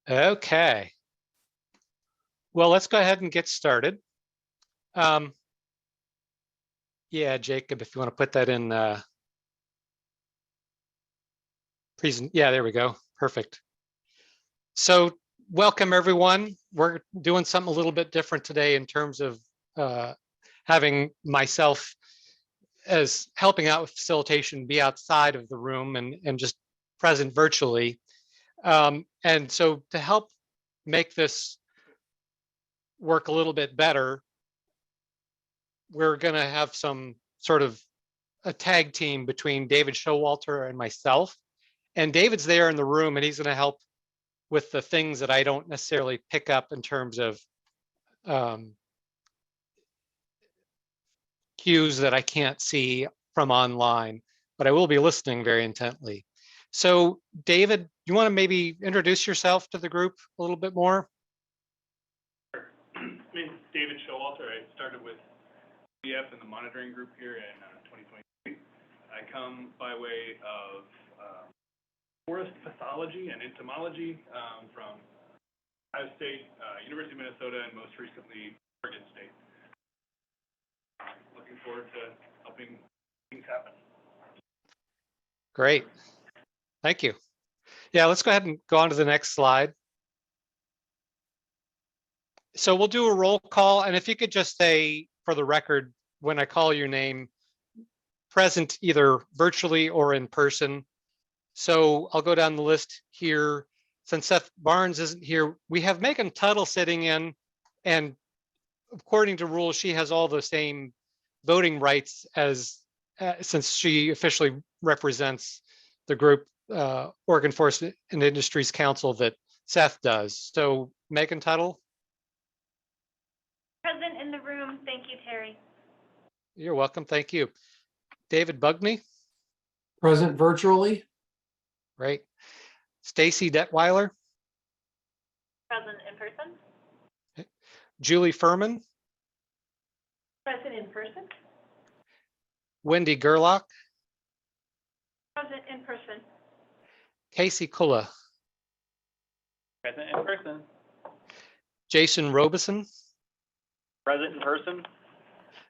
Okay. Well, let's go ahead and get started. Yeah, Jacob, if you want to put that in present. Yeah, there we go. Perfect. So welcome, everyone. We're doing something a little bit different today in terms of having myself as helping out with facilitation be outside of the room and just present virtually. And so to help make this work a little bit better, we're going to have some sort of a tag team between David Showalter and myself. And David's there in the room and he's going to help with the things that I don't necessarily pick up in terms of cues that I can't see from online, but I will be listening very intently. So David, you want to maybe introduce yourself to the group a little bit more? Sure. My name is David Showalter. I started with BF in the monitoring group here in 2023. I come by way of forest pathology and entomology from Ohio State, University of Minnesota, and most recently Oregon State. Looking forward to helping things happen. Great. Thank you. Yeah, let's go ahead and go on to the next slide. So we'll do a roll call. And if you could just say for the record, when I call your name, present either virtually or in person. So I'll go down the list here. Since Seth Barnes isn't here, we have Megan Tuttle sitting in, and according to rules, she has all the same voting rights as since she officially represents the group Oregon Forest and Industries Council that Seth does. So Megan Tuttle. Present in the room. Thank you, Terry. You're welcome. Thank you. David Bugney. Present virtually. Right. Stacy Detweiler. Present in person. Okay. Julie Furman. Present in person. Wendy Gerlach. Present in person. Casey Kulla. Present in person. Jason Robeson. Present in person.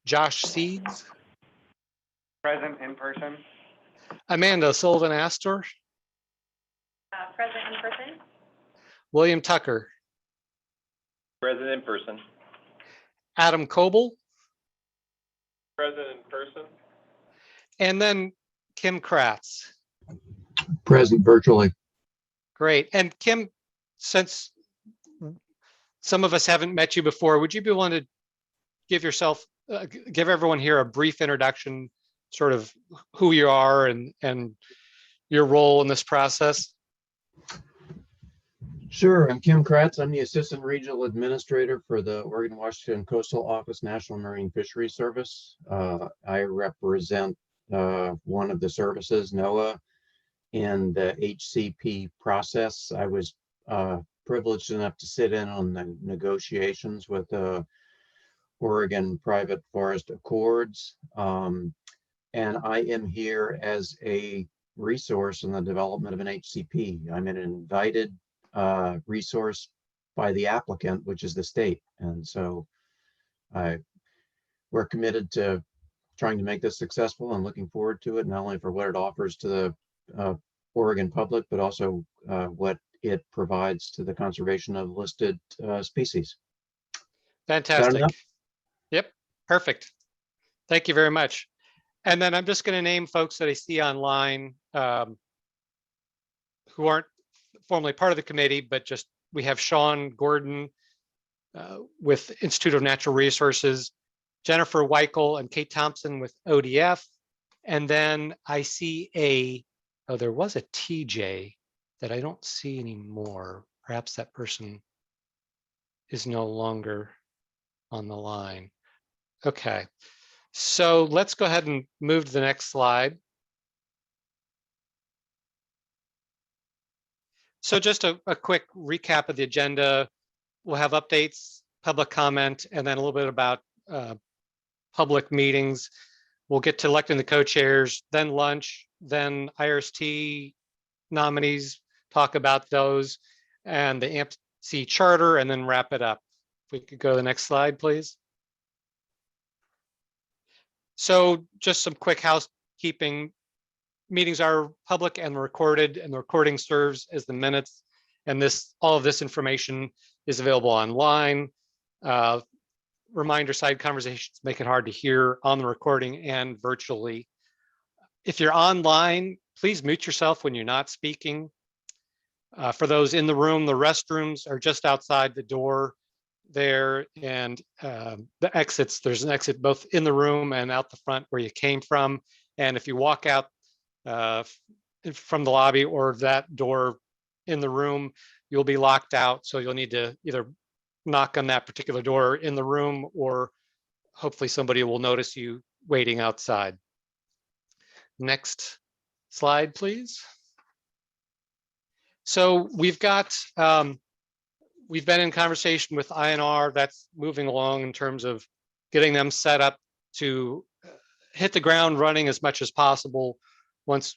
Josh Seeds. Present in person. Amanda Sullivan Astor. Present in person. William Tucker. Present in person. Adam Coble. Present in person. And then Kim Kratz. Present virtually. Great. And Kim, since some of us haven't met you before, would you be willing to give yourself, give everyone here a brief introduction, sort of who you are and your role in this process? Sure. I'm Kim Kratz. I'm the Assistant Regional Administrator for the Oregon Washington Coastal Office National Marine Fisheries Service. I represent one of the services, NOAA, in the HCP process. I was privileged enough to sit in on the negotiations with the Oregon Private Forest Accords. And I am here as a resource in the development of an HCP. I'm an invited resource by the applicant, which is the state. And so we're committed to trying to make this successful and looking forward to it, not only for what it offers to the Oregon public, but also what it provides to the conservation of listed species. Fantastic. Yep, perfect. Thank you very much. And then I'm just going to name folks that I see online who aren't formally part of the committee, but just we have Sean Gordon with Institute of Natural Resources, Jennifer Weichel and Kate Thompson with ODF. And then I see there was a TJ that I don't see anymore. Perhaps that person is no longer on the line. Okay, so let's go ahead and move to the next slide. So just a quick recap of the agenda. We'll have updates, public comment, and then a little bit about public meetings. We'll get to electing the co-chairs, then lunch, then IRST nominees, talk about those. and the AMC charter, and then wrap it up. If we could go to the next slide, please. So just some quick housekeeping. Meetings are public and recorded, and the recording serves as the minutes. And all of this information is available online. Reminder, side conversations make it hard to hear on the recording and virtually. If you're online, please mute yourself when you're not speaking. For those in the room, the restrooms are just outside the door there, and the exits, there's an exit both in the room and out the front where you came from. And if you walk out from the lobby or that door in the room, you'll be locked out. So you'll need to either knock on that particular door in the room, or hopefully somebody will notice you waiting outside. Next slide, please. So we've been in conversation with INR. That's moving along in terms of getting them set up to hit the ground running as much as possible once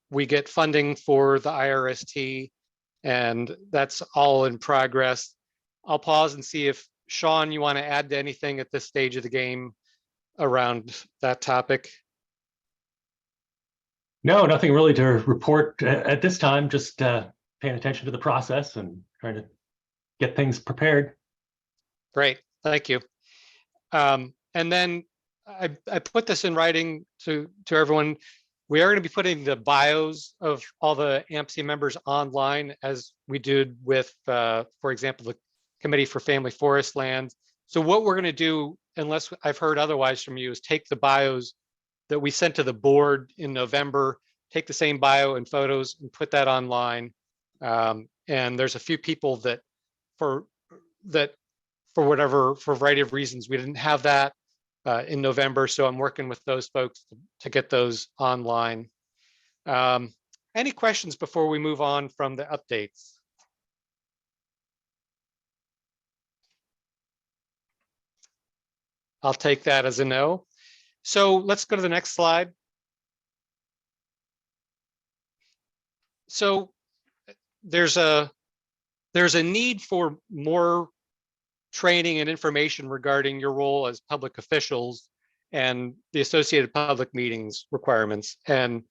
we get funding for the IRST, and that's all in progress. I'll pause and see if Sean, you want to add to anything at this stage of the game around that topic? No, nothing really to report at this time, just paying attention to the process and trying to get things prepared. Great, thank you. And then I put this in writing to everyone. We are going to be putting the bios of all the AMC members online, as we did with, for example, the Committee for Family Forest Land. So what we're going to do, unless I've heard otherwise from you, is take the bios that we sent to the board in November, take the same bio and photos and put that online. And there's a few people that for a variety of reasons, we didn't have that in November. So I'm working with those folks to get those online. Any questions before we move on from the updates? I'll take that as a no. So let's go to the next slide. So there's a need for more training and information regarding your role as public officials and the associated public meetings requirements. And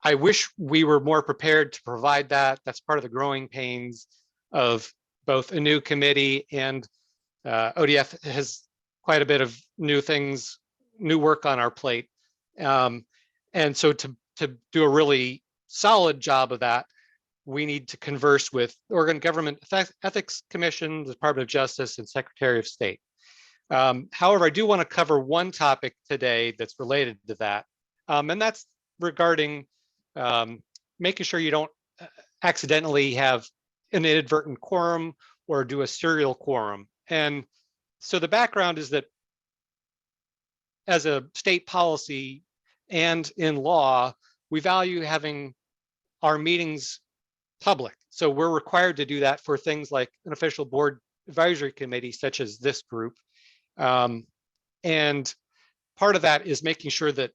I wish we were more prepared to provide that. That's part of the growing pains of both a new committee, and ODF has quite a bit of new work on our plate. And so to do a really solid job of that, we need to converse with Oregon Government Ethics Commission, the Department of Justice, and Secretary of State. However, I do want to cover one topic today that's related to that, and that's regarding making sure you don't accidentally have an inadvertent quorum or do a serial quorum. And so the background is that as a state policy and in law, we value having our meetings public. So we're required to do that for things like an official board advisory committee, such as this group. And part of that is making sure that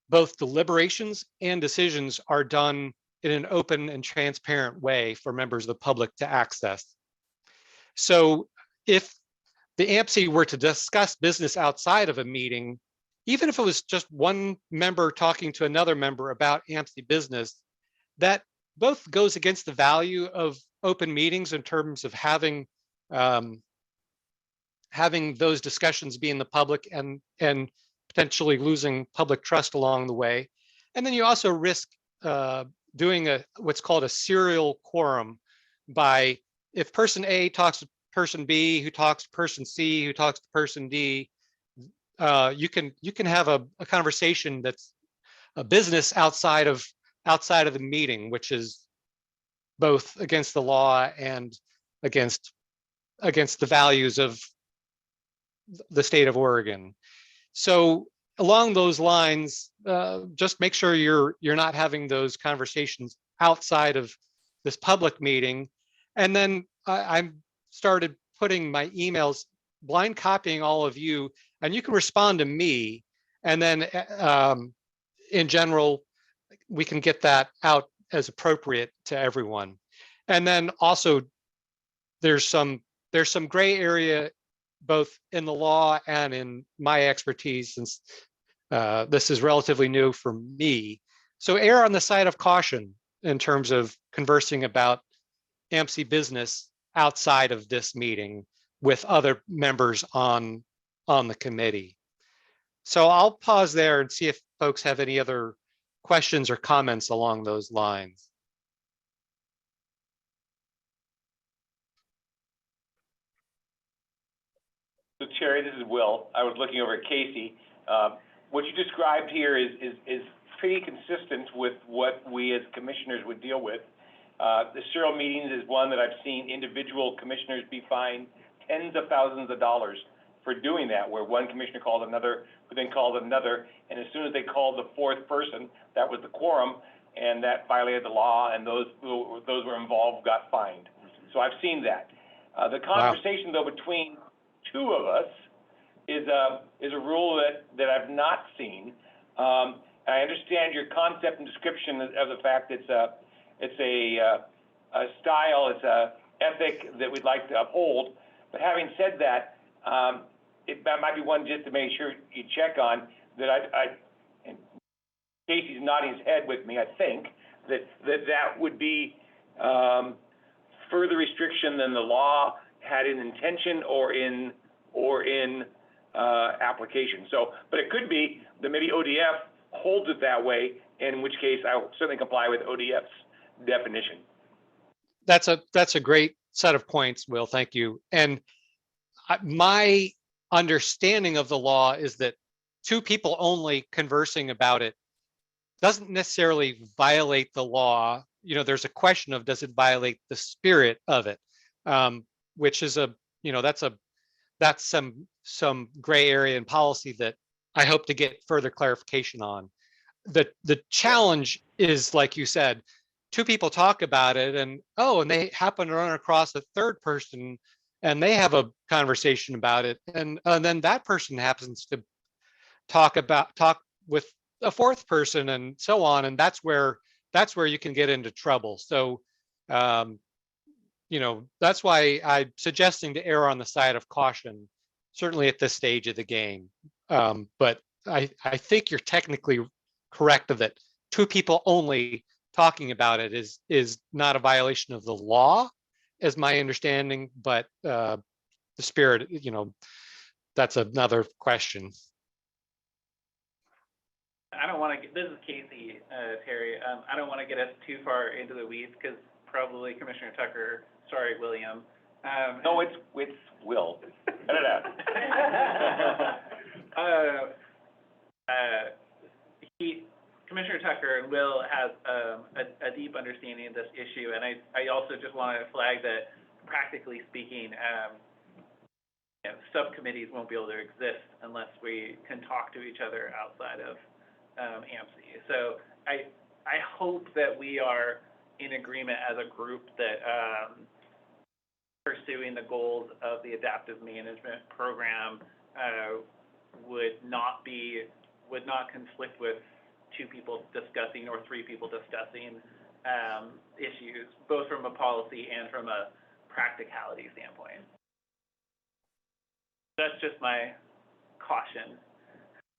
both deliberations and decisions are done in an open and transparent way for members of the public to access. So if the AMC were to discuss business outside of a meeting, even if it was just one member talking to another member about AMC business, that both goes against the value of open meetings in terms of having those discussions be in the public and potentially losing public trust along the way. And then you also risk doing what's called a serial quorum, by if person A talks to person B, who talks to person C, who talks to person D, you can have a conversation that's a business outside of the meeting, which is both against the law and against the values of the state of Oregon. So along those lines, just make sure you're not having those conversations outside of this public meeting. And then I started putting my emails, blind copying all of you, and you can respond to me. And then in general, we can get that out as appropriate to everyone. And then also there's some gray area both in the law and in my expertise, since this is relatively new for me. So err on the side of caution in terms of conversing about AMC business outside of this meeting with other members on the committee. So I'll pause there and see if folks have any other questions or comments along those lines. So Chair, this is Will. I was looking over at Casey. What you described here is pretty consistent with what we as commissioners would deal with. The serial meetings is one that I've seen individual commissioners be fined tens of thousands of dollars for doing that, where one commissioner called another, who then called another, and as soon as they called the fourth person, that was the quorum, and that violated the law, and those who were involved got fined. So I've seen that. The conversation, though, between two of us is a rule that I've not seen. I understand your concept and description of the fact it's a style, it's a ethic that we'd like to uphold. But having said that, that might be one just to make sure you check on, that and Casey's nodding his head with me, I think, that would be further restriction than the law had in intention or in application. So, but it could be that maybe ODF holds it that way, in which case I will certainly comply with ODF's definition. That's a great set of points, Will. Thank you. And my understanding of the law is that two people only conversing about it doesn't necessarily violate the law. You know, there's a question of, does it violate the spirit of it? Which is that's some gray area in policy that I hope to get further clarification on. The challenge is, like you said, two people talk about it and they happen to run across a third person and they have a conversation about it. And then that person happens to talk with a fourth person and so on. And that's where you can get into trouble. So, that's why I'm suggesting to err on the side of caution, certainly at this stage of the game. But I think you're technically correct of that two people only talking about it is not a violation of the law, as my understanding, but the spirit, that's another question. I don't want to get, this is Casey, Terry. I don't want to get us too far into the weeds because probably Commissioner Tucker, sorry, William. No, it's Will. Cut it out. Commissioner Tucker and Will has a deep understanding of this issue, and I also just want to flag that, practically speaking, subcommittees won't be able to exist unless we can talk to each other outside of AMC. So I hope that we are in agreement as a group that pursuing the goals of the adaptive management program would not conflict with two people discussing or three people discussing issues, both from a policy and from a practicality standpoint. That's just my caution.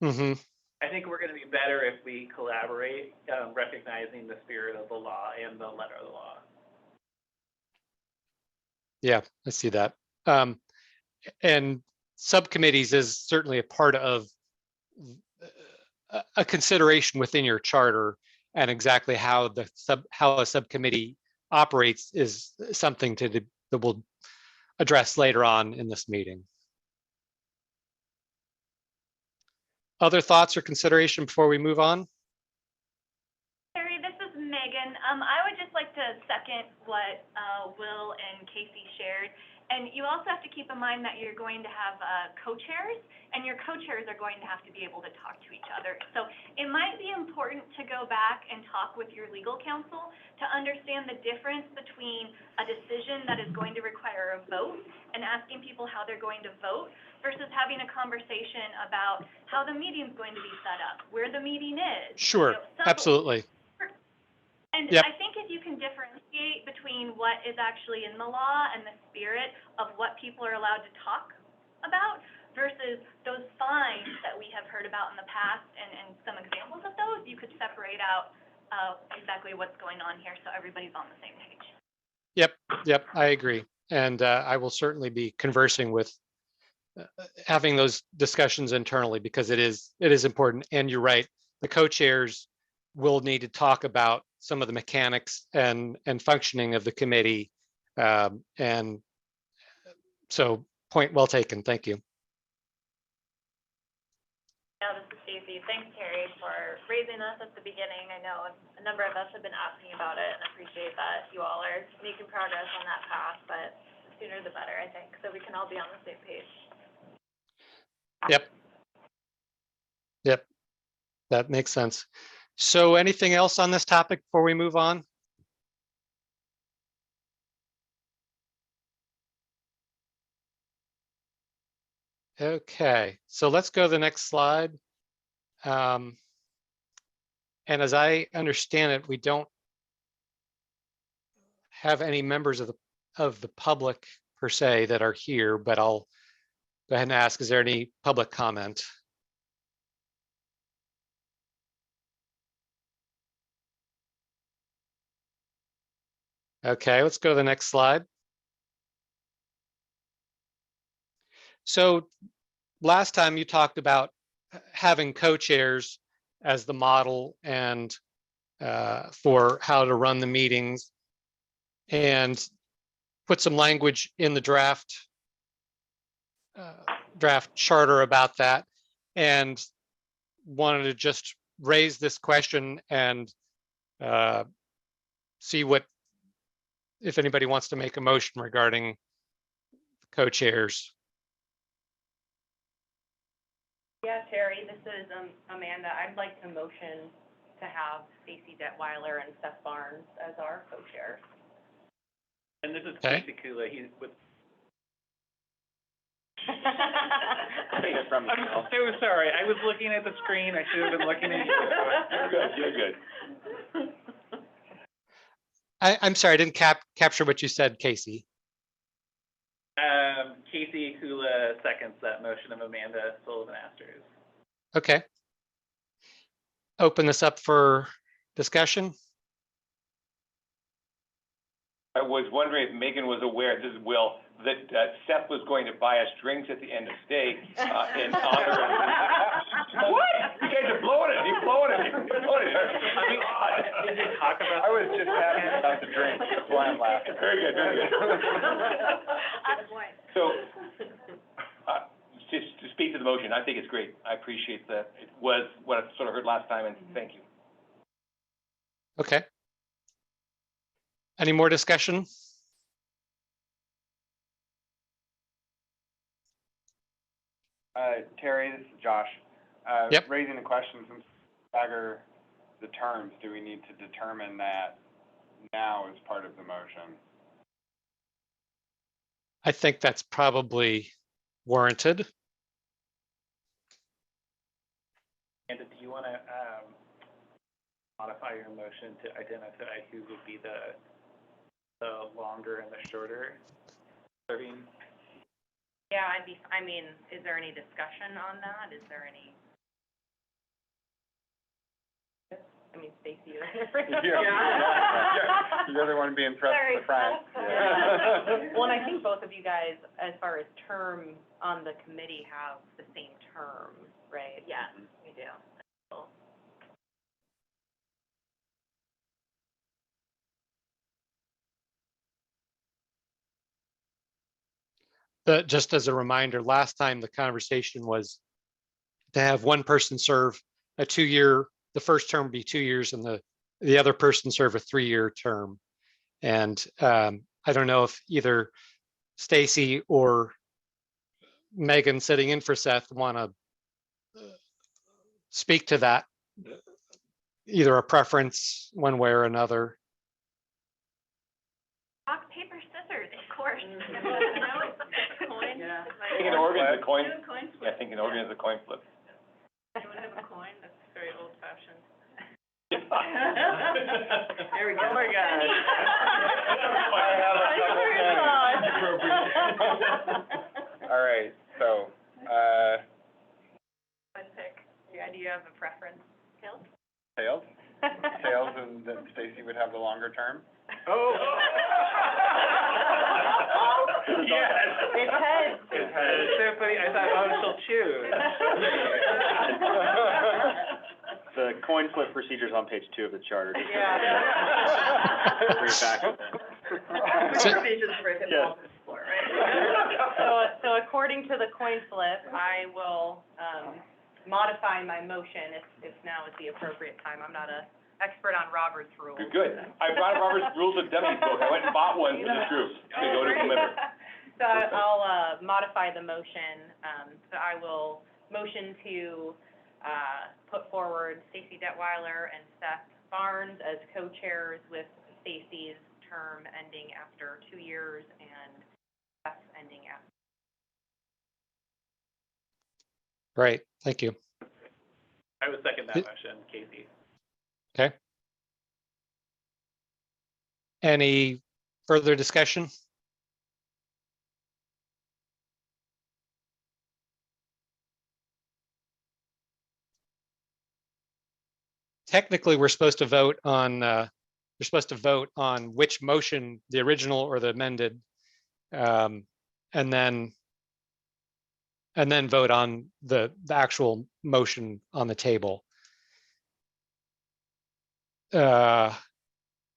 Mm-hmm. I think we're going to be better if we collaborate, recognizing the spirit of the law and the letter of the law. Yeah, I see that. And subcommittees is certainly a part of a consideration within your charter, and exactly how a subcommittee operates is something that we'll address later on in this meeting. Other thoughts or consideration before we move on? Terry, this is Megan. I would just like to second what Will and Casey shared. And you also have to keep in mind that you're going to have co-chairs, and your co-chairs are going to have to be able to talk to each other. So it might be important to go back and talk with your legal counsel to understand the difference between a decision that is going to require a vote and asking people how they're going to vote versus having a conversation about how the meeting's going to be set up, where the meeting is. Sure, absolutely. And Yep. I think if you can differentiate between what is actually in the law and the spirit of what people are allowed to talk about versus those fines that we have heard about in the past and some examples of those, you could separate out exactly what's going on here so everybody's on the same page. Yep, I agree. And I will certainly be conversing with having those discussions internally because it is important. And you're right, the co-chairs will need to talk about some of the mechanics and functioning of the committee. And so point well taken. Thank you. Yeah, this is Stacy. Thanks, Terry, for raising us at the beginning. I know a number of us have been asking about it and appreciate that you all are making progress on that path, but the sooner the better, I think, so we can all be on the same page. Yep, that makes sense. So anything else on this topic before we move on? Okay, so let's go to the next slide. And as I understand it, we don't have any members of the public per se that are here, but I'll go ahead and ask, is there any public comment? Okay, let's go to the next slide. So last time you talked about having co-chairs as the model and for how to run the meetings and put some language in the draft charter about that, and wanted to just raise this question and see if anybody wants to make a motion regarding co-chairs. Yeah, Terry, this is Amanda. I'd like to motion to have Stacy Detweiler and Seth Barnes as our co-chairs. And this is Okay. Casey Kula, he's with. Take it from I'm yourself. so sorry, I was looking at the screen, I should have been looking at you. You're good. I'm sorry, I didn't capture what you said, Casey. Casey Kula seconds that motion of Amanda Sullivan Asters. Okay. Open this up for discussion. I was wondering if Megan was aware, this is Will, that Seth was going to buy us drinks at the end of stay in honor of. What? You guys are blowing it. You're blowing it. You're blowing it. Did you talk about? I was just happy about the drink. That's why I'm laughing. Very good, very good. Good point. So, just to speak to the motion, I think it's great. I appreciate that. It was what I sort of heard last time, and thank you. Okay. Any more discussion? Terry, this is Josh. Yep. Raising the question, since we stagger the terms, do we need to determine that now as part of the motion? I think that's probably warranted. Amanda, do you want to modify your motion to identify who would be the longer and the shorter serving? Yeah, is there any discussion on that? Is there any? Stacy, You're the one being pressed to the front. Yeah. Well, and I think both of you guys, as far as term on the committee, have the same term, right? Yeah. We do. Just as a reminder, last time the conversation was to have one person serve a 2-year, the first term be 2 years, and the other person serve a 3-year term. And I don't know if either Stacy or Megan sitting in for Seth want to speak to that, either a preference one way or another. Rock, paper, scissors, of course. Coin. Yeah. I think an organ is a coin. Coin Yeah, I think an organ is a coin flip. You want to have a coin? That's very old fashioned. There we go. Oh my God. All right, so, One pick. Yeah, do you have a preference? Tails? Tails? Tails, and then Stacy would have the longer term? Oh. Yes. It's heads. It's heads. So funny, I thought, oh, she'll choose. The coin flip procedure's on page 2 of the charter. Yeah. Bring it back. So- Provisions for him Yes. on the floor, right? So according to the coin flip, I will, modify my motion if now is the appropriate time. I'm not a expert on Robert's rules. You're good. I brought Robert's Rules of Dummies book. I went and bought one for this group to go to deliver. So I'll, modify the motion. So I will motion to, put forward Stacy Detweiler and Seth Barnes as co-chairs with Stacy's term ending after 2 years and Seth's ending after. Great, thank you. I would second that motion, Casey. Okay. Any further discussion? Technically, we're supposed to vote on, which motion, the original or the amended, and then vote on the actual motion on the table.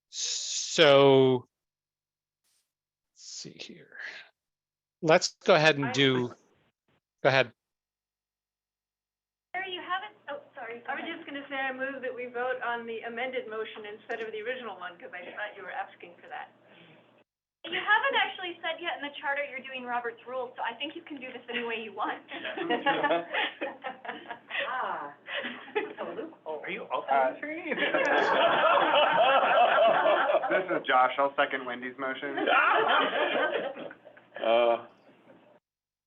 So let's see here. Let's go ahead and do, go ahead. Sarah, you haven't, oh, sorry. I was just gonna say, I move that we vote on the amended motion instead of the original one, because I thought you were asking for that. You haven't actually said yet in the charter you're doing Robert's rules, so I think you can do this any way you want. Ah, that's a loophole. Are you also Uh, an attorney? This is Josh, I'll second Wendy's motion.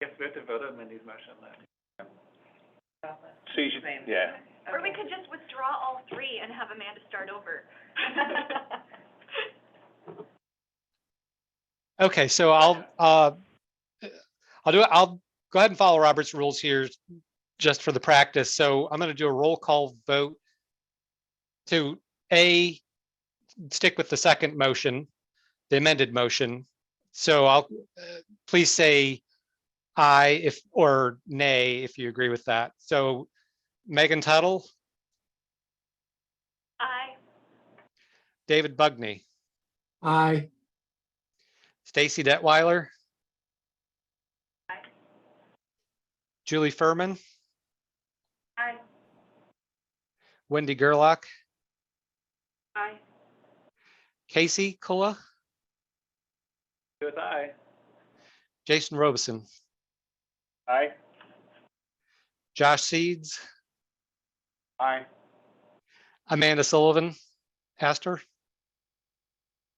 Guess we have to vote on Mindy's motion then. So you should, yeah. Or we could just withdraw all three and have Amanda start over. Okay, so I'll go ahead and follow Robert's rules here just for the practice. So I'm going to do a roll call vote to stick with the second motion, the amended motion. So I'll please say aye or nay if you agree with that. So Megan Tuttle, Aye. David Bugney, Aye. Stacy Detweiler, Aye. Julie Furman, Aye. Wendy Gerlach, Aye. Casey Kula, Do it aye. Jason Robeson, Aye? Josh Seeds, Aye. Amanda Sullivan, Astor,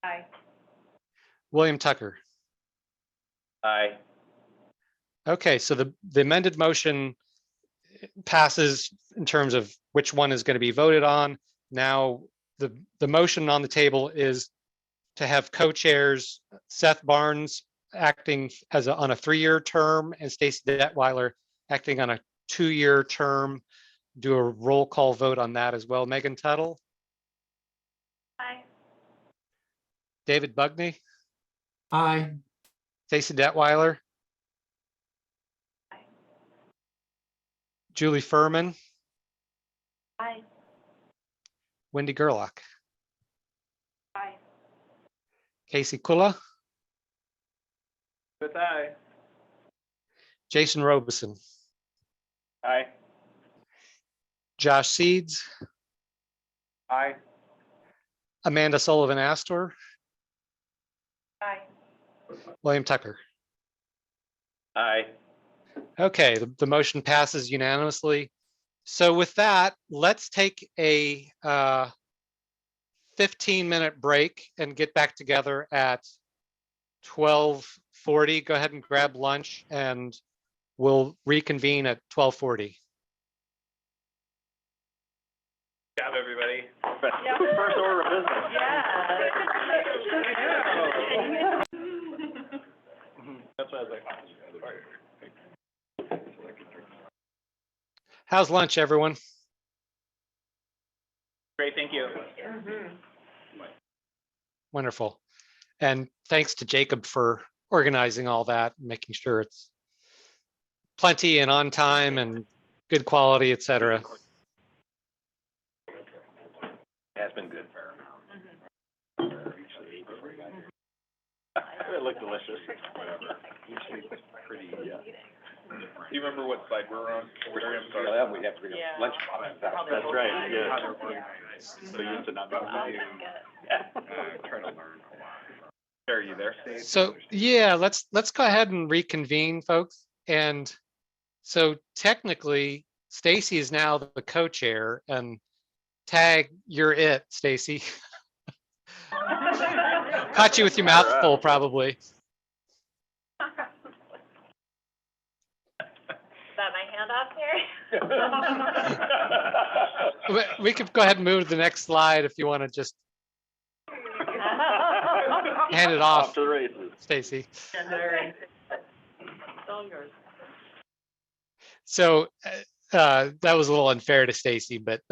Aye. William Tucker. Aye. Okay, so the amended motion passes in terms of which one is going to be voted on. Now, the motion on the table is to have co-chairs Seth Barnes acting as on a 3-year term and Stacy Detweiler acting on a 2-year term. Do a roll call vote on that as well. Megan Tuttle, Aye. David Bugney, Aye. Stacy Detweiler, Aye. Julie Furman, Aye. Wendy Gerlach, Aye. Casey Kula, Do it aye. Jason Robeson, Aye? Josh Seeds, Aye? Amanda Sullivan Astor, Aye. William Tucker. Aye. Okay, the motion passes unanimously. So with that, let's take a 15-minute break and get back together at 12:40. Go ahead and grab lunch and we'll reconvene at 12:40. Good job, everybody. Perfect. Yeah. First order of business. Yeah. That's why I was like, How's lunch, everyone? great, thank you. Wonderful. And thanks to Jacob for organizing all that, making sure it's plenty and on time and good quality, et cetera. Has been good for It looked delicious. pretty, Do you remember what side we're on? We'd have to bring Yeah. up lunch. That's right, yeah. So used to not being Trying to learn a lot. Are you there, Steve? So yeah, let's go ahead and reconvene, folks. And so technically, Stacy is now the co-chair, and tag, you're it, Stacy. Caught you with your mouth full, probably. Is that my hand off there? We could go ahead and move to the next slide if you want to just hand it off, To the races. Stacy. All yours. So that was a little unfair to Stacy, but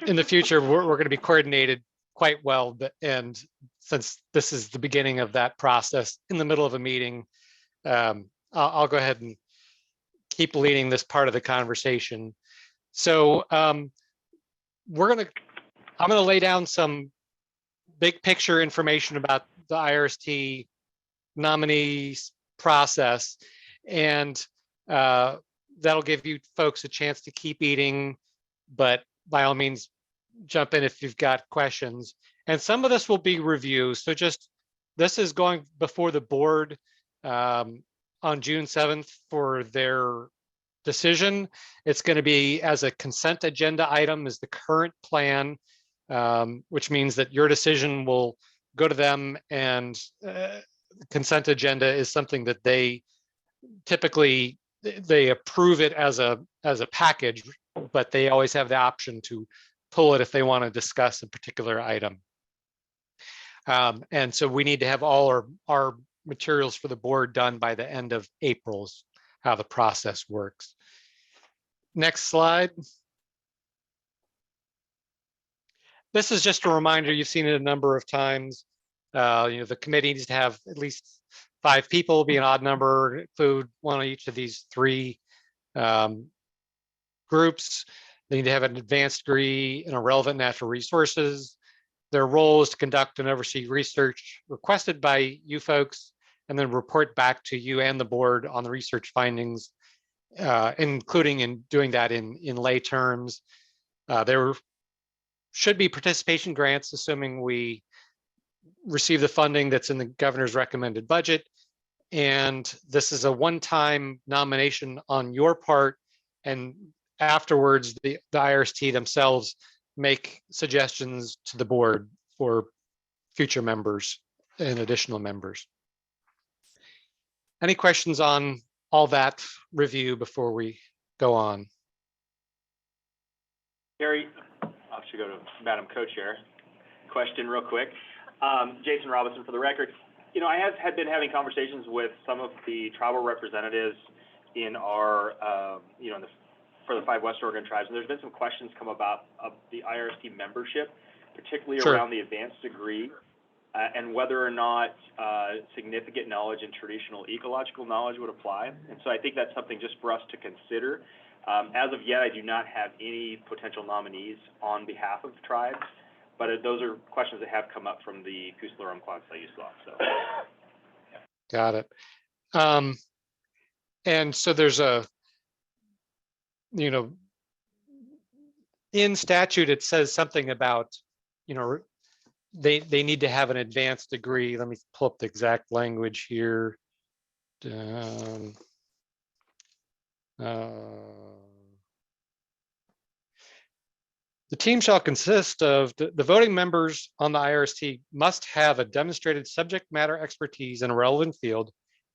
in the future, we're going to be coordinated quite well. And since this is the beginning of that process in the middle of a meeting, I'll go ahead and keep leading this part of the conversation. So I'm going to lay down some big picture information about the IRST nominees process, and that'll give you folks a chance to keep eating, but by all means, jump in if you've got questions. And some of this will be review. So this is going before the board on June 7th for their decision. It's going to be as a consent agenda item is the current plan, which means that your decision will go to them, and consent agenda is something that they typically approve it as a package, but they always have the option to pull it if they want to discuss a particular item. And so we need to have all our materials for the board done by the end of April, is how the process works. Next slide. This is just a reminder, you've seen it a number of times. The committee needs to have at least 5 people, be an odd number, include one of each of these 3 groups. They need to have an advanced degree in relevant natural resources. Their role is to conduct and oversee research requested by you folks, and then report back to you and the board on the research findings, including in doing that in lay terms. There should be participation grants, assuming we receive the funding that's in the governor's recommended budget. And this is a one-time nomination on your part, and afterwards the IRST themselves make suggestions to the board for future members and additional members. Any questions on all that review before we go on? Gary, I should go to Madam Co-Chair. Question real quick. Jason Robinson for the record. I had been having conversations with some of the tribal representatives in our, for the 5 West Oregon tribes, and there's been some questions come about of the IRST membership, particularly Sure. around the advanced degree, and whether or not significant knowledge and traditional ecological knowledge would apply. And so I think that's something just for us to consider. As of yet, I do not have any potential nominees on behalf of the tribes, but those are questions that have come up from the Kusla-Umpqua-Sayusla. So. Got it. And so there's in statute, it says something about, they need to have an advanced degree. Let me pull up the exact language here. The team shall consist of the voting members on the IRST must have a demonstrated subject matter expertise in a relevant field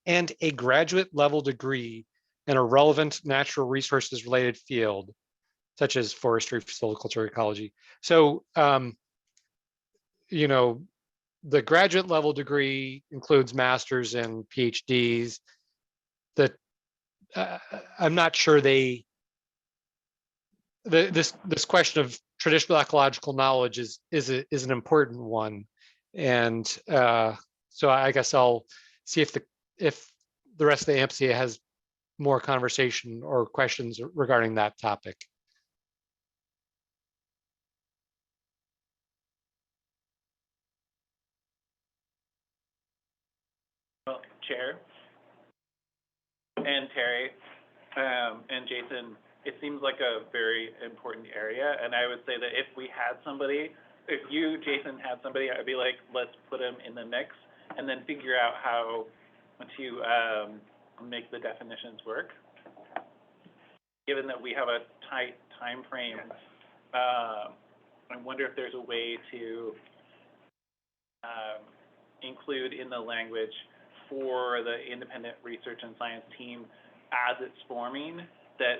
and a graduate level degree in a relevant natural resources related field. such as forestry, silviculture, ecology. So, you know, the graduate level degree includes masters and PhDs. That I'm not sure this question of traditional ecological knowledge is an important one, and so I guess I'll see if the rest of the AMCA has more conversation or questions regarding that topic. Well, Chair and Terry, and Jason, it seems like a very important area, and I would say that if we had somebody, if you, Jason, had somebody, I'd be like, let's put them in the mix and then figure out how to make the definitions work. Given that we have a tight time frame, I wonder if there's a way to include in the language for the independent research and science team as it's forming that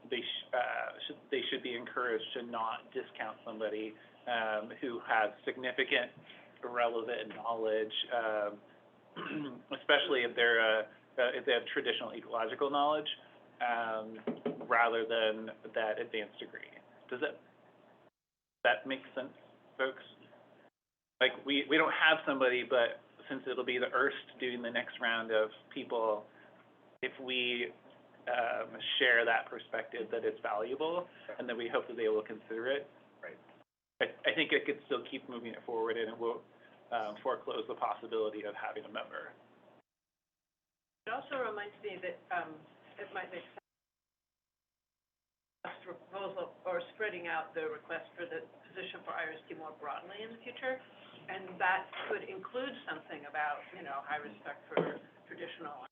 they should be encouraged to not discount somebody who has significant relevant knowledge, especially if they have traditional ecological knowledge, rather than that advanced degree. Does that make sense, folks? Like we don't have somebody, but since it'll be the IRST doing the next round of people, if we share that perspective that it's valuable, and that we hope that they will consider it. Right. I think it could still keep moving it forward, and it will foreclose the possibility of having a member. It also reminds me that it might make sense to proposal or spreading out the request for the position for IRST more broadly in the future, and that could include something about, you know, high respect for traditional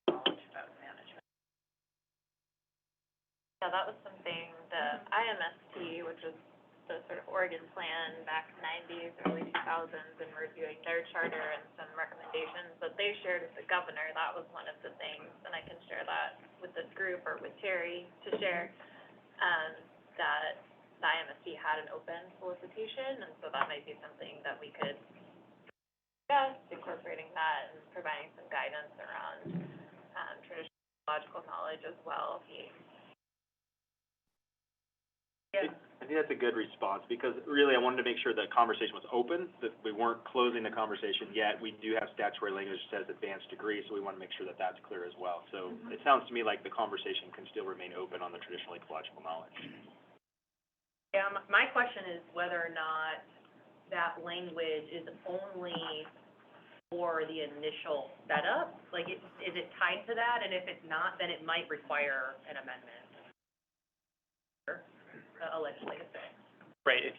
knowledge about management. Yeah, that was something the IMST, which was the sort of Oregon plan back in the 90s, early 2000s, and reviewing their charter and some recommendations that they shared with the governor. That was one of the things, and I can share that with this group or with Terry to share, that the IMST had an open solicitation, and so that might be something that we could discuss, incorporating that and providing some guidance around traditional ecological knowledge as well. I think that's a good response, because really I wanted to make sure the conversation was open, that we weren't closing the conversation yet. We do have statutory language that says advanced degree, so we want to make sure that that's clear as well. So it sounds to me like the conversation can still remain open on the traditional ecological knowledge. Yeah, my question is whether or not that language is only for the initial setup. Like, is it tied to that? And if it's not, then it might require an amendment. A legislative thing. Right. If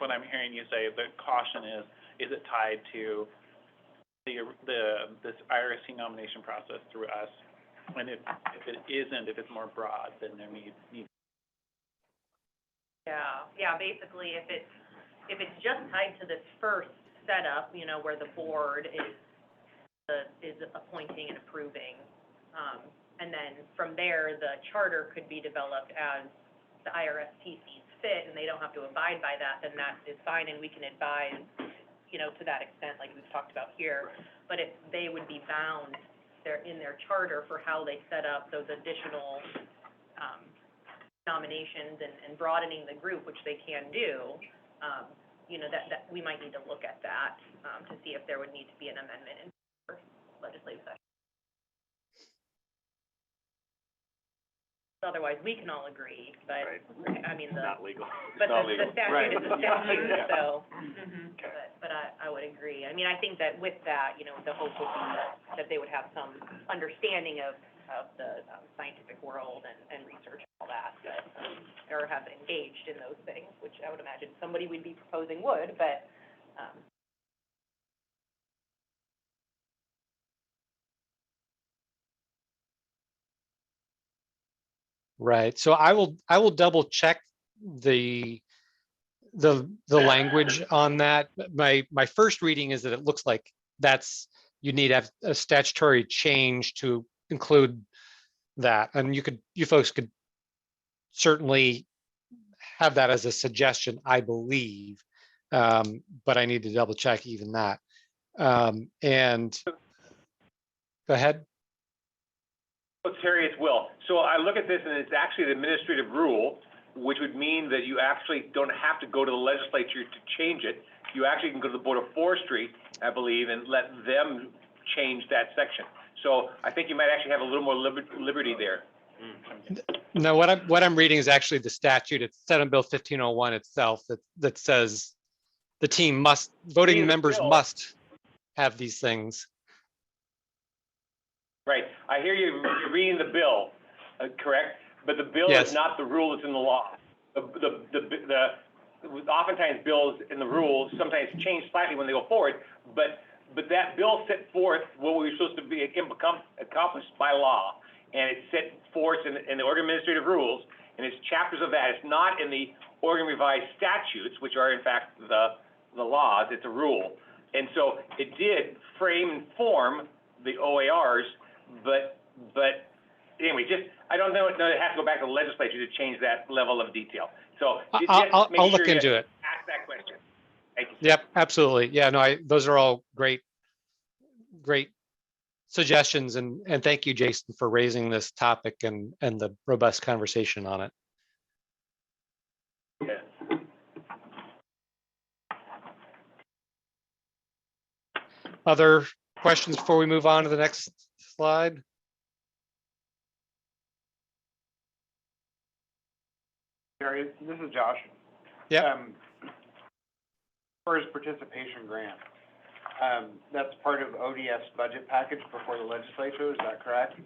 what I'm hearing you say, the caution is it tied to this IRST nomination process through us? And if it isn't, if it's more broad, then there needs. Yeah. Basically, if it's just tied to this first setup, you know, where the board is appointing and approving, and then from there the charter could be developed as the IRST sees fit, and they don't have to abide by that, then that is fine, and we can advise, you know, to that extent, like we've talked about here. But if they would be bound in their charter for how they set up those additional nominations and broadening the group, which they can do, you know, that we might need to look at that to see if there would need to be an amendment in legislative session. Otherwise, we can all agree, but, right. I mean, Not legal. But Not the legal. statute Right. is a statute, Yeah. so, but I would agree. I mean, I think that with that, you know, the hope would be that they would have some understanding of the scientific world and research and all that, or have engaged in those things, which I would imagine somebody we'd be proposing would, but, Right. So I will double check the language on that. My first reading is that it looks like you need to have a statutory change to include that, and you folks could certainly have that as a suggestion, I believe. But I need to double check even that. And go ahead. Well, Terry, it's Will. So I look at this and it's actually the administrative rule, which would mean that you actually don't have to go to the legislature to change it. You actually can go to the Board of Forestry, I believe, and let them change that section. So I think you might actually have a little more liberty there. No, what I'm reading is actually the statute. It's Senate Bill 1501 itself that says the team must, voting members must have these things. Right. I hear you reading the bill, correct? But the bill Yes. is not the rule that's in the law. Oftentimes bills in the rules sometimes change slightly when they go forward, but that bill set forth what we were supposed to be accomplished by law, and it's set forth in the Oregon Administrative Rules, and it's chapters of that. It's not in the Oregon Revised Statutes, which are in fact the laws. It's a rule, and so it did frame and form the OARs, but anyway, I don't know. It has to go back to the legislature to change that level of detail. So I'll look into it. Ask that question. Thank you. Yep, absolutely. Yeah, no, those are all great suggestions, and thank you, Jason, for raising this topic and the robust conversation on it. Yeah. Other questions before we move on to the next slide? Terry, this is Josh. Yeah. First participation grant, that's part of ODS budget package before the legislature, is that correct?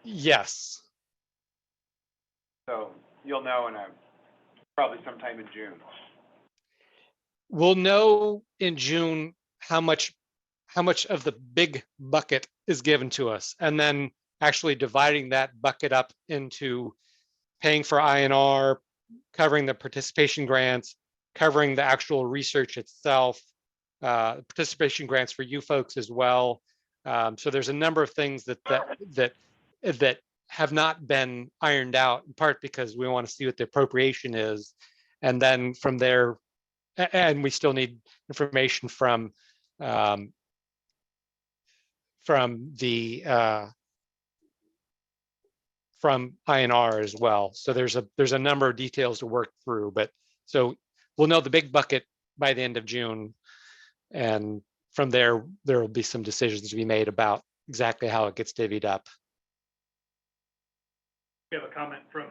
Yes. So you'll know probably sometime in June. We'll know in June how much of the big bucket is given to us, and then actually dividing that bucket up into paying for INR, covering the participation grants, covering the actual research itself, participation grants for you folks as well. So there's a number of things that have not been ironed out, in part because we want to see what the appropriation is, and then from there, and we still need information from INR as well. So there's a number of details to work through, but so we'll know the big bucket by the end of June, and from there will be some decisions to be made about exactly how it gets divvied up. We have a comment from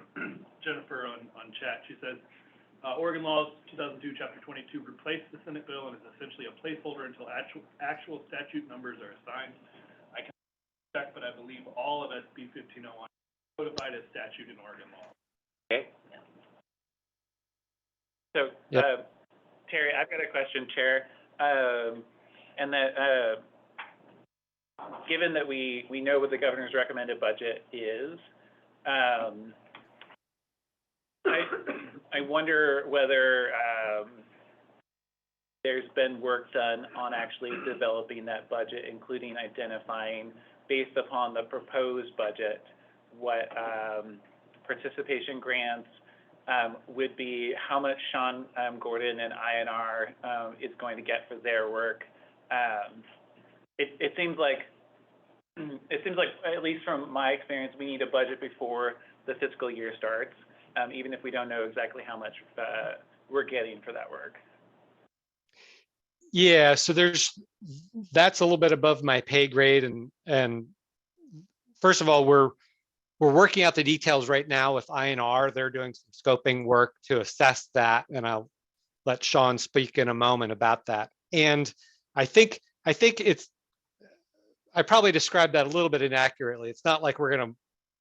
Jennifer on chat. She says, Oregon Laws 2002, Chapter 22 replaced the Senate bill and is essentially a placeholder until actual statute numbers are assigned. I can check, but I believe all of SB 1501 codified as statute in Oregon law. Okay. So, Yep. Terry, I've got a question, Chair. And that, given that we know what the governor's recommended budget is, I wonder whether there's been work done on actually developing that budget, including identifying, based upon the proposed budget, what participation grants would be, how much Sean Gordon and INR is going to get for their work. It seems like, at least from my experience, we need a budget before the fiscal year starts, even if we don't know exactly how much we're getting for that work. Yeah, so that's a little bit above my pay grade, and first of all, we're working out the details right now with INR. They're doing some scoping work to assess that, and I'll let Sean speak in a moment about that. And I think I probably described that a little bit inaccurately. It's not like we're going to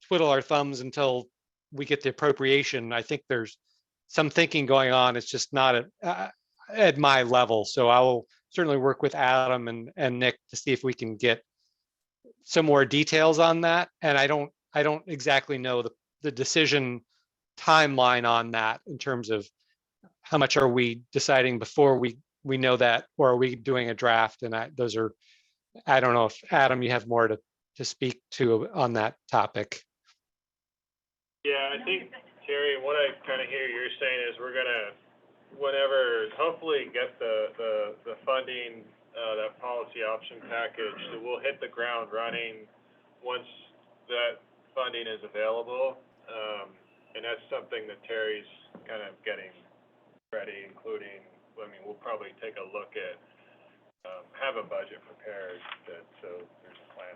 twiddle our thumbs until we get the appropriation. I think there's some thinking going on. It's just not at my level. So I will certainly work with Adam and Nick to see if we can get some more details on that. And I don't exactly know the decision timeline on that in terms of how much are we deciding before we know that, or are we doing a draft? And I don't know if Adam, you have more to speak to on that topic. Yeah, I think Terry, what I kind of hear you're saying is we're gonna, whenever, hopefully get the funding, that policy option package, that we'll hit the ground running once that funding is available. And that's something that Terry's kind of getting ready, including, I mean, we'll probably take a look at, have a budget prepared that, so there's a plan.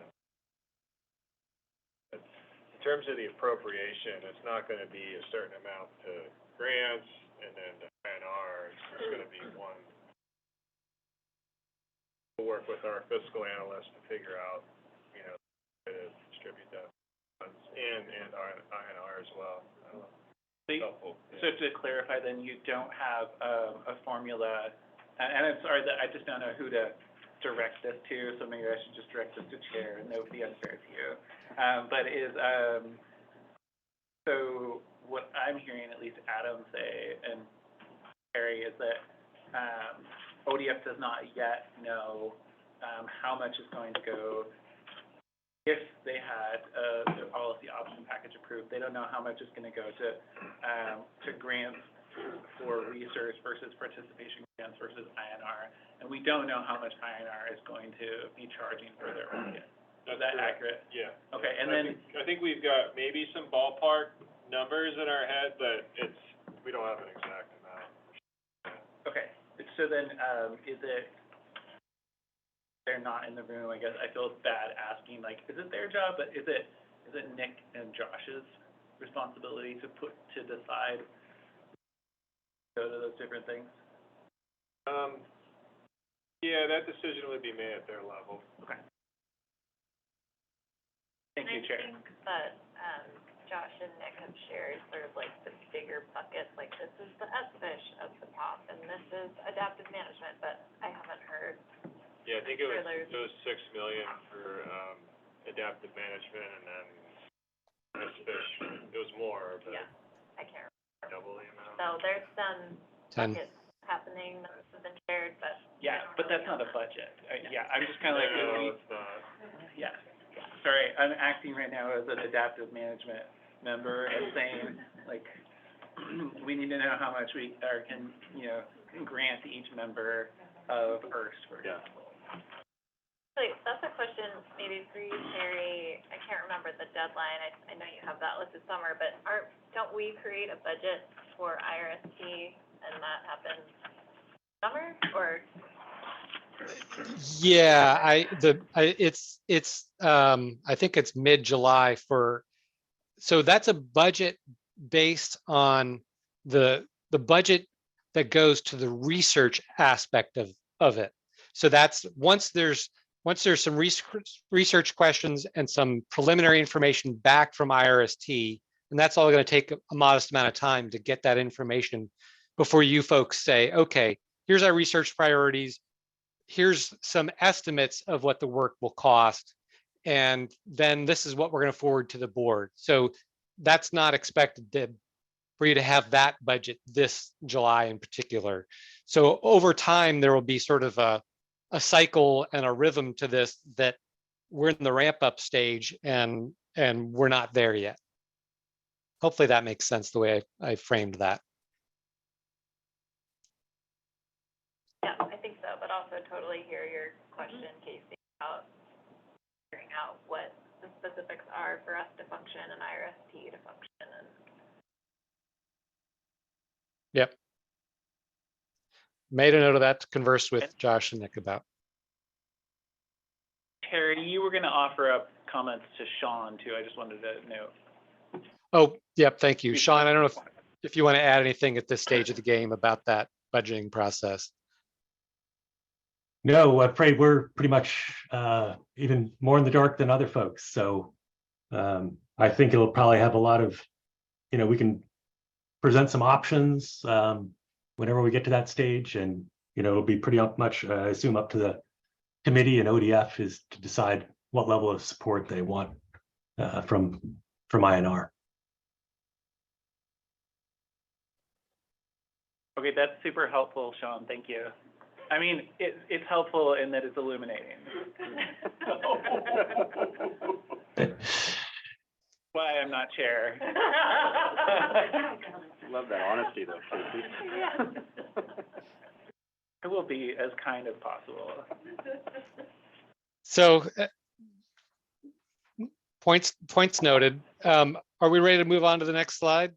But in terms of the appropriation, it's not gonna be a certain amount to grants and then to INR, it's just gonna be one. We'll work with our fiscal analyst to figure out, you know, how to distribute that funds and INR as well. Helpful. So to clarify, then you don't have a formula, and I'm sorry that I just don't know who to direct this to, so maybe I should just direct this to Chair, and that would be unfair to you. But so what I'm hearing, at least Adam say, and Terry, is that ODF does not yet know how much is going to go. If they had the policy option package approved, they don't know how much is going to go to grants for research versus participation grants versus INR, and we don't know how much INR is going to be charging for their market. Is that accurate? Yeah. Okay, and I think we've got maybe some ballpark numbers in our head, but we don't have an exact amount. okay, so then is it? They're not in the room, I guess I feel bad asking, like, is it their job, but is it Nick and Josh's responsibility to decide, go to those different things? Yeah, that decision would be made at their level. Okay. Thank you, Chair. I think that, Josh and Nick have shared sort of like the bigger buckets, like this is the S-fish of the top, and this is adaptive management, but I haven't heard. Yeah, I think it was 6 million for, adaptive management, and then fish, it was more, but Yeah, I can't remember. double the amount. So there's some 10. buckets happening that have been shared, but. Yeah, but that's not a budget. Yeah, I'm just kind of like, No, it's not. yeah. Sorry, I'm acting right now as an adaptive management member and saying, like, we need to know how much we can grant to each member of IRST, for example. Actually, that's a question maybe for you, Terry. I can't remember the deadline. I know you have that listed somewhere, but don't we create a budget for IRST and that happens summer or? Yeah, I think it's mid-July so that's a budget based on the budget that goes to the research aspect of it. So that's once there's some research questions and some preliminary information back from IRST, and that's all going to take a modest amount of time to get that information before you folks say, okay, here's our research priorities. Here's some estimates of what the work will cost. And then this is what we're going to forward to the board. So that's not expected for you to have that budget this July in particular. So over time, there will be sort of a cycle and a rhythm to this that we're in the ramp up stage and we're not there yet. Hopefully that makes sense the way I framed that. Yeah, I think so, but also totally hear your question, Casey, about figuring out what the specifics are for us to function and IRST to function. And Yep. Made a note of that to converse with Josh and Nick about. Terry, you were going to offer up comments to Sean too. I just wanted to know. Oh, yep. Thank you. Sean, I don't know if you want to add anything at this stage of the game about that budgeting process. No, I'm afraid we're pretty much even more in the dark than other folks. So I think it'll probably have a lot of, we can present some options whenever we get to that stage, and it'll be pretty much, I assume, up to the committee and ODF is to decide what level of support they want from INR. Okay, that's super helpful, Sean. Thank you. I mean, it's helpful in that it's illuminating. why I'm not chair. Love that honesty though, Casey. I will be as kind as possible. So points noted. Are we ready to move on to the next slide?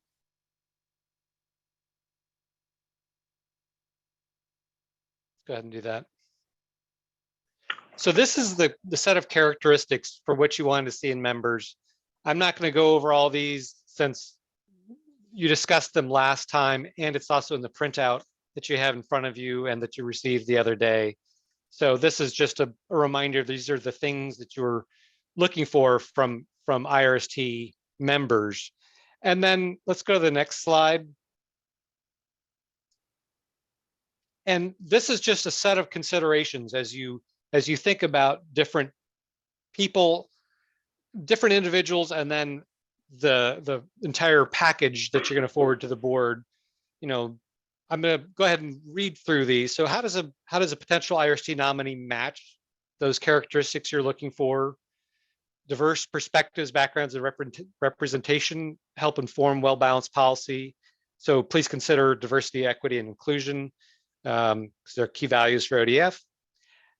Go ahead and do that. So this is the set of characteristics for what you wanted to see in members. I'm not going to go over all these since you discussed them last time, and it's also in the printout that you have in front of you and that you received the other day. So this is just a reminder, these are the things that you're looking for from IRST members. And then let's go to the next slide. And this is just a set of considerations as you think about different people, different individuals, and then the entire package that you're going to forward to the board. You know, I'm going to go ahead and read through these. So how does a potential IRST nominee match those characteristics you're looking for? Diverse perspectives, backgrounds, and representation help inform well-balanced policy. So please consider diversity, equity, and inclusion, because they're key values for ODF.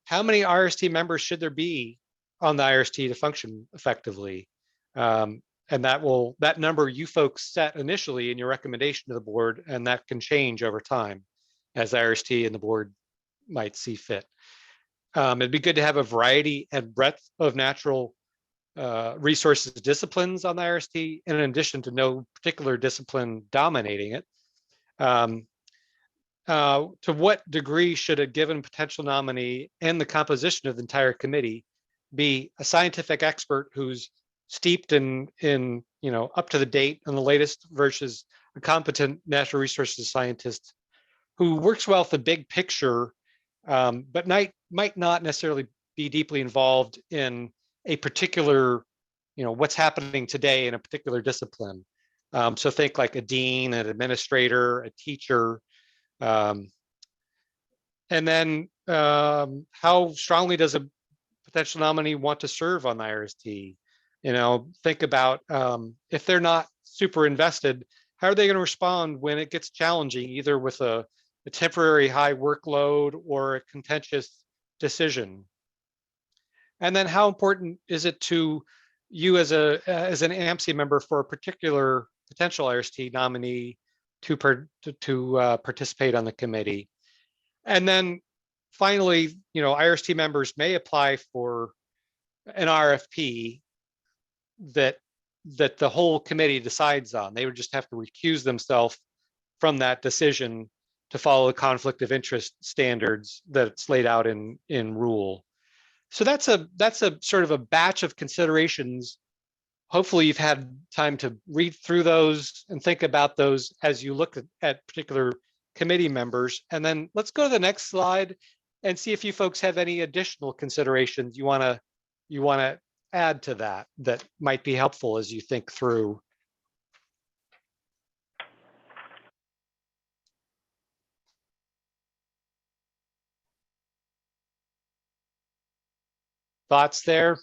How many IRST members should there be on the IRST to function effectively? And that number you folks set initially in your recommendation to the board, and that can change over time as IRST and the board might see fit. It'd be good to have a variety and breadth of natural resources disciplines on the IRST, in addition to no particular discipline dominating it. To what degree should a given potential nominee and the composition of the entire committee be a scientific expert who's steeped in up to the date on the latest versus a competent natural resources scientist who works well with the big picture, but might not necessarily be deeply involved in a particular, what's happening today in a particular discipline. So think like a dean, an administrator, a teacher. And then how strongly does a potential nominee want to serve on the IRST? Think about if they're not super invested, how are they going to respond when it gets challenging, either with a temporary high workload or a contentious decision? And then how important is it to you as an AMC member for a particular potential IRST nominee to participate on the committee? And then finally, IRST members may apply for an RFP that the whole committee decides on. They would just have to recuse themselves from that decision to follow the conflict of interest standards that's laid out in rule. So that's a sort of a batch of considerations. Hopefully you've had time to read through those and think about those as you look at particular committee members. And then let's go to the next slide and see if you folks have any additional considerations you want to add to that might be helpful as you think through. Thoughts there?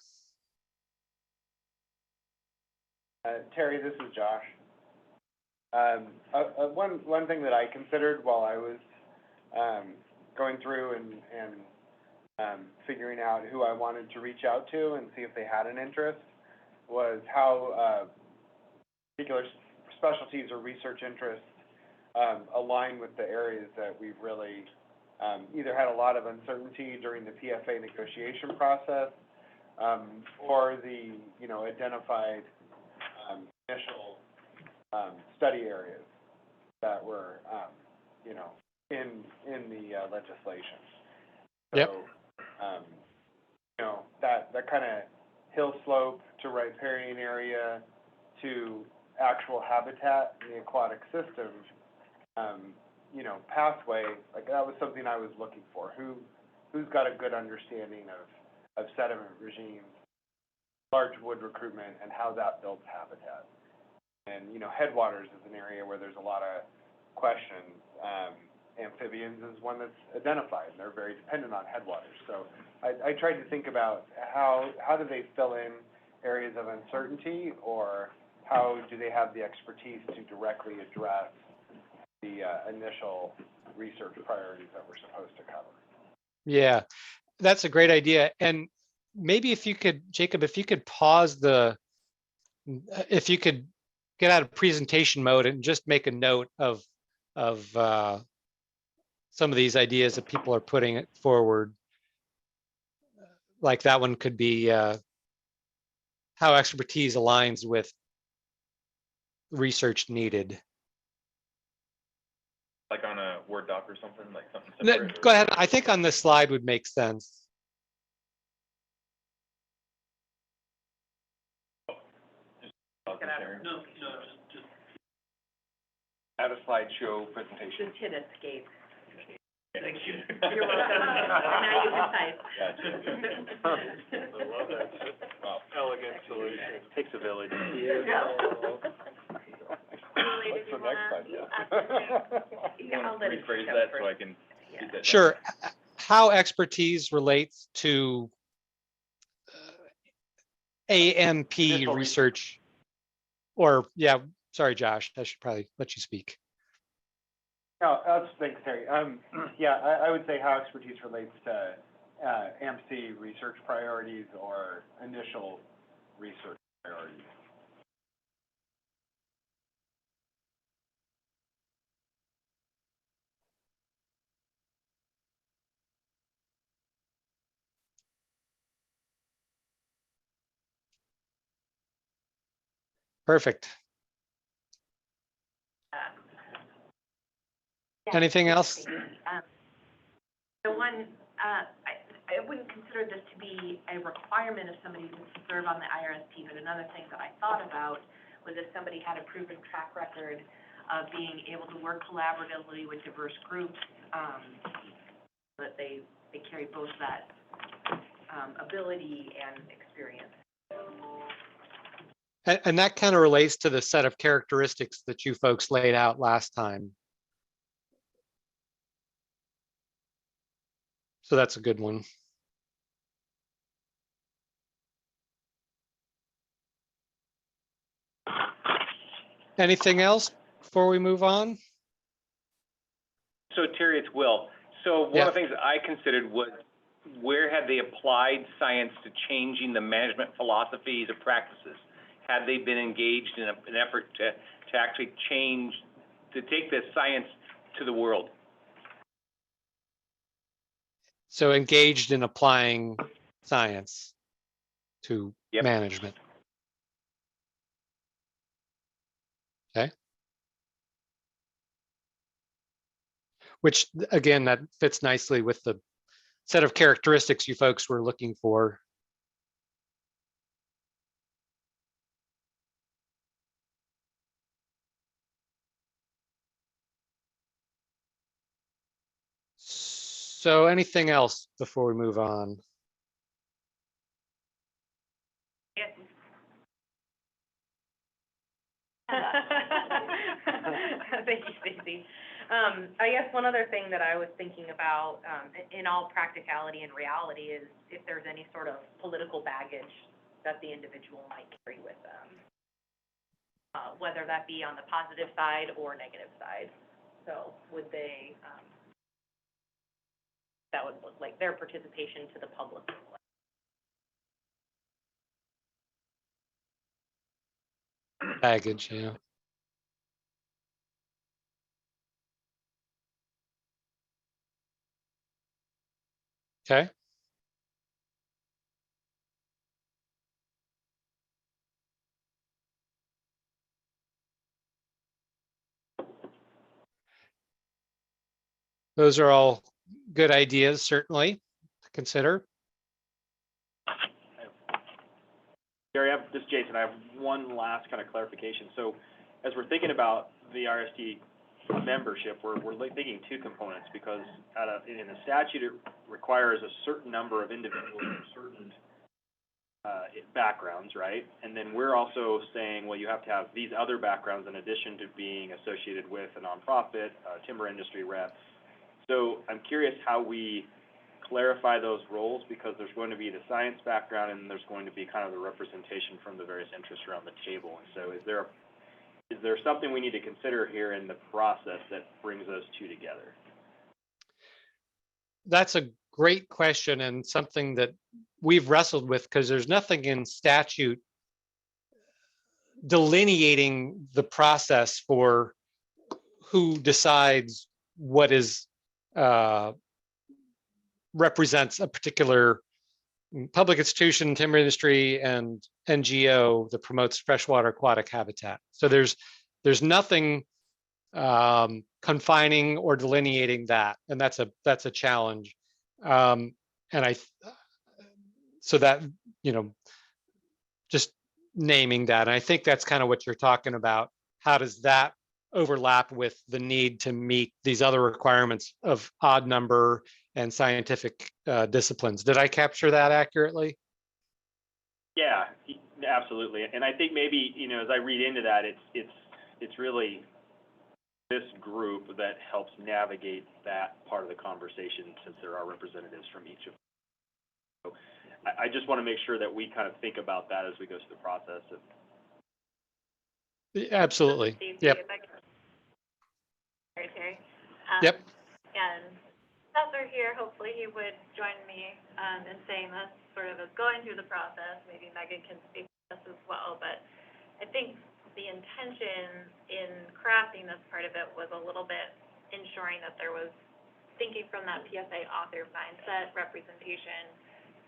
Terry, this is Josh. One thing that I considered while I was going through and figuring out who I wanted to reach out to and see if they had an interest was how particular specialties or research interests align with the areas that we've really either had a lot of uncertainty during the PFA negotiation process or the identified initial study areas that were in the legislation. So, yep. That kind of hill slope to riparian area to actual habitat in the aquatic system, pathway, like that was something I was looking for. Who's got a good understanding of sediment regimes, large wood recruitment, and how that builds habitat. And, headwaters is an area where there's a lot of questions. Amphibians is one that's identified, and they're very dependent on headwaters. So I tried to think about how do they fill in areas of uncertainty or how do they have the expertise to directly address the initial research priorities that we're supposed to cover? Yeah, that's a great idea. And maybe if you could, Jacob, if you could pause if you could get out of presentation mode and just make a note of some of these ideas that people are putting forward. Like that one could be how expertise aligns with research needed. Like on a Word doc or something, like something No, separate? go ahead. I think on this slide would make sense. Just. Add a slideshow presentation. Just hit escape. Thank you. You're welcome. Now you can type. I love that. Wow. Elegant solution. Takes a village. What's the next idea? I'll let it Rephrase go that first. so I can Yeah. get that down. Sure. How expertise relates to AMP Initial research, or yeah, sorry, Josh, I should probably let you speak. No, thanks, Terry. Yeah, I would say how expertise relates to AMC research priorities or initial research priorities. Perfect. Yeah. Anything else? The one, I wouldn't consider this to be a requirement of somebody to serve on the IRSP, but another thing that I thought about was if somebody had a proven track record of being able to work collaboratively with diverse groups, that they carry both that ability and experience. And that kind of relates to the set of characteristics that you folks laid out last time. So that's a good one. Anything else before we move on? So Terry, it's Will. So one of the things that I considered was where had they applied science to changing the management philosophies or practices? Had they been engaged in an effort to actually change, to take the science to the world? So engaged in applying science to management. Okay. Which again, that fits nicely with the set of characteristics you folks were looking for. So anything else before we move on? Thank you, Stacy. I guess one other thing that I was thinking about, in all practicality and reality, is if there's any sort of political baggage that the individual might carry with them, whether that be on the positive side or negative side. So would they, that would look like their participation to the public. Baggage, yeah. Okay. Those are all good ideas, certainly, to consider. Gary, this is Jason. I have one last kind of clarification. So as we're thinking about the RSD membership, we're thinking two components, because in the statute, it requires a certain number of individuals with certain backgrounds, right? And then we're also saying, well, you have to have these other backgrounds in addition to being associated with a nonprofit, timber industry rep. So I'm curious how we clarify those roles, because there's going to be the science background and there's going to be kind of the representation from the various interests around the table. And so is there something we need to consider here in the process that brings those two together? That's a great question, and something that we've wrestled with, because there's nothing in statute delineating the process for who decides what is represents a particular public institution, timber industry, and NGO that promotes freshwater aquatic habitat. So there's nothing confining or delineating that, and that's a challenge. And so that, just naming that, and I think that's kind of what you're talking about. How does that overlap with the need to meet these other requirements of odd number and scientific disciplines? Did I capture that accurately? Yeah, absolutely. And I think maybe, as I read into that, it's really this group that helps navigate that part of the conversation, since there are representatives from each of them. So I just want to make sure that we kind of think about that as we go through the process. Absolutely. Yep. Sorry, Terry. Yep. And Professor here, hopefully he would join me in saying this sort of as going through the process. Maybe Megan can speak to this as well, but I think the intention in crafting this part of it was a little bit ensuring that there was thinking from that PSA author mindset, representation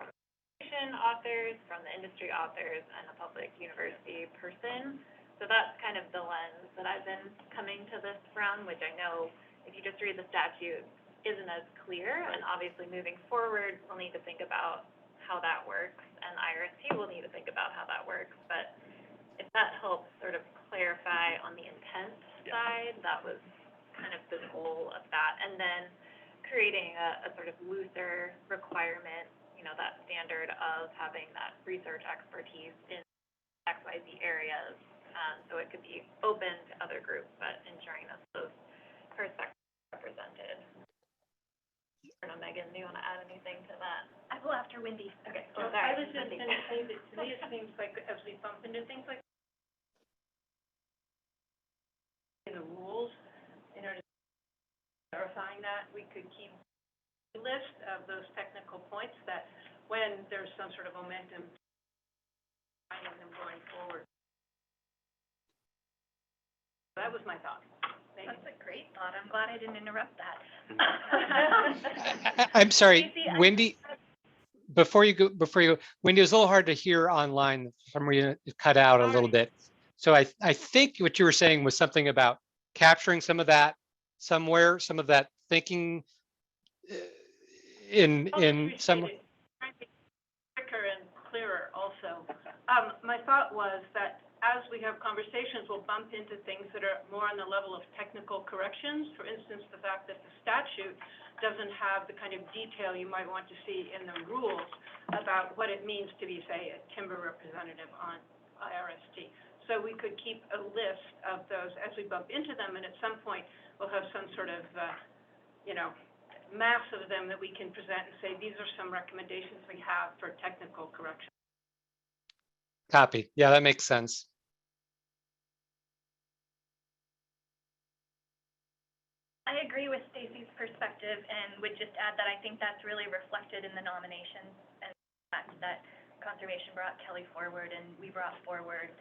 from the authors, from the industry authors, and a public university person. So that's kind of the lens that I've been coming to this from, which I know if you just read the statute isn't as clear, and obviously moving forward, we'll need to think about how that works, and IRST will need to think about how that works. But if that helps sort of clarify on the intent side, that was kind of the goal of that. And then creating a sort of looser requirement, that standard of having that research expertise in XYZ areas. So it could be open to other groups, but ensuring that those perspectives are represented. I don't know, Megan, do you want to add anything to that? I will after Wendy. Okay. Well, Sorry, I was just Wendy. going to say that to me it seems like as we bump into things like the rules, in order to clarifying that, we could keep a list of those technical points that when there's some sort of momentum, finding them going forward. That was my thought. Maybe. That's a great thought. I'm glad I didn't interrupt that. I'm sorry, Stacey, Wendy. Before you go, Wendy, it was a little hard to hear online. For some reason, it cut out a little bit. So I think what you were saying was something about capturing some of that somewhere, some of that thinking in some. Trying to be quicker and clearer also. My thought was that as we have conversations, we'll bump into things that are more on the level of technical corrections. For instance, the fact that the statute doesn't have the kind of detail you might want to see in the rules about what it means to be, say, a timber representative on IRST. So we could keep a list of those as we bump into them, and at some point, we'll have some sort of, mass of them that we can present and say, these are some recommendations we have for technical correction. Copy. Yeah, that makes sense. I agree with Stacey's perspective and would just add that I think that's really reflected in the nominations and the fact that Conservation brought Kelly forward and we brought forward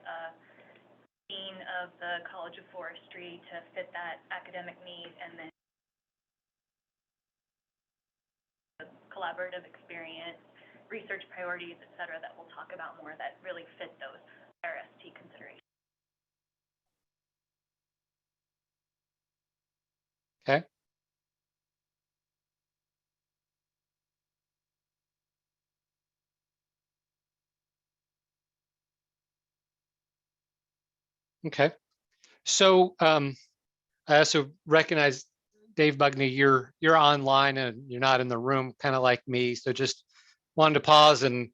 Dean of the College of Forestry to fit that academic need, and then collaborative experience, research priorities, et cetera, that we'll talk about more that really fit those RST considerations. Okay. Okay. So I also recognize, Dave Bugney, you're online and you're not in the room, kind of like me. So just wanted to pause and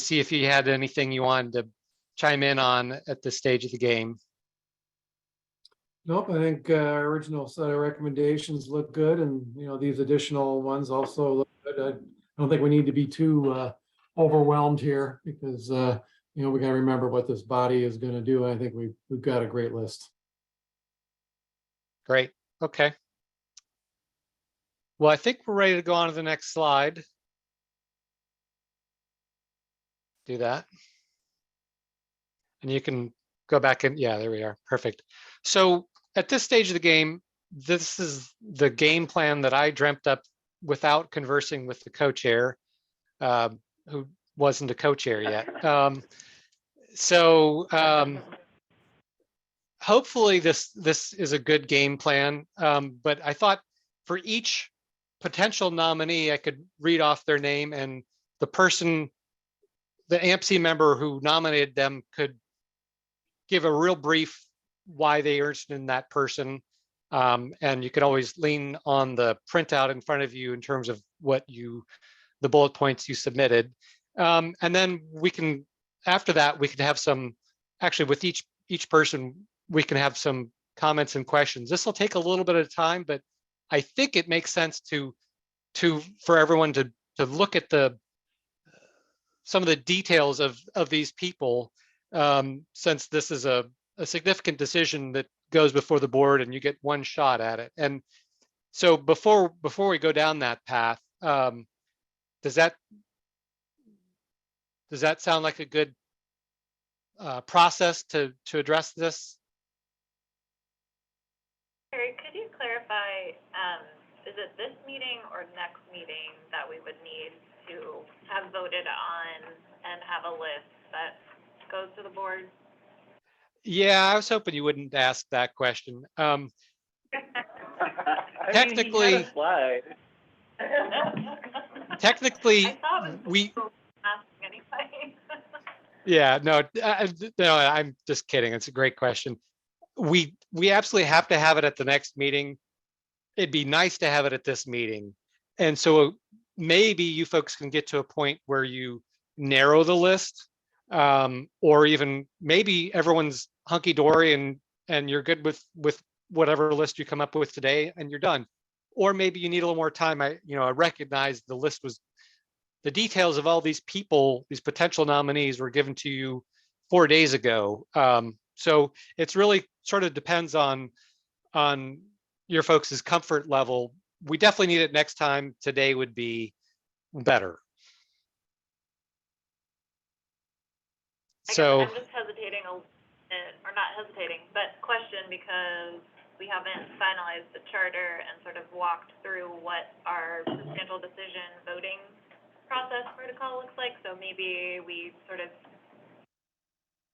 see if you had anything you wanted to chime in on at this stage of the game. Nope, I think our original set of recommendations look good, and, you know, these additional ones also look good. I don't think we need to be too overwhelmed here, because, you know, we gotta remember what this body is gonna do. I think we've got a great list. Great. Okay. Well, I think we're ready to go on to the next slide. Do that. And you can go back and, yeah, there we are. Perfect. So at this stage of the game, this is the game plan that I dreamt up without conversing with the co-chair, who wasn't a co-chair yet. Hopefully this is a good game plan. But I thought for each potential nominee, I could read off their name, and the person, the AMC member who nominated them, could give a real brief why they are interested in that person. And you can always lean on the printout in front of you in terms of the bullet points you submitted. And then we can, after that, we can have some, actually with each person, we can have some comments and questions. This will take a little bit of time, but I think it makes sense for everyone to look at some of the details of these people, since this is a significant decision that goes before the board and you get one shot at it. And so before we go down that path, does that sound like a good process to address this? Terry, could you clarify, is it this meeting or next meeting that we would need to have voted on and have a list that goes to the board? Yeah, I was hoping you wouldn't ask that question. Technically, we. Anyway. Yeah, no, no, I'm just kidding. It's a great question. We absolutely have to have it at the next meeting. It'd be nice to have it at this meeting. And so maybe you folks can get to a point where you narrow the list, or even maybe everyone's hunky-dory and you're good with whatever list you come up with today and you're done. Or maybe you need a little more time. I recognize the list was, the details of all these people, these potential nominees, were given to you 4 days ago. So it's really sort of depends on your folks' comfort level. We definitely need it next time. Today would be better. So I'm just hesitating, or not hesitating, but question, because we haven't finalized the charter and sort of walked through what our substantial decision voting process protocol looks like. So maybe we sort of,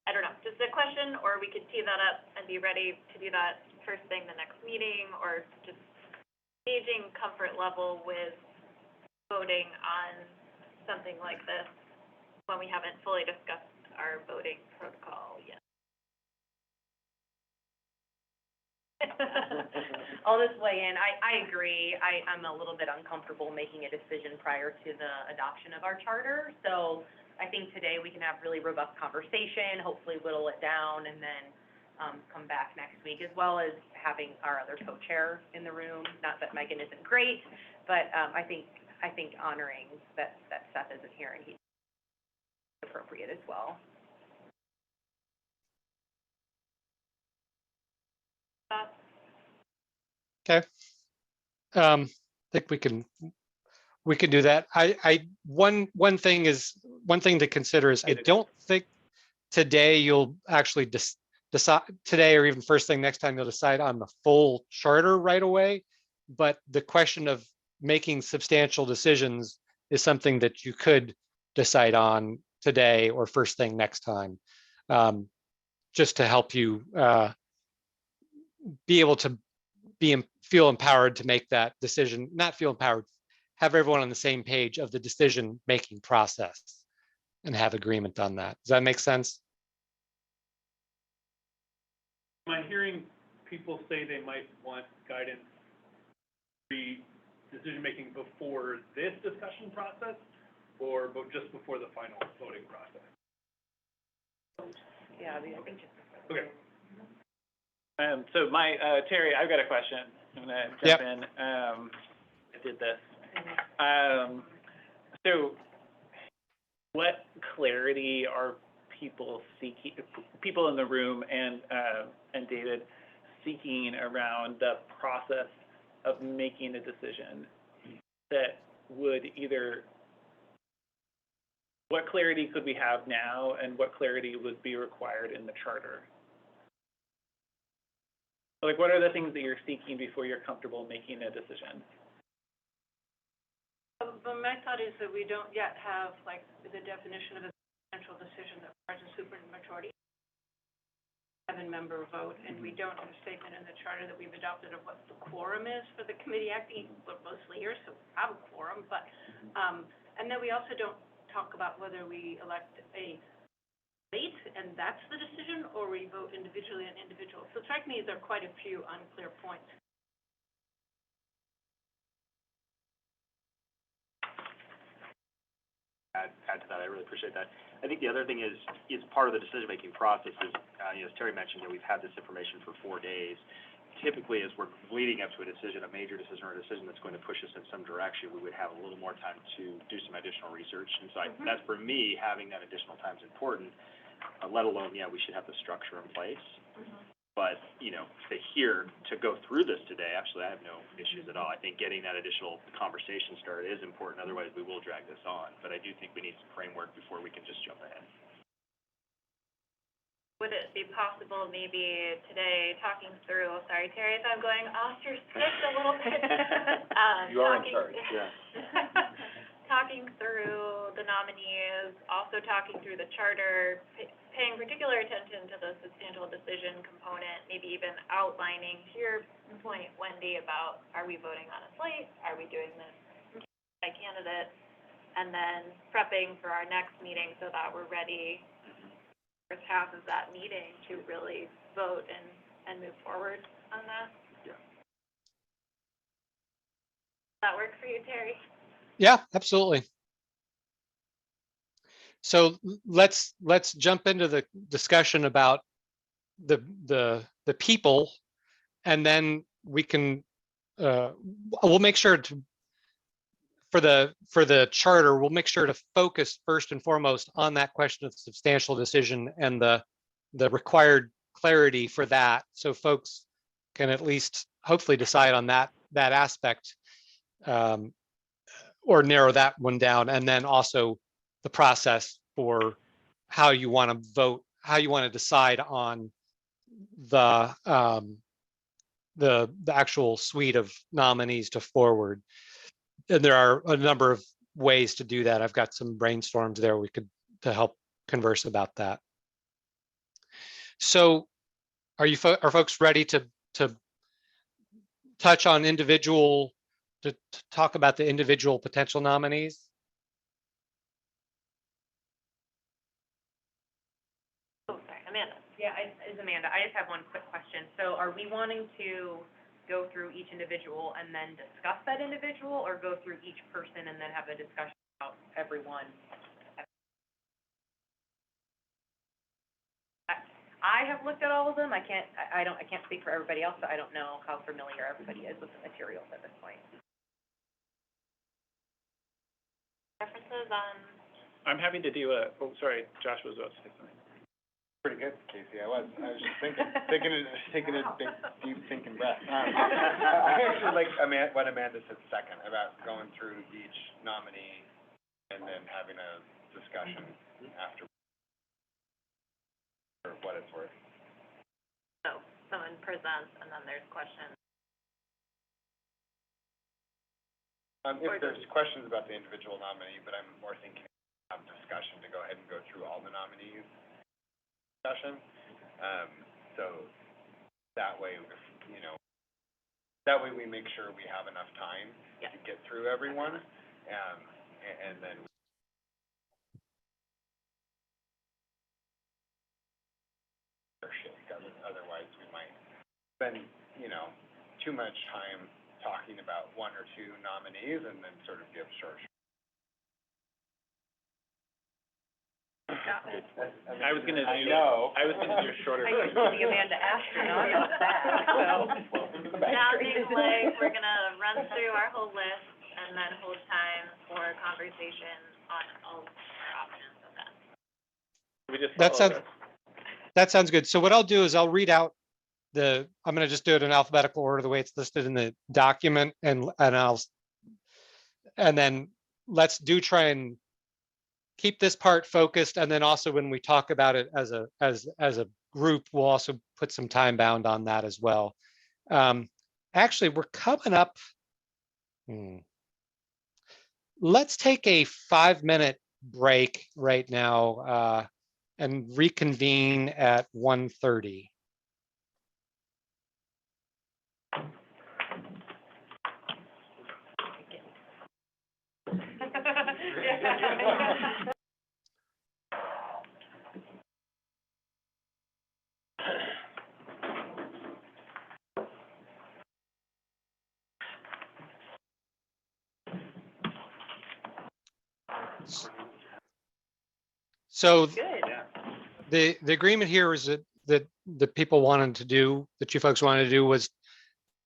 I don't know, just a question, or we could tee that up and be ready to do that first thing the next meeting, or just gauging comfort level with voting on something like this when we haven't fully discussed our voting protocol yet. I'll just weigh in. I agree. I'm a little bit uncomfortable making a decision prior to the adoption of our charter. So I think today we can have really robust conversation, hopefully whittle it down, and then come back next week, as well as having our other co-chair in the room. Not that Megan isn't great, but I think honoring that Seth isn't here and he's appropriate as well. okay. I think we can do that. One thing to consider is I don't think today you'll actually decide today, or even first thing next time, you'll decide on the full charter right away. But the question of making substantial decisions is something that you could decide on today or first thing next time, just to help you be able to feel empowered to make that decision. Not feel empowered, have everyone on the same page of the decision making process and have agreement on that. Does that make sense? Am I hearing people say they might want guidance, decision-making before this discussion process, or just before the final voting process? Yeah, I think just. Okay. So Terry, I've got a question. I'm gonna jump in. I did this. So what clarity are people seeking, people in the room and David seeking around the process of making a decision that would either, what clarity could we have now and what clarity would be required in the charter? Like, what are the things that you're seeking before you're comfortable making a decision? But my thought is that we don't yet have, like, the definition of a central decision that requires a supermajority, 7-member vote, and we don't have a statement in the charter that we've adopted of what the quorum is for the committee acting. We're mostly here, so we have a quorum, but, and then we also don't talk about whether we elect a slate, and that's the decision, or we vote individually on individuals. So it strikes me there are quite a few unclear points. Add to that, I really appreciate that. I think the other thing is part of the decision-making process is, as Terry mentioned, we've had this information for 4 days. Typically, as we're leading up to a decision, a major decision or a decision that's going to push us in some direction, we would have a little more time to do some additional research. And so that's, for me, having that additional time is important, let alone, we should have the structure in place. But, to go through this today, actually, I have no issues at all. I think getting that additional conversation started is important, otherwise we will drag this on. But I do think we need some framework before we can just jump ahead. Would it be possible maybe today talking through, sorry Terry, if I'm going off your script a little bit. You are in charge, yeah. Talking through the nominees, also talking through the charter, paying particular attention to the substantial decision component, maybe even outlining, to your point, Wendy, about are we voting on a slate? Are we doing this by candidate? And then prepping for our next meeting so that we're ready first half of that meeting to really vote and move forward on that. Yeah. Does that work for you, Terry? Yeah, absolutely. So let's jump into the discussion about the people, and then we can we'll make sure to for the charter, we'll make sure to focus first and foremost on that question of substantial decision and the required clarity for that, so folks can at least hopefully decide on that aspect, or narrow that one down, and then also the process for how you want to vote, how you want to decide on the actual suite of nominees to forward. And there are a number of ways to do that. I've got some brainstorms there to help converse about that. So are folks ready to touch on to talk about the individual potential nominees? Oh, sorry, Amanda. Yeah, it's Amanda. I just have one quick question. So are we wanting to go through each individual and then discuss that individual, or go through each person and then have a discussion about everyone? I have looked at all of them. I can't speak for everybody else, so I don't know how familiar everybody is with the materials at this point. References on, I'm happy to do sorry, Josh was about to say something. Pretty good, Casey. I was just taking a big, deep thinking breath. I actually like what Amanda said second about going through each nominee and then having a discussion after, for what it's worth. so someone presents and then there's questions. If there's questions about the individual nominee, but I'm more thinking of discussion to go ahead and go through all the nominees. Discussion. So that way, that way we make sure we have enough time to get through everyone, and then. Otherwise, we might spend, too much time talking about one or two nominees and then sort of give short. I was gonna do, I know. I was gonna do a shorter I version. used to be Amanda Astor, now I'm not that, so. Now, Nick Blake, we're gonna run through our whole list and then hold time for conversation on all of our options of that. We just That follow sounds, that sounds good. So what I'll do is I'll read out I'm going to just do it in alphabetical order, the way it's listed in the document, and then let's try and keep this part focused. And then also when we talk about it as a group, we'll also put some time bound on that as well. Actually, we're coming up. Let's take a 5-minute break right now and reconvene at 1:30. So the agreement here is that the people wanted to do, that you folks wanted to do, was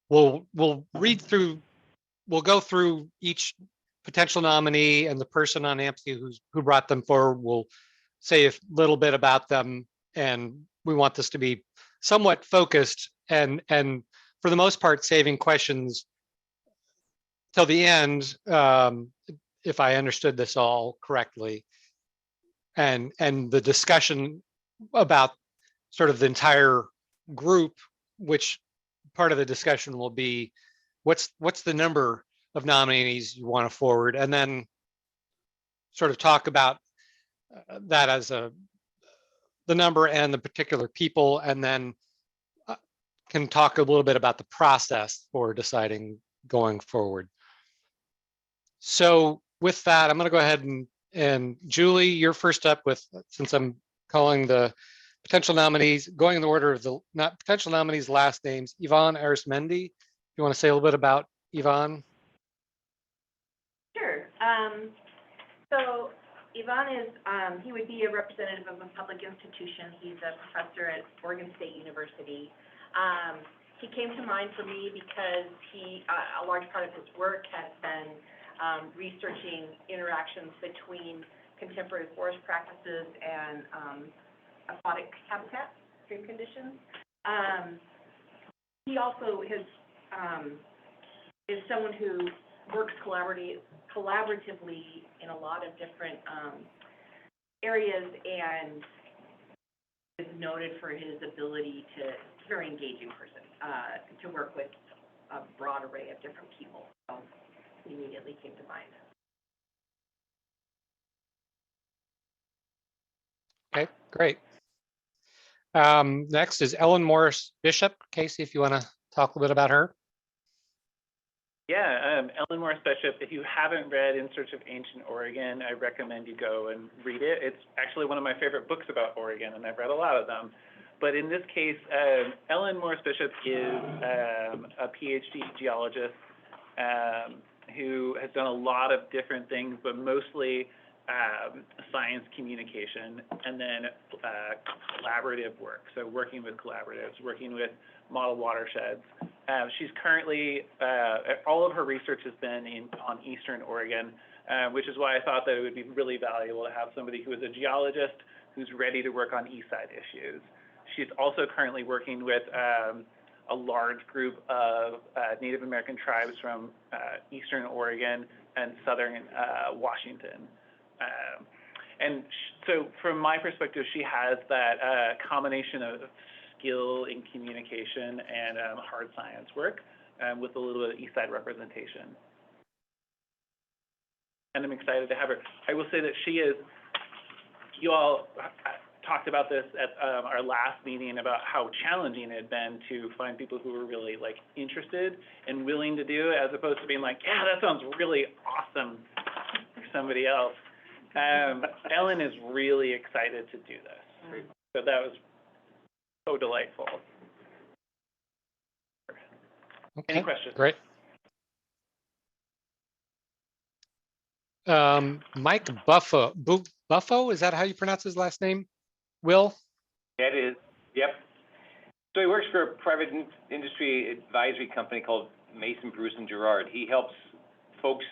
we'll go through each potential nominee and the person on Amphi who brought them forward. We'll say a little bit about them, and we want this to be somewhat focused and for the most part saving questions till the end, if I understood this all correctly, and the discussion about sort of the entire group, which part of the discussion will be what's the number of nominees you want to forward, and then sort of talk about that as the number and the particular people, and then can talk a little bit about the process for deciding going forward. So with that, I'm going to go ahead and Julie, you're first up with, since I'm calling the potential nominees, going in the order of the potential nominees' last names. Yvonne Arismendi, you want to say a little bit about Yvonne? Sure. So Yvonne is, he would be a representative of a public institution. He's a professor at Oregon State University. He came to mind for me because a large part of his work has been researching interactions between contemporary forest practices and aquatic habitat, stream conditions. He also is someone who works collaboratively in a lot of different areas and is noted for his ability to, very engaging person, to work with a broad array of different people. So he immediately came to mind. Okay, great. Next is Ellen Morris Bishop. Casey, if you want to talk a little bit about her. Yeah, Ellen Morris Bishop, if you haven't read In Search of Ancient Oregon, I recommend you go and read it. It's actually one of my favorite books about Oregon, and I've read a lot of them. But in this case, Ellen Morris Bishop is a PhD geologist who has done a lot of different things, but mostly science communication, and then collaborative work. So working with collaboratives, working with model watersheds. She's currently, all of her research has been on Eastern Oregon, which is why I thought that it would be really valuable to have somebody who is a geologist who's ready to work on East Side issues. She's also currently working with a large group of Native American tribes from Eastern Oregon and Southern Washington. And so from my perspective, she has that combination of skill in communication and hard science work with a little bit of East Side representation. And I'm excited to have her. I will say that she is, you all talked about this at our last meeting about how challenging it had been to find people who were really like interested and willing to do it, as opposed to being like, yeah, that sounds really awesome for somebody else. Ellen is really excited to do this. So that was so delightful. Okay, any questions? Great. Mike Buffo, is that how you pronounce his last name? Will? That is, yep. So he works for a private industry advisory company called Mason, Bruce, and Gerard. He helps folks,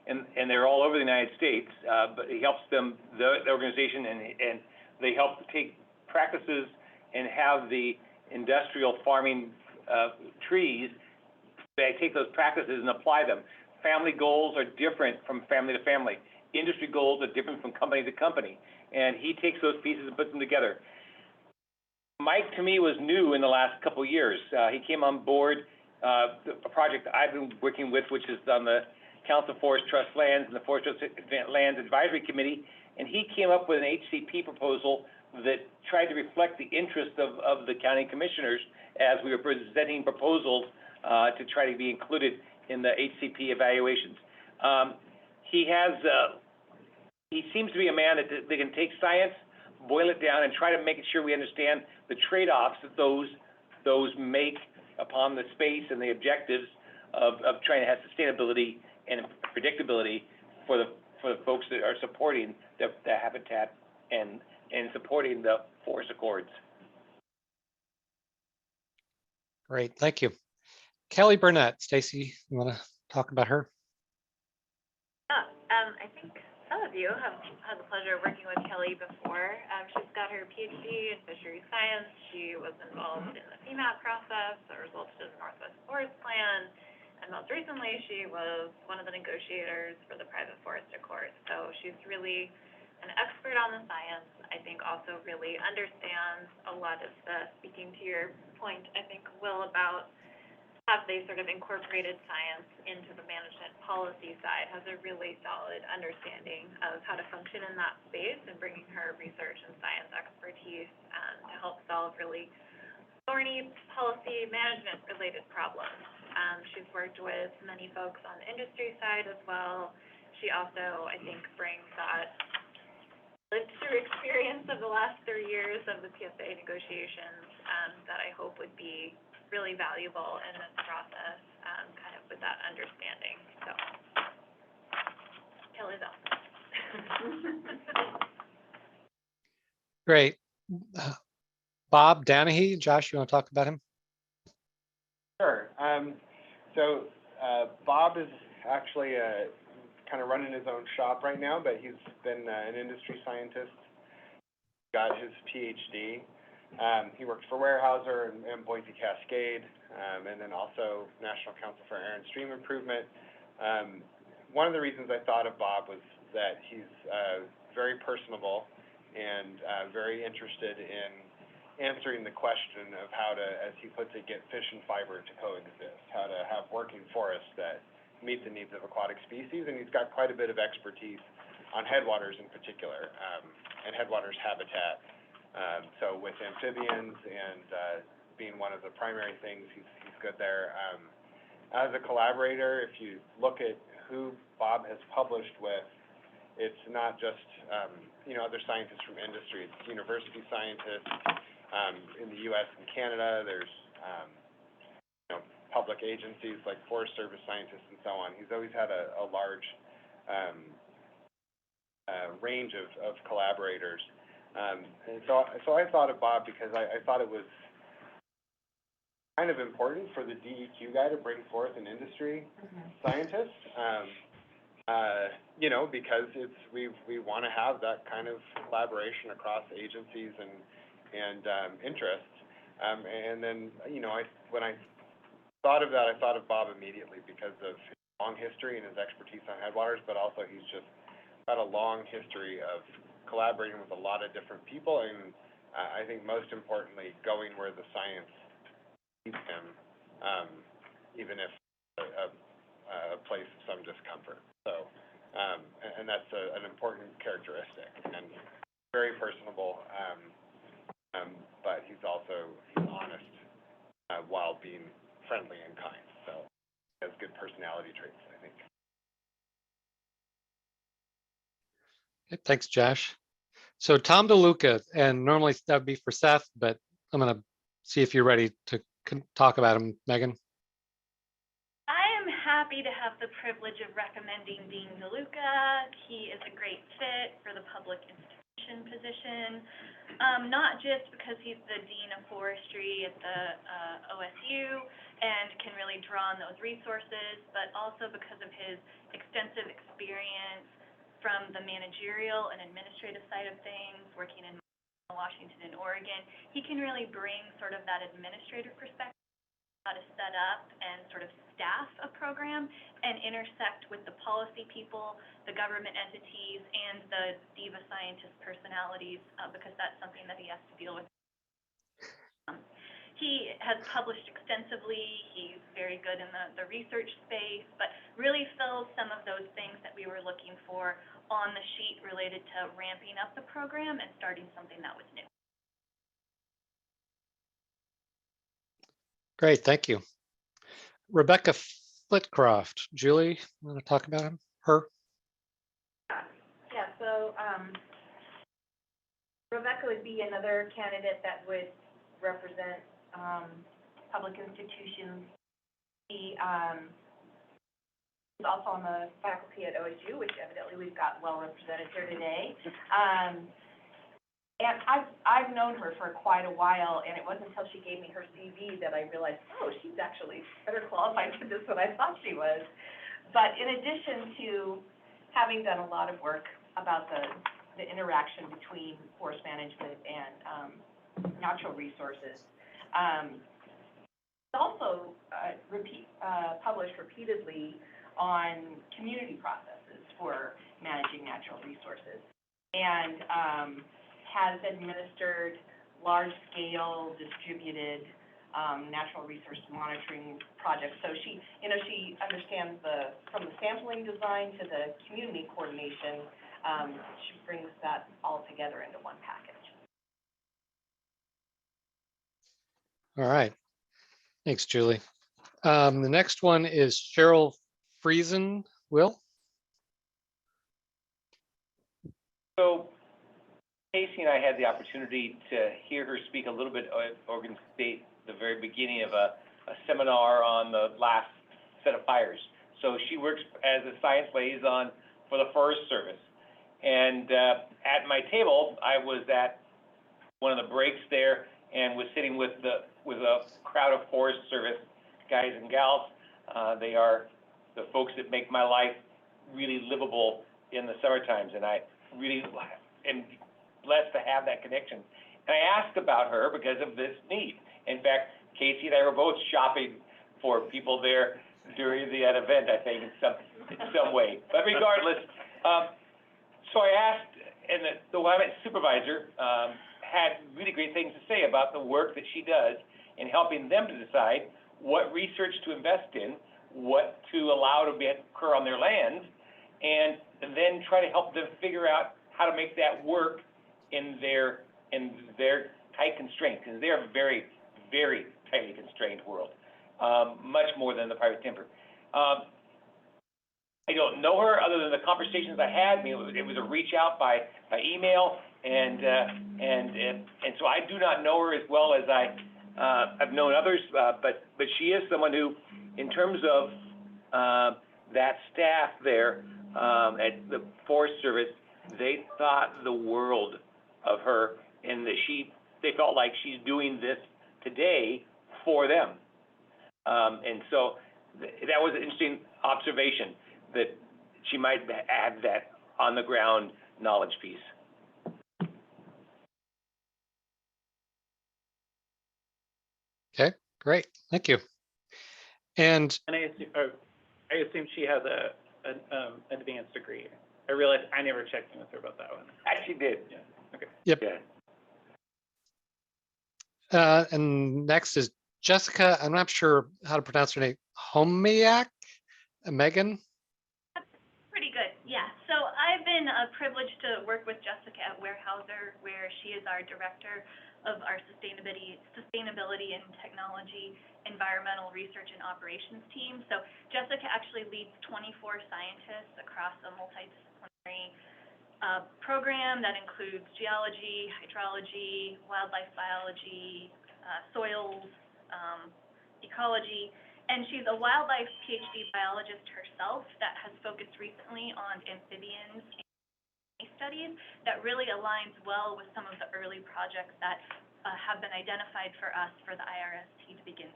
and they're all over the United States, but he helps them, the organization, and they help take practices and have the industrial farming trees, they take those practices and apply them. Family goals are different from family to family. Industry goals are different from company to company. And he takes those pieces and puts them together. Mike, to me, was new in the last couple of years. He came on board a project I've been working with, which is on the Council of Forest Trust Lands and the Forest Trust Lands Advisory Committee, and he came up with an HCP proposal that tried to reflect the interest of the county commissioners as we were presenting proposals to try to be included in the HCP evaluations. He seems to be a man that can take science, boil it down, and try to make sure we understand the trade-offs that those make upon the space and the objectives of trying to have sustainability and predictability for the folks that are supporting the habitat and supporting the forest accords. Great, thank you. Kelly Burnett, Stacy, you want to talk about her? I think some of you have had the pleasure of working with Kelly before. She's got her PhD in fisheries science. She was involved in the CMAP process that resulted in the Northwest Forest Plan. And most recently, she was one of the negotiators for the private forest accord. So she's really an expert on the science. I think also really understands a lot of the, speaking to your point, I think, Will, about have they sort of incorporated science into the management policy side, has a really solid understanding of how to function in that space, and bringing her research and science expertise to help solve really thorny policy management related problems. She's worked with many folks on the industry side as well. She also, I think, brings that lived through experience of the last 3 years of the PFA negotiations that I hope would be really valuable in this process, kind of with that understanding. So, Kelly's awesome. Great. Bob Danahy, Josh, you want to talk about him? Sure. Bob is actually kind of running his own shop right now, but he's been an industry scientist, got his PhD. He works for Weyerhaeuser and Boise Cascade, and then also National Council for Air and Stream Improvement. One of the reasons I thought of Bob was that he's very personable and very interested in answering the question of how to, as he puts it, get fish and fiber to coexist, how to have working forests that meet the needs of aquatic species, and he's got quite a bit of expertise on headwaters in particular, and headwaters habitat. So with amphibians and being one of the primary things, he's good there. As a collaborator, if you look at who Bob has published with, it's not just other scientists from industry. It's university scientists in the U.S. and Canada. There's public agencies like Forest Service scientists and so on. He's always had a large range of collaborators. And so I thought of Bob because I thought it was kind of important for the DEQ guy to bring forth an industry scientist, because we want to have that kind of collaboration across agencies and interests. And then, when I thought of that, I thought of Bob immediately because of his long history and his expertise on headwaters, but also he's just got a long history of collaborating with a lot of different people, and I think most importantly, going where the science leads him, even if a place of some discomfort. So, and that's an important characteristic, and very personable, but he's honest while being friendly and kind. So he has good personality traits, I think. Okay, thanks, Josh. So Tom DeLuca, and normally that would be for Seth, but I'm going to see if you're ready to talk about him, Megan. I am happy happy to have the privilege of recommending Dean DeLuca. He is a great fit for the public institution position, not just because he's the Dean of Forestry at the OSU and can really draw on those resources, but also because of his extensive experience from the managerial and administrative side of things, working in Washington and Oregon. He can really bring sort of that administrative perspective, how to set up and sort of staff a program and intersect with the policy people, the government entities, and the diva scientist personalities, because that's something that he has to deal with. He has published extensively. He's very good in the research space, but really fills some of those things that we were looking for on the sheet related to ramping up the program and starting something that was new. Great, thank you. Rebecca Flitcroft. Julie, want to talk about her? Yeah, so Rebecca would be another candidate that would represent public institutions. He is also on the faculty at OSU, which evidently we've got well represented here today. And I've known her for quite a while, and it wasn't until she gave me her CV that I realized, oh, she's actually better qualified for this than I thought she was. But in addition to having done a lot of work about the interaction between forest management and natural resources, also published repeatedly on community processes for managing natural resources, and has administered large-scale distributed natural resource monitoring projects. So she understands from the sampling design to the community coordination. She brings that all together into one package. All right. Thanks, Julie. The next one is Cheryl Friesen. Will? So Casey and I had the opportunity to hear her speak a little bit at Oregon State, the very beginning of a seminar on the last set of fires. So she works as a science liaison for the Forest Service. And at my table, I was at one of the breaks there and was sitting with a crowd of Forest Service guys and gals. They are the folks that make my life really livable in the summer times, and I really am blessed to have that connection. And I asked about her because of this need. In fact, Casey and I were both shopping for people there during that event, I think, in some way. But regardless, so I asked, and the Willamette supervisor had really great things to say about the work that she does in helping them to decide what research to invest in, what to allow to occur on their land, and then try to help them figure out how to make that work in their tight constraints, because they're a very, very tightly constrained world, much more than the private timber. I don't know her other than the conversations I had. I mean, it was a reach out by email, and so I do not know her as well as I've known others, but she is someone who, in terms of that staff there at the Forest Service, they thought the world of her, and that they felt like she's doing this today for them. And so that was an interesting observation, that she might add that on the ground knowledge piece. Okay, great, thank you. And And I assume she has an advanced degree. I realized I never checked in with her about that one. She did. Yeah. Okay. yep. Yeah. And next is Jessica. I'm not sure how to pronounce her name. Homiak? Megan? Pretty good, yeah. So I've been privileged to work with Jessica at Weyerhaeuser, where she is our director of our sustainability and technology, environmental research and operations team. So Jessica actually leads 24 scientists across a multidisciplinary program that includes geology, hydrology, wildlife biology, soils, ecology, And she's a wildlife PhD biologist herself that has focused recently on amphibians and studies that really aligns well with some of the early projects that have been identified for us for the IRST to begin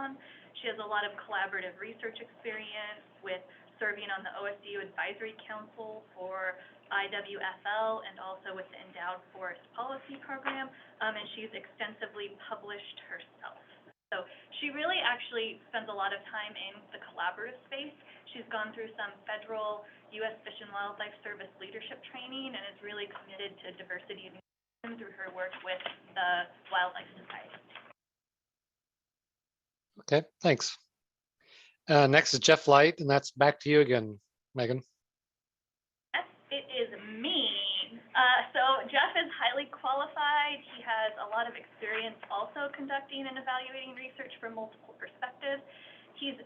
on. She has a lot of collaborative research experience with serving on the OSU Advisory Council for IWFL and also with the Endowed Forest Policy Program, and she's extensively published herself. So she really actually spends a lot of time in the collaborative space. She's gone through some federal U.S. Fish and Wildlife Service leadership training and is really committed to diversity and inclusion through her work with the Wildlife Society. Okay, thanks. Next is Jeff Light, and that's back to you again, Megan. Yes, it is me. So Jeff is highly qualified. He has a lot of experience also conducting and evaluating research from multiple perspectives. He's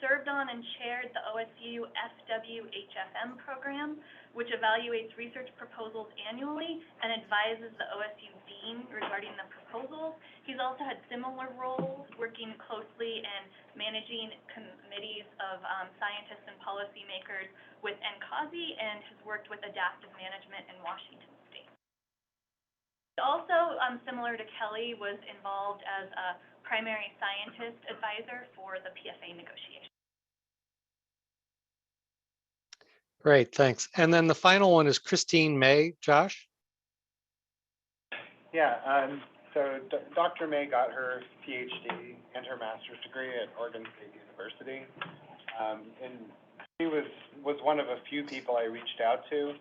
served on and chaired the OSU FWHFM program, which evaluates research proposals annually and advises the OSU dean regarding the proposals. He's also had similar roles, working closely and managing committees of scientists and policymakers with NCAUSE, and has worked with adaptive management in Washington State. Also, similar to Kelly, was involved as a primary scientist advisor for the PFA negotiation. Great, thanks. And then the final one is Christine May. Josh? Yeah, so Dr. May got her PhD and her master's degree at Oregon State University. And she was one of a few people I reached out to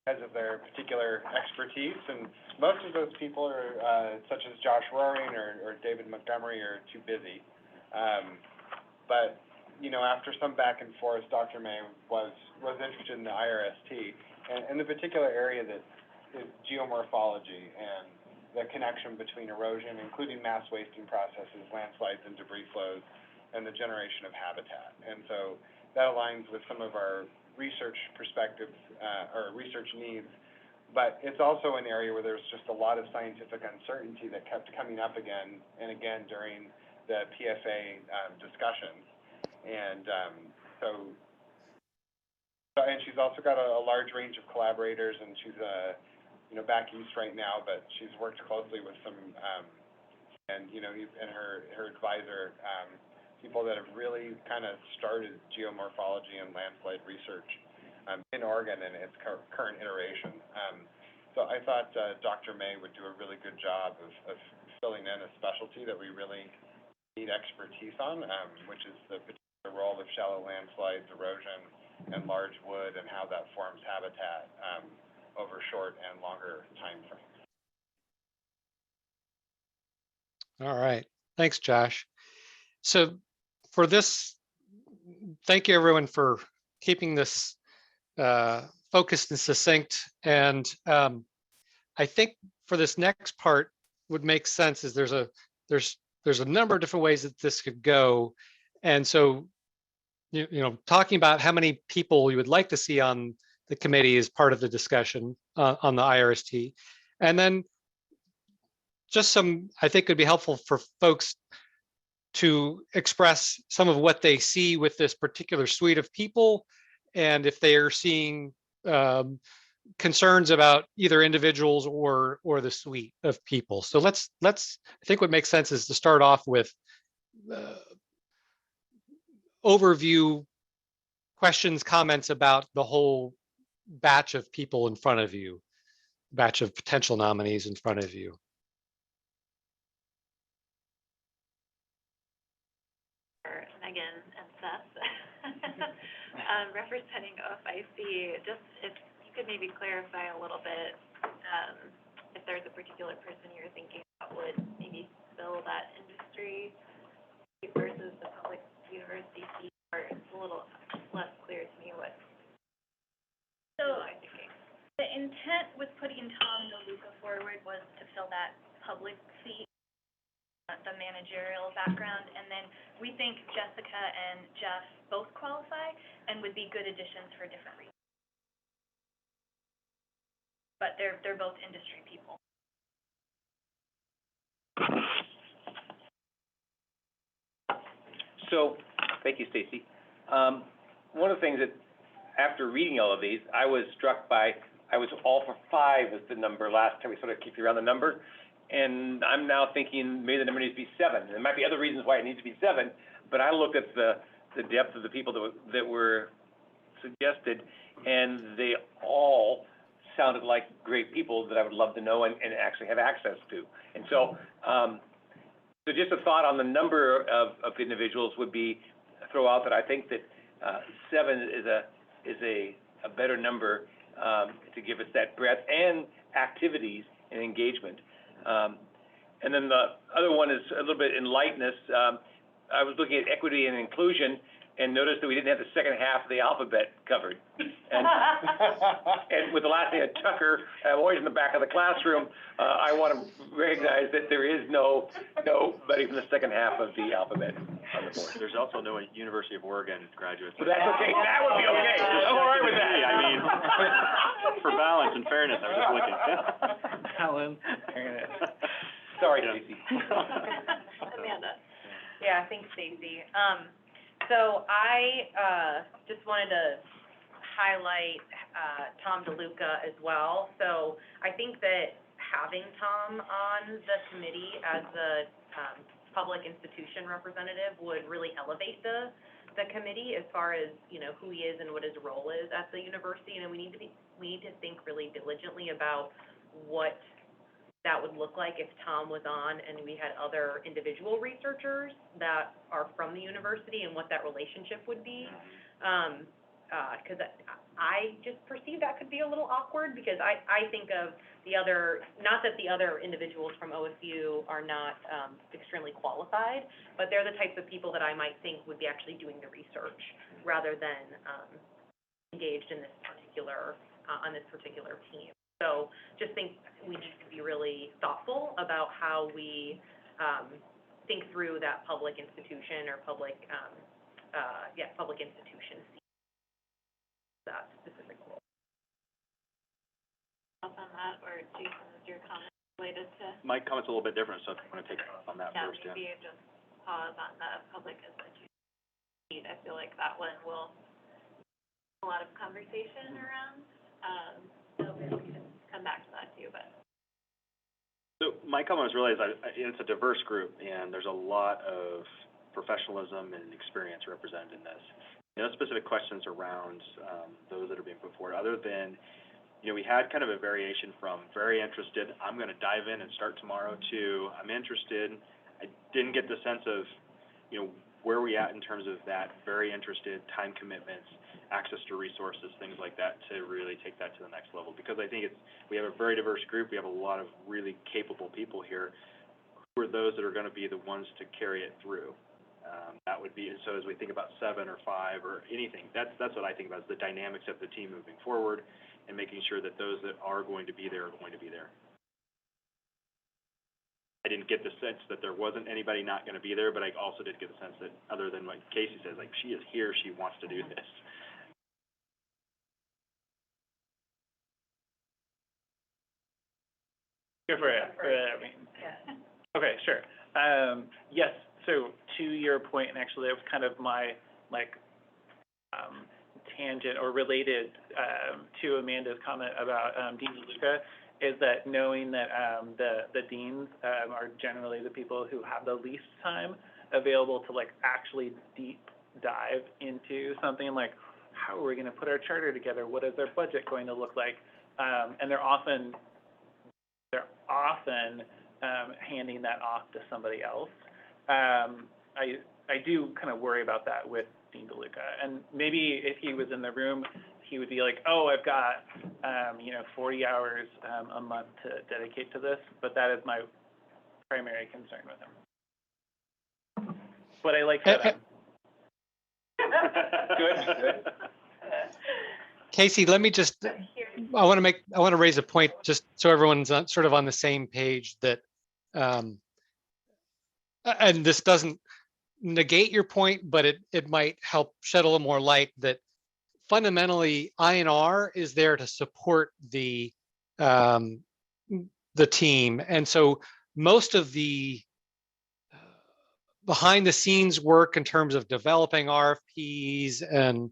because of their particular expertise. And most of those people are, such as Josh Roaring or David Montgomery, are too busy. But you know, after some back and forth, Dr. May was interested in the IRST and the particular area that is geomorphology and the connection between erosion, including mass wasting processes, landslides and debris flows, and the generation of habitat. And so that aligns with some of our research perspectives, or research needs. But it's also an area where there's just a lot of scientific uncertainty that kept coming up again and again during the PFA discussions. And and she's also got a large range of collaborators, and she's back east right now, but she's worked closely with some and her advisor, people that have really kind of started geomorphology and landslide research in Oregon in its current iteration. So I thought Dr. May would do a really good job of filling in a specialty that we really need expertise on, which is the role of shallow landslides, erosion, and large wood, and how that forms habitat over short and longer time frames. All right, thanks, Josh. So for this, thank you everyone for keeping this focused and succinct. And I think for this next part, would make sense is there's a number of different ways that this could go. And so, talking about how many people you would like to see on the committee is part of the discussion on the IRST. And then just I think it'd be helpful for folks to express some of what they see with this particular suite of people, and if they are seeing concerns about either individuals or the suite of people. So let's I think what makes sense is to start off with overview questions, comments about the whole batch of people in front of you, batch of potential nominees in front of you. Megan and Seth, representing OFIC, just if you could maybe clarify a little bit if there's a particular person you're thinking that would maybe fill that industry versus the public university seat, or it's a little less clear to me what I'm thinking. The intent with putting Tom DeLuca forward was to fill that public seat, the managerial background, and then we think Jessica and Jeff both qualify and would be good additions for different reasons. But they're both industry people. So, thank you, Stacy. One of the things that, after reading all of these, I was struck by, I was all for 5 as the number last time. We sort of kicked around the number. And I'm now thinking maybe the number needs to be 7. There might be other reasons why it needs to be 7, but I looked at the depth of the people that were suggested, and they all sounded like great people that I would love to know and actually have access to. And so, so just a thought on the number of individuals would be, throw out that I think that 7 is a better number to give us that breadth and activities and engagement. And then the other one is a little bit in lightness. I was looking at equity and inclusion and noticed that we didn't have the second half of the alphabet covered. And, and with the last name of Tucker, always in the back of the classroom, I want to recognize that there is nobody from the second half of the alphabet on the board. There's also no University of Oregon graduates. So that's okay. That would be okay. I'm all right with that. I mean, for balance and fairness, I was just looking. Balance, fairness. Sorry, Yeah. Stacy. Amanda. Yeah, thanks, Stacy. So I just wanted to highlight Tom DeLuca as well. So I think that having Tom on the committee as the public institution representative would really elevate the committee as far as, you know, who he is and what his role is at the university. And we need to think really diligently about what that would look like if Tom was on and we had other individual researchers that are from the university and what that relationship would be. Because I just perceive that could be a little awkward, because I think of the other, not that the other individuals from OSU are not extremely qualified, but they're the types of people that I might think would be actually doing the research rather than engaged in this particular, on this particular team. So just think we need to be really thoughtful about how we think through that public institution or public institution, that specific role. Up on that, or Jason, is your comment related to? My comment's a little bit different, so if you want to take on that first, yeah. Maybe just pause on the public institution. I feel like that one will a lot of conversation around. So maybe we can come back to that too, but. So my comment was really, it's a diverse group, and there's a lot of professionalism and experience represented in this. No specific questions around those that are being put forward, other than, you know, we had kind of a variation from very interested, I'm going to dive in and start tomorrow, to I'm interested. I didn't get the sense of, you know, where we at in terms of that very interested, time commitments, access to resources, things like that, to really take that to the next level. Because I think we have a very diverse group. We have a lot of really capable people here. Who are those that are going to be the ones to carry it through? That would be, so as we think about 7 or 5 or anything, that's what I think about, is the dynamics of the team moving forward and making sure that those that are going to be there are going to be there. I didn't get the sense that there wasn't anybody not going to be there, but I also did get the sense that, other than what Casey says, like, she is here, she wants to do this. Go for it. Okay, sure. Yes, so to your point, and actually that was kind of my, like, tangent or related to Amanda's comment about Dean DeLuca, is that knowing that the deans are generally the people who have the least time available to, like, actually deep dive into something like, how are we going to put our charter together? What is their budget going to look like? And they're often handing that off to somebody else. I do kind of worry about that with Dean DeLuca, and maybe if he was in the room, he would be like, oh, I've got 40 hours a month to dedicate to this, but that is my primary concern with him. But I like that. Good. Casey, let me just, I want to raise a point just so everyone's sort of on the same page, that, and this doesn't negate your point, but it might help shed a little more light, that fundamentally INR is there to support the team. And so most of the behind the scenes work in terms of developing RFPs and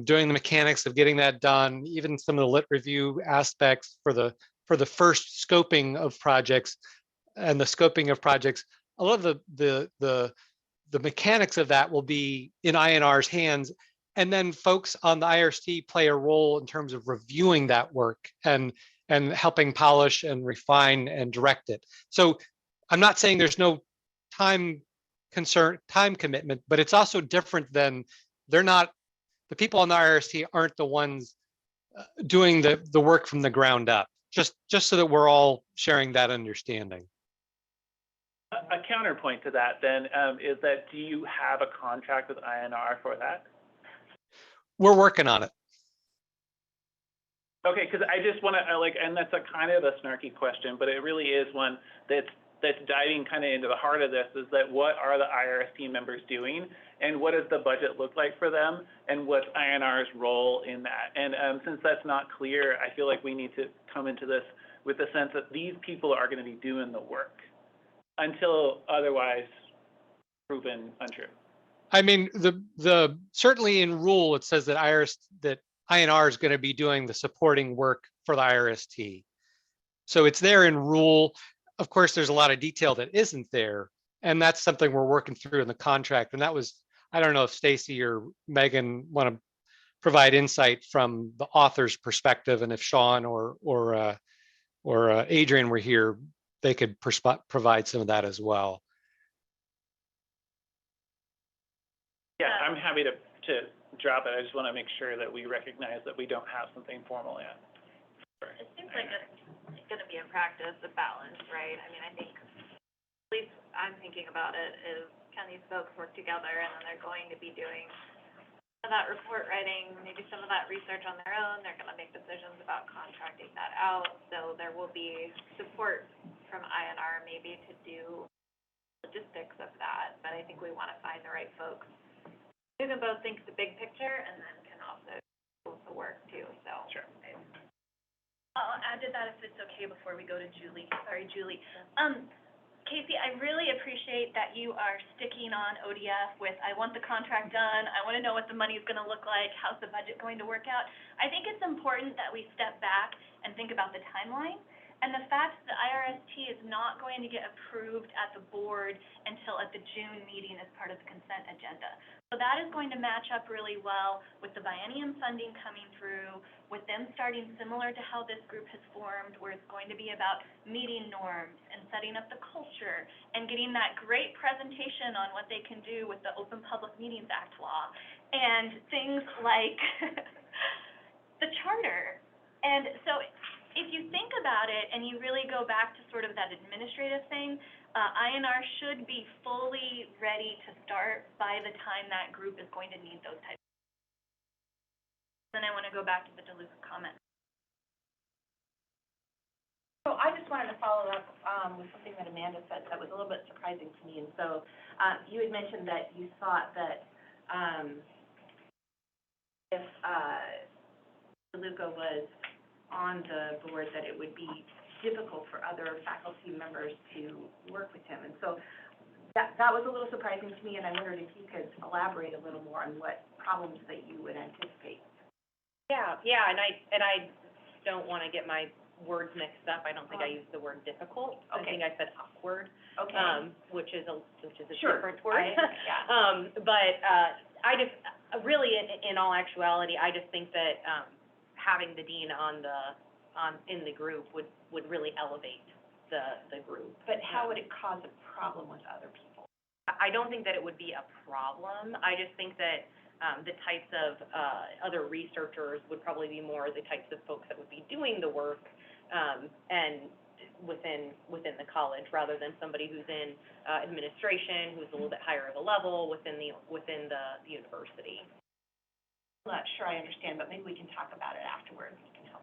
doing the mechanics of getting that done, even some of the lit review aspects for the first scoping of projects and the scoping of projects. A lot of the mechanics of that will be in INR's hands, and then folks on the IRST play a role in terms of reviewing that work and helping polish and refine and direct it. So I'm not saying there's no time commitment, but it's also different than they're not, the people on the IRST aren't the ones doing the work from the ground up, just so that we're all sharing that understanding. A counterpoint to that then is that, do you have a contract with INR for that? We're working on it. Okay, because I just want to and that's a kind of a snarky question, but it really is one that's diving kind of into the heart of this, is that what are the IRST members doing, and what does the budget look like for them, and what's INR's role in that? And since that's not clear, I feel like we need to come into this with the sense that these people are going to be doing the work until otherwise proven untrue. I mean, the certainly in rule, it says that INR is going to be doing the supporting work for the IRST. So it's there in rule. Of course, there's a lot of detail that isn't there, and that's something we're working through in the contract. And that was, I don't know if Stacy or Megan want to provide insight from the author's perspective, and if Sean or Adrian were here, they could provide some of that as well. Yeah, I'm happy to drop it. I just want to make sure that we recognize that we don't have something formal yet. It seems like it's going to be a practice, a balance, right? I mean, I think, at least I'm thinking about it, is can these folks work together, and then they're going to be doing some of that report writing, maybe some of that research on their own. They're going to make decisions about contracting that out. So there will be support from INR maybe to do logistics of that. But I think we want to find the right folks who can both think the big picture and then can also do the work too. So sure. I'll add to that if it's okay before we go to Julie. Sorry, Julie. Casey, I really appreciate that you are sticking on ODF with, I want the contract done, I want to know what the money is going to look like, how's the budget going to work out. I think it's important that we step back and think about the timeline, and the fact that the IRST is not going to get approved at the board until at the June meeting as part of the consent agenda. So that is going to match up really well with the biennium funding coming through, with them starting similar to how this group has formed, where it's going to be about meeting norms and setting up the culture and getting that great presentation on what they can do with the Open Public Meetings Act law and things like the charter. And so if you think about it and you really go back to sort of that administrative thing, INR should be fully ready to start by the time that group is going to need those types. Then I want to go back to the DeLuca comment. So I just wanted to follow up with something that Amanda said that was a little bit surprising to me. And so you had mentioned that you thought that if DeLuca was on the board, that it would be difficult for other faculty members to work with him. And so that was a little surprising to me, and I wondered if you could elaborate a little more on what problems that you would anticipate. Yeah, and I don't want to get my words mixed up. I don't think I used the word difficult. Okay. I think I said awkward. Okay. Which is a Sure. different word. Yeah. But I just really, in all actuality, I just think that having the dean in the group would really elevate the group. But how would it cause a problem with other people? I don't think that it would be a problem. I just think that the types of other researchers would probably be more the types of folks that would be doing the work and within the college, rather than somebody who's in administration, who's a little bit higher of a level within the university. I'm not sure I understand, but maybe we can talk about it afterwards. You can help.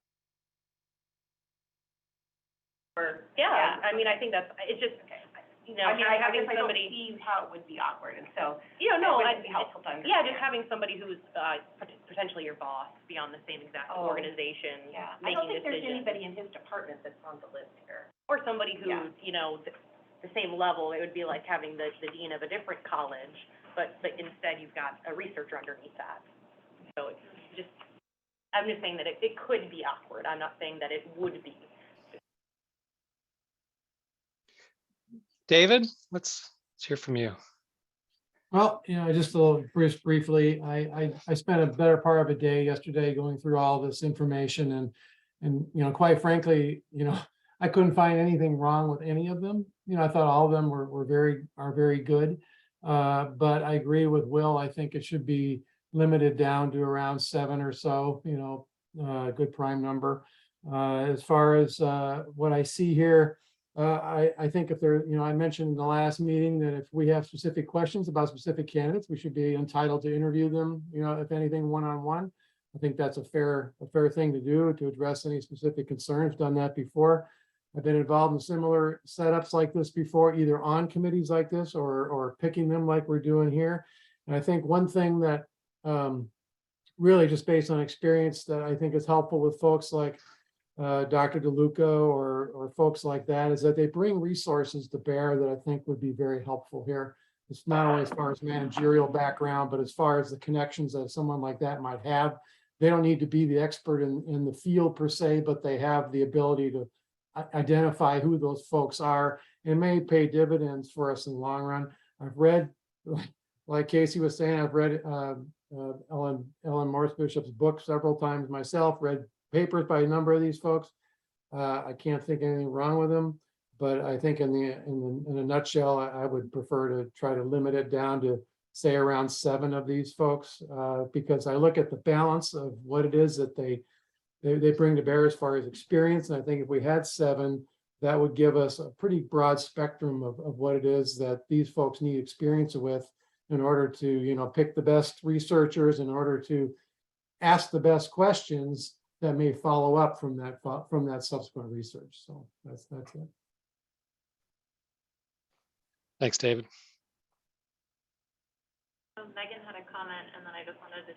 Or I mean, I think it's just, you know, I mean, I having guess somebody. I don't see how it would be awkward, and so Yeah, no, it would be helpful to understand. Yeah, just having somebody who's potentially your boss, be on the same exact organization, Yeah, I making don't think there's decisions. anybody in his department that's on the list here. Or somebody who, Yeah. you know, the same level. It would be like having the dean of a different college, but instead you've got a researcher underneath that. So it's just, I'm just saying that it could be awkward. I'm not saying that it would be. David, let's hear from you. Well, just a little briefly, I spent a better part of a day yesterday going through all this information and quite frankly, I couldn't find anything wrong with any of them. I thought all of them are very good. But I agree with Will. I think it should be limited down to around 7 or so, a good prime number. As far as what I see here, I think if there, I mentioned in the last meeting that if we have specific questions about specific candidates, we should be entitled to interview them, if anything, one-on-one. I think that's a fair thing to do, to address any specific concerns. Done that before. I've been involved in similar setups like this before, either on committees like this or picking them like we're doing here. And I think one thing that really just based on experience that I think is helpful with folks like Dr. DeLuca or folks like that is that they bring resources to bear that I think would be very helpful here. It's not only as far as managerial background, but as far as the connections that someone like that might have. They don't need to be the expert in the field per se, but they have the ability to identify who those folks are and may pay dividends for us in the long run. I've read, like Casey was saying, I've read Ellen Morris Bishop's book several times myself, read papers by a number of these folks. I can't think anything wrong with them, but I think in a nutshell, I would prefer to try to limit it down to say around 7 of these folks, because I look at the balance of what it is that they bring to bear as far as experience. And I think if we had 7, that would give us a pretty broad spectrum of what it is that these folks need experience with in order to, pick the best researchers, in order to ask the best questions that may follow up from that subsequent research. So that's it. Thanks, David. So Megan had a comment, and then I just wanted to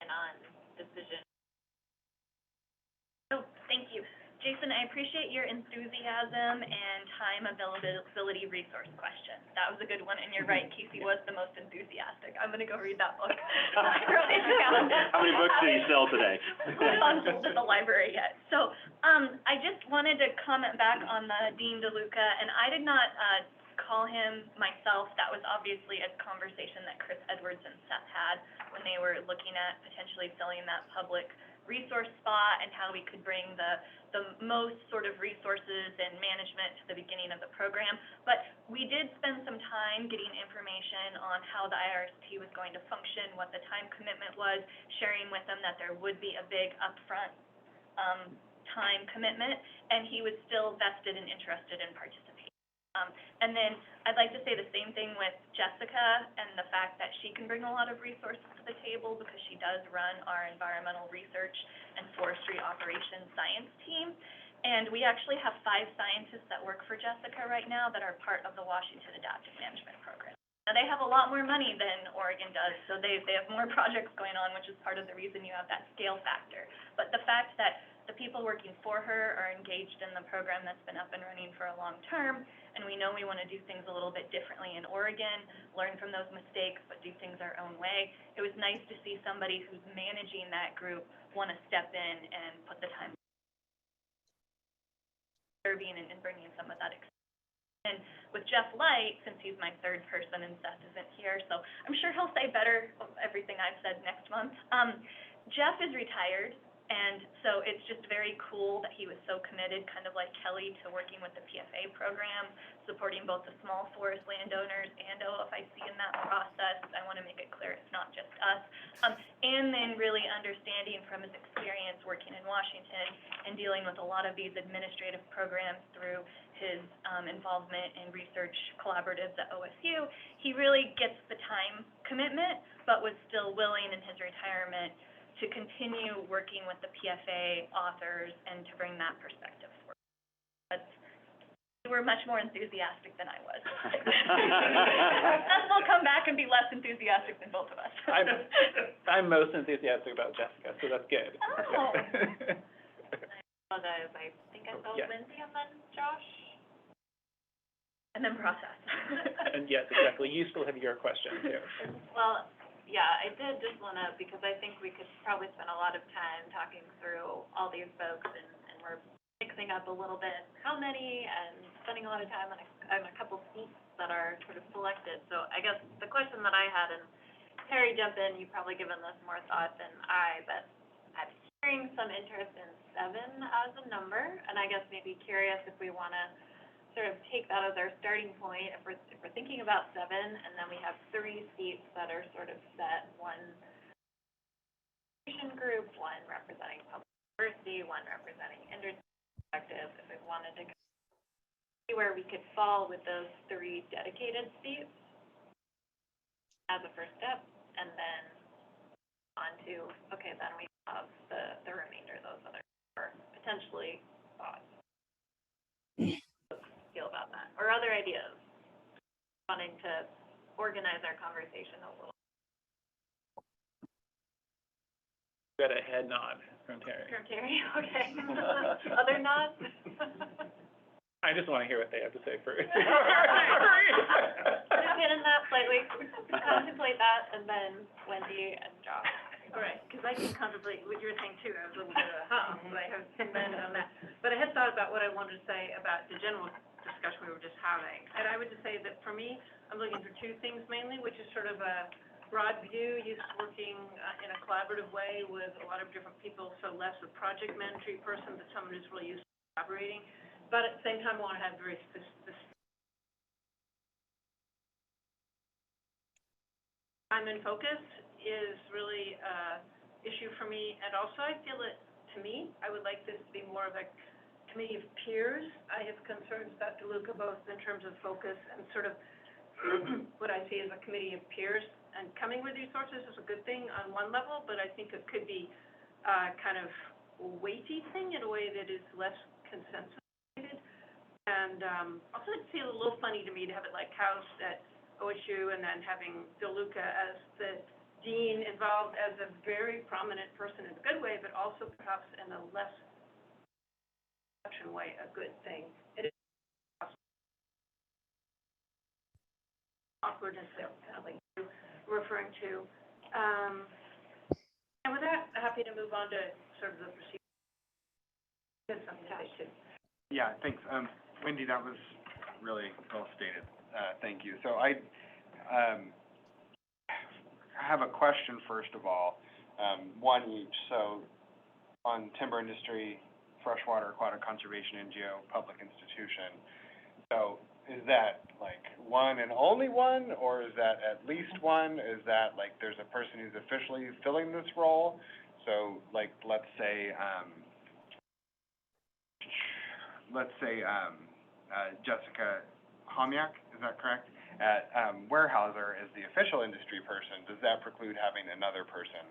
in on decision. Oh, thank you. Jason, I appreciate your enthusiasm and time availability resource question. That was a good one, and you're right, Casey was the most enthusiastic. I'm gonna go read that book. I wrote it down. How many books did you sell today? It's not sold at the library yet. So, I just wanted to comment back on the Dean DeLuca, and I did not, call him myself. That was obviously a conversation that Chris Edwards and Seth had when they were looking at potentially filling that public resource spot and how we could bring the most sort of resources and management to the beginning of the program. But we did spend some time getting information on how the IRST was going to function, what the time commitment was, sharing with them that there would be a big upfront time commitment, and he was still vested and interested in participating. And then I'd like to say the same thing with Jessica and the fact that she can bring a lot of resources to the table because she does run our environmental research and forestry operations science team. And we actually have 5 scientists that work for Jessica right now that are part of the Washington Adaptive Management Program. Now, they have a lot more money than Oregon does, so they have more projects going on, which is part of the reason you have that scale factor. But the fact that the people working for her are engaged in the program that's been up and running for a long term, and we know we want to do things a little bit differently in Oregon, learn from those mistakes, but do things our own way. It was nice to see somebody who's managing that group want to step in and put the time serving and bringing some of that experience. And with Jeff Light, since he's my 3rd person and Seth isn't here, so I'm sure he'll say better of everything I've said next month. Jeff is retired. And so it's just very cool that he was so committed, kind of like Kelly, to working with the PFA program, supporting both the small forest landowners and OFIC in that process. I want to make it clear it's not just us. And then really understanding from his experience working in Washington and dealing with a lot of these administrative programs through his involvement in research collaboratives at OSU, he really gets the time commitment, but was still willing in his retirement to continue working with the PFA authors and to bring that perspective forward. But you were much more enthusiastic than I was. Seth will come back and be less enthusiastic than both of us. I'm most enthusiastic about Jessica, so that's good. Oh. I apologize. I think I saw Yeah. Lindsay and then Josh. and then process. And yes, exactly, useful to have your question too. Well, yeah, I did just wanna, because I think we could probably spend a lot of time talking through all these folks, and we're mixing up a little bit how many, and spending a lot of time on a couple seats that are sort of selected. So I guess the question that I had, and Terry, jump in, you've probably given this more thought than I, but I'm hearing some interest in 7 as a number, and I guess maybe curious if we wanna sort of take that as our starting point, if we're thinking about 7, and then we have 3 seats that are sort of set, one group, one representing public university, one representing industry perspective, if we wanted to see where we could fall with those 3 dedicated seats as a first step, and then on to, okay, then we have the remainder of those other 4 potentially thoughts. Feel about that, or other ideas, wanting to organize our conversation a little. Got a head nod from Terry. From Terry, okay. Other nods? I just want to hear what they have to say first. Just get in that slightly, contemplate that, and then Wendy and Josh. Right, because I can contemplate what you were saying too, I was a little bit of, so I have landed on that. But I had thought about what I wanted to say about the general discussion we were just having. And I would just say that for me, I'm looking for 2 things mainly, which is sort of a broad view, used to working in a collaborative way with a lot of different people, so less a project manager person, but someone who's really used to collaborating. But at the same time, I want to have very specific time and focus is really an issue for me. And also I feel that, to me, I would like this to be more of a committee of peers. I have concerns, Dr. Luca, both in terms of focus and sort of what I see as a committee of peers. And coming with resources is a good thing on one level, but I think it could be kind of weighty thing in a way that is less consensus-related. And also it feels a little funny to me to have it like housed at OSU and then having DeLuca as the dean involved as a very prominent person in a good way, but also perhaps in a less way a good thing. It is awkwardness that kind of like you're referring to. And with that, happy to move on to sort of the procedure. That's something to say too. Yeah, thanks. Wendy, that was really well stated. Thank you. So I have a question, first of all, one each. So on timber industry, freshwater, aquatic conservation, NGO, public institution. So is that like one and only one, or is that at least one? Is that like there's a person who's officially filling this role? So like, let's say Jessica Homyak, is that correct? At Weyerhaeuser is the official industry person. Does that preclude having another person,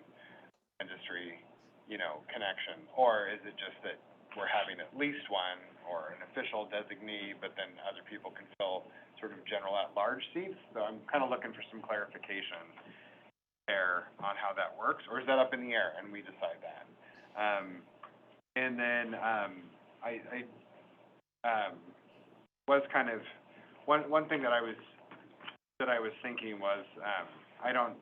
industry, connection? Or is it just that we're having at least one, or an official designee, but then other people can fill sort of general at-large seats? So I'm kind of looking for some clarification there on how that works, or is that up in the air and we decide that? And then I was kind of one thing that I was thinking was I don't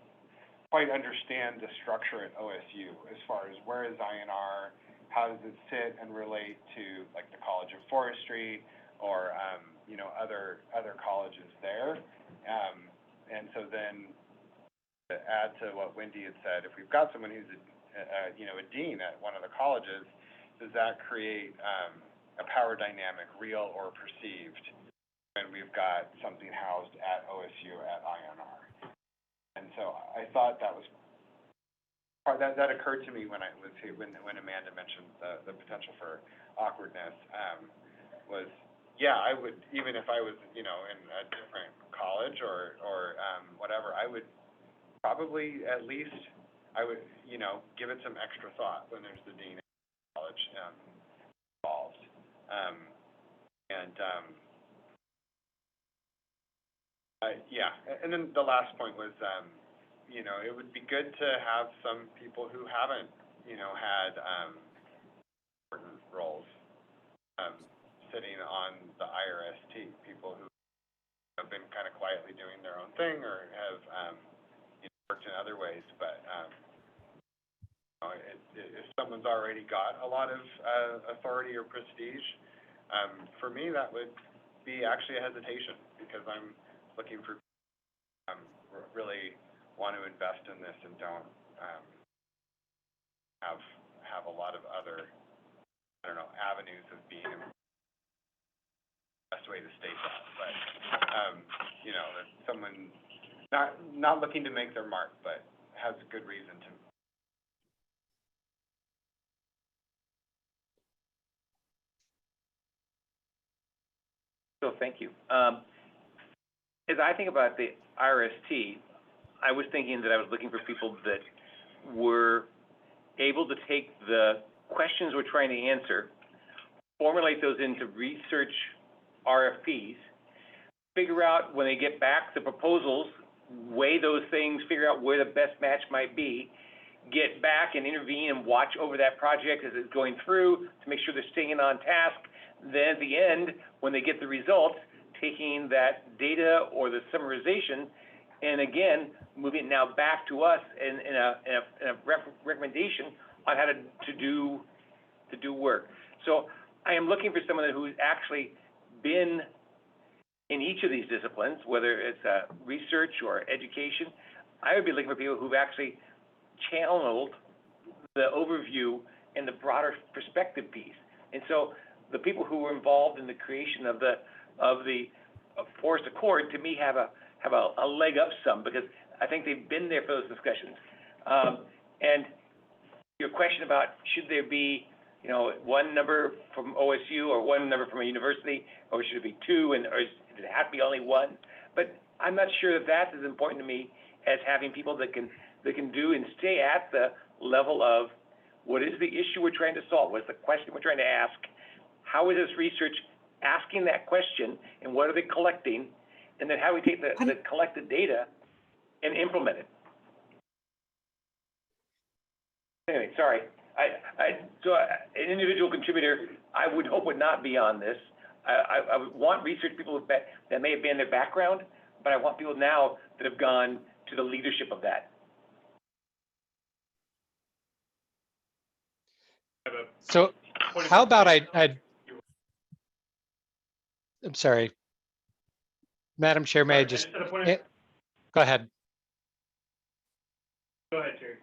quite understand the structure at OSU as far as where is INR, how does it sit and relate to like the College of Forestry or other colleges there, and so then to add to what Wendy had said, if we've got someone who's a dean at one of the colleges, does that create a power dynamic, real or perceived, when we've got something housed at OSU at INR? And so I thought that was that occurred to me when Amanda mentioned the potential for awkwardness. Was I would, even if I was in a different college or whatever, I would probably at least give it some extra thought when there's the dean of college involved. And then the last point was, it would be good to have some people who haven't, had important roles sitting on the IRST, people who have been kind of quietly doing their own thing or have, worked in other ways, but, if someone's already got a lot of, authority or prestige, for me, that would be actually a hesitation, because I'm looking for, really want to invest in this and don't, have a lot of other, avenues of being the best way to state that, but, that someone not looking to make their mark, but has a good reason to. So thank you. As I think about the RST, I was thinking that I was looking for people that were able to take the questions we're trying to answer, formulate those into research RFPs, figure out when they get back the proposals, weigh those things, figure out where the best match might be, get back and intervene and watch over that project as it's going through to make sure they're staying on task. Then at the end, when they get the results, taking that data or the summarization and again, moving it now back to us in a recommendation on how to do work. So I am looking for someone who's actually been in each of these disciplines, whether it's research or education. I would be looking for people who've actually channeled the overview and the broader perspective piece. And so the people who were involved in the creation of the Forest Accord, to me, have a leg up some, because I think they've been there for those discussions. And your question about should there be, one number from OSU or one number from a university, or should it be two, or does it have to be only one? But I'm not sure that that's as important to me as having people that can do and stay at the level of what is the issue we're trying to solve, what's the question we're trying to ask, how is this research asking that question, and what are they collecting, and then how do we take the collected data and implement it. Anyway, sorry. So an individual contributor, I would hope would not be on this. I would want research people that may have been their background, but I want people now that have gone to the leadership of that. So how about I'm sorry, Madam Chair, may I just go ahead. Go ahead, Terry.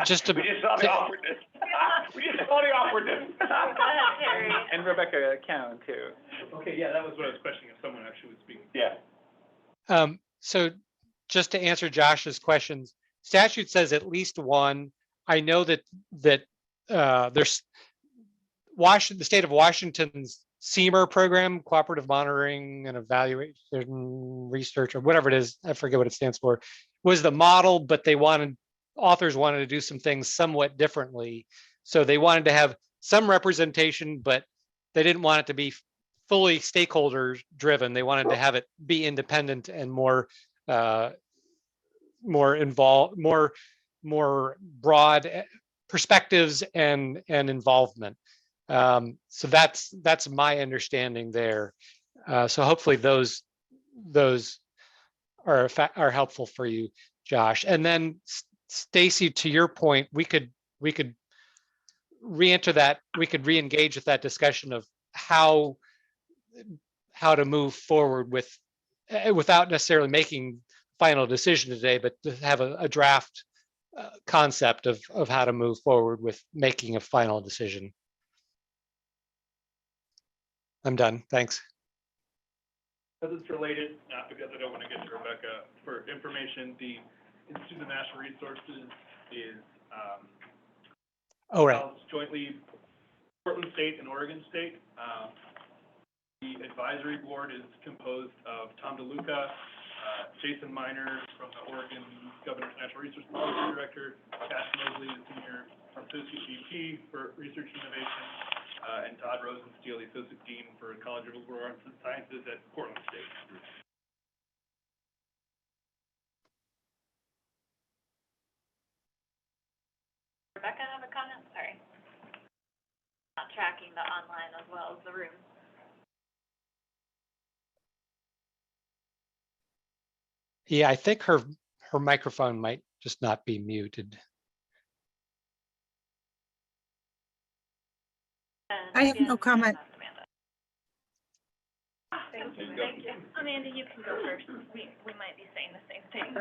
Just to, We just saw the awkwardness. We just saw the awkwardness. And Rebecca Cowan, too. Okay, yeah, that was what I was questioning, if someone actually was speaking. Yeah. So just to answer Josh's questions, statute says at least one. I know that there's the state of Washington's CMER program, Cooperative Monitoring and Evaluation Research, or whatever it is, I forget what it stands for, was the model, but authors wanted to do some things somewhat differently. So they wanted to have some representation, but they didn't want it to be fully stakeholder driven. They wanted to have it be independent and more involved, more broad perspectives and involvement. So that's my understanding there. So hopefully those are helpful for you, Josh. And then Stacy, to your point, we could re-enter that. We could re-engage with that discussion of how to move forward with, without necessarily making final decision today, but to have a draft concept of how to move forward with making a final decision. I'm done. Thanks. As it's related, because I don't want to get to Rebecca, for information, the Institute of Natural Resources is housed jointly Portland State and Oregon State. The advisory board is composed of Tom DeLuca, Jason Miner from the Oregon Governor's Natural Resource Policy Director, Cash Mosley, the Senior Associate VP for Research and Innovation, and Todd Rosensteel, the Associate Dean for College of Liberal Arts and Sciences at Portland State. Rebecca, have a comment? Sorry. Not tracking the online as well as the room. Yeah, I think her microphone might just not be muted. And I have no again, comment. that's Amanda. Thank you. Amanda, you can go first. We might be saying the same thing.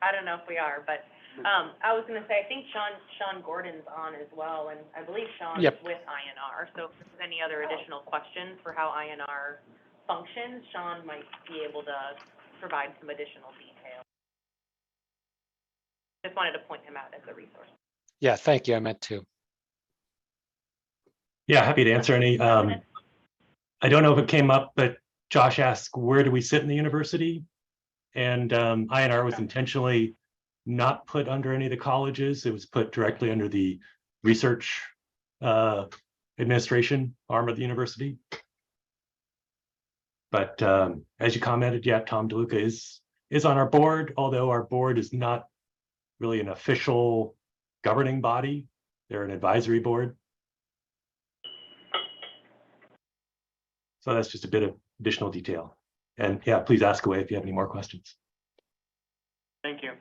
I don't know if we are, but, I was gonna say, I think Sean Gordon's on as well, and I believe Sean is Yep. with INR, so if there's any other additional questions for how INR functions, Sean might be able to provide some additional detail. Just wanted to point him out as a resource. Yeah, thank you. I meant to. Yeah, happy to answer any. I don't know if it came up, but Josh asked, where do we sit in the university? And INR was intentionally not put under any of the colleges. It was put directly under the research administration arm of the university. But as you commented, yeah, Tom DeLuca is on our board, although our board is not really an official governing body. They're an advisory board. So that's just a bit of additional detail. And yeah, please ask away if you have any more questions. Thank you.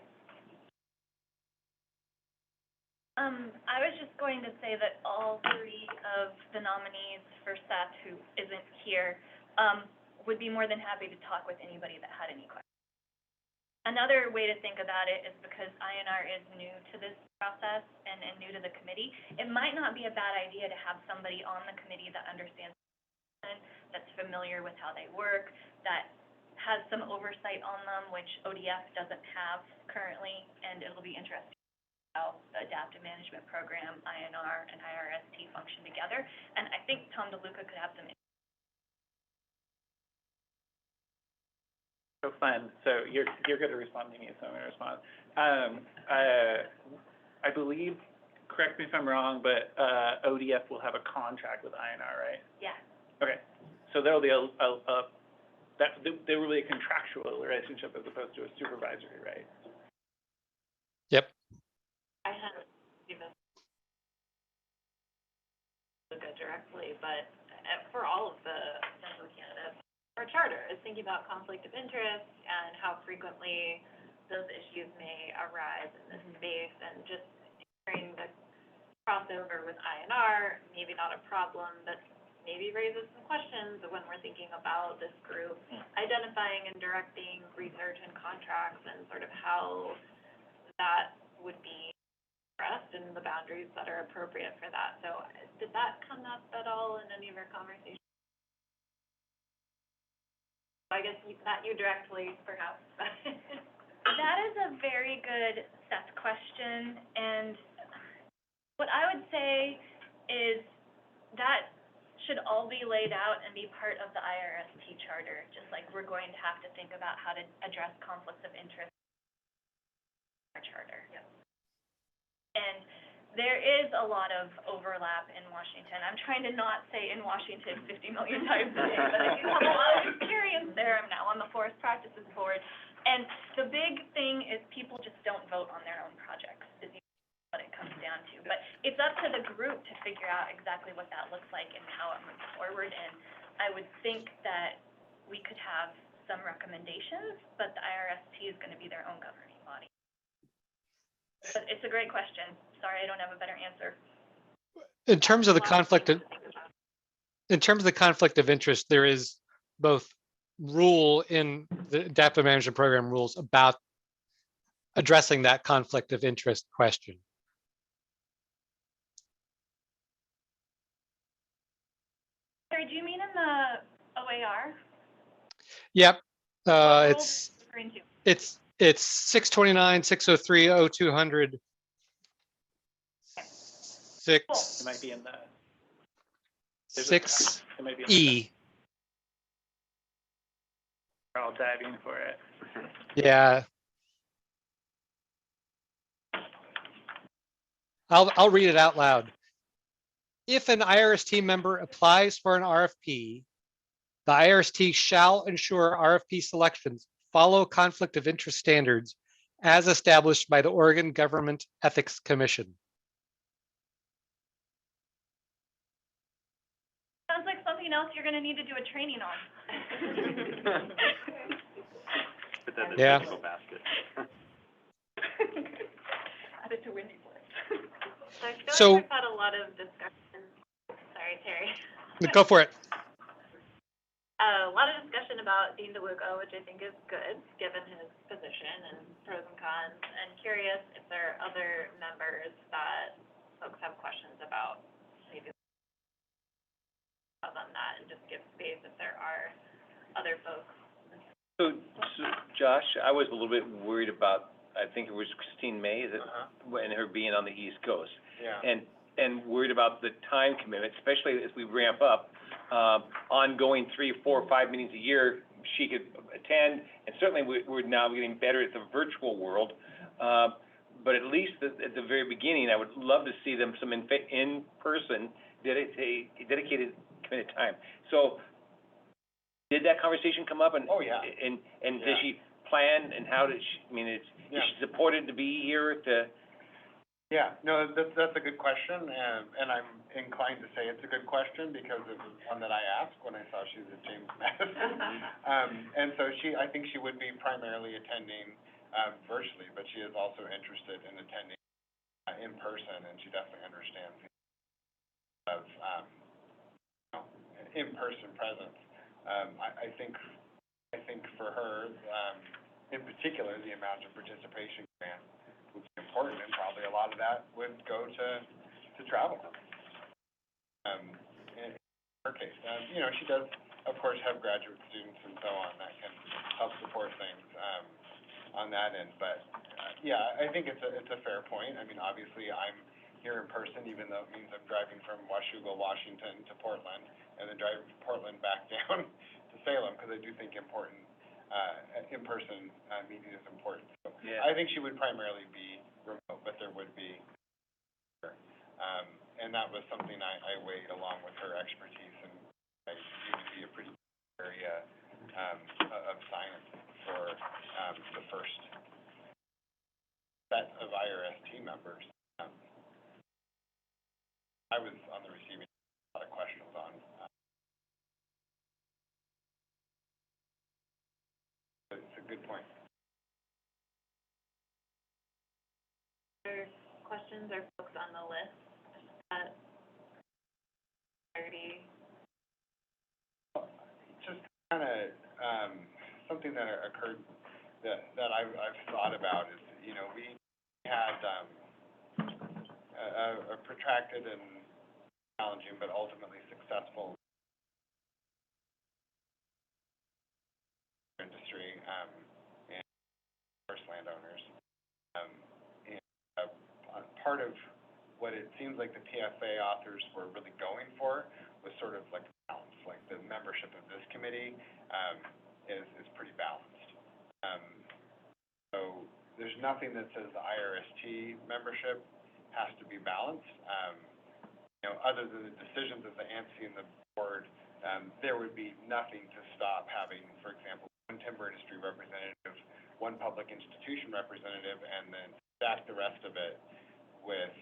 I was just going to say that all three of the nominees for Seth, who isn't here, would be more than happy to talk with anybody that had any questions. Another way to think about it is because INR is new to this process and new to the committee, it might not be a bad idea to have somebody on the committee that understands, that's familiar with how they work, that has some oversight on them, which ODF doesn't have currently, and it'll be interesting how the adaptive management program, INR, and IRST function together. And I think Tom DeLuca could have some. So fun. So you're good at responding to me, so I'm gonna respond. I believe, correct me if I'm wrong, but ODF will have a contract with INR, right? Yeah. Okay. So there'll be there will be a contractual relationship as opposed to a supervisory, right? Yep. I haven't even looked at directly, but for all of the potential candidates, our charter is thinking about conflict of interest and how frequently those issues may arise in this space, and just hearing the crossover with INR, maybe not a problem, but maybe raises some questions when we're thinking about this group, identifying and directing research and contracts and sort of how that would be expressed and the boundaries that are appropriate for that. So did that come up at all in any of our conversations? I guess not you directly, perhaps. That is a very good Seth question, and what I would say is that should all be laid out and be part of the IRST charter, just like we're going to have to think about how to address conflicts of interest in our charter. Yep. And there is a lot of overlap in Washington. I'm trying to not say in Washington 50 million times a day, but I do have a lot of experience there. I'm now on the Forest Practices Board. And the big thing is people just don't vote on their own projects, is what it comes down to. But it's up to the group to figure out exactly what that looks like and how it moves forward. And I would think that we could have some recommendations, but the IRST is going to be their own governing body. But it's a great question. Sorry, I don't have a better answer. In terms of the conflict of interest, there is both rule in the adaptive management program rules about addressing that conflict of interest question. Sorry, do you mean in the OAR? Yep. What It's rule are you referring to? it's 629, 603, 0200. It might be in the. It might be in the. 6E. We're all diving for it. Yeah. I'll read it out loud. If an IRST member applies for an RFP, the IRST shall ensure RFP selections follow conflict of interest standards as established by the Oregon Government Ethics Commission. Sounds like something else you're going to need to do a training on. The that in the Yeah. technical basket. Add it to Wendy's list. So I feel So- like we've had a lot of discussion, sorry, Terry. Go for it. A lot of discussion about Dean DeLuca, which I think is good, given his position and pros and cons. And curious if there are other members that folks have questions about, maybe on that, and just give space if there are other folks. So Josh, I was a little bit worried about, I think it was Christine May, is it? And her being on the East Coast. Yeah. And worried about the time commitment, especially as we ramp up, ongoing 3, 4, 5 meetings a year, she could attend, and certainly we're now getting better at the virtual world. But at least at the very beginning, I would love to see them some in-person, dedicated, committed time. So, did that conversation come up? And Oh, yeah. And Yeah. did she plan, and how did she, I mean, is she supported to be here to? Yeah, no, that's a good question, and I'm inclined to say it's a good question because it was one that I asked when I saw she was at James Madison. And so I think she would be primarily attending, virtually, but she is also interested in attending, in person, and she definitely understands of, in-person presence. I think for her, in particular, the amount of participation grant would be important, and probably a lot of that would go to travel. In her case, she does, of course, have graduate students and so on that can help support things, on that end, but, yeah, I think it's a fair point. I mean, obviously, I'm here in person, even though it means I'm driving from Washougal, Washington to Portland, and then driving from Portland back down to Salem, because I do think in-person meeting is important. So Yeah. I think she would primarily be remote, but there would be, and that was something I weighed along with her expertise, and I view to be a pretty good area of science for the first set of IRST members. I was on the receiving end of a lot of questions on. It's a good point. Other questions or folks on the list that already? Just kind of, something that occurred that I've thought about is, we had, a protracted and challenging but ultimately successful industry, and first landowners. And part of what it seems like the PFA authors were really going for was sort of like balance, like the membership of this committee is pretty balanced. So there's nothing that says the IRST membership has to be balanced. Other than the decisions of the AMC and the board, there would be nothing to stop having, for example, one timber industry representative, one public institution representative, and then stack the rest of it with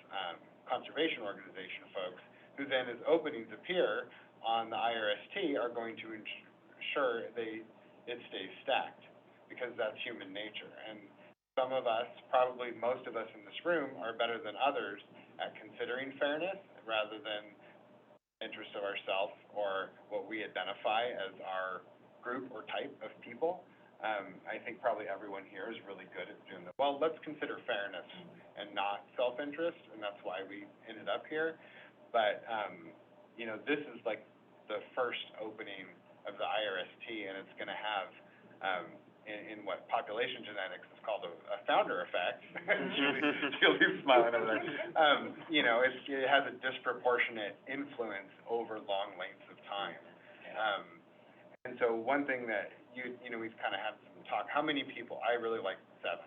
conservation organization folks, who then, as openings appear on the IRST, are going to ensure it stays stacked, because that's human nature. And some of us, probably most of us in this room, are better than others at considering fairness rather than interest of ourselves or what we identify as our group or type of people. I think probably everyone here is really good at doing that. Well, let's consider fairness and not self-interest, and that's why we ended up here. But, this is like the first opening of the IRST, and it's going to have, in what population genetics is called a founder effect. Julie's smiling over there. It has a disproportionate influence over long lengths of time. And so one thing that we've kind of had some talk, how many people? I really like 7.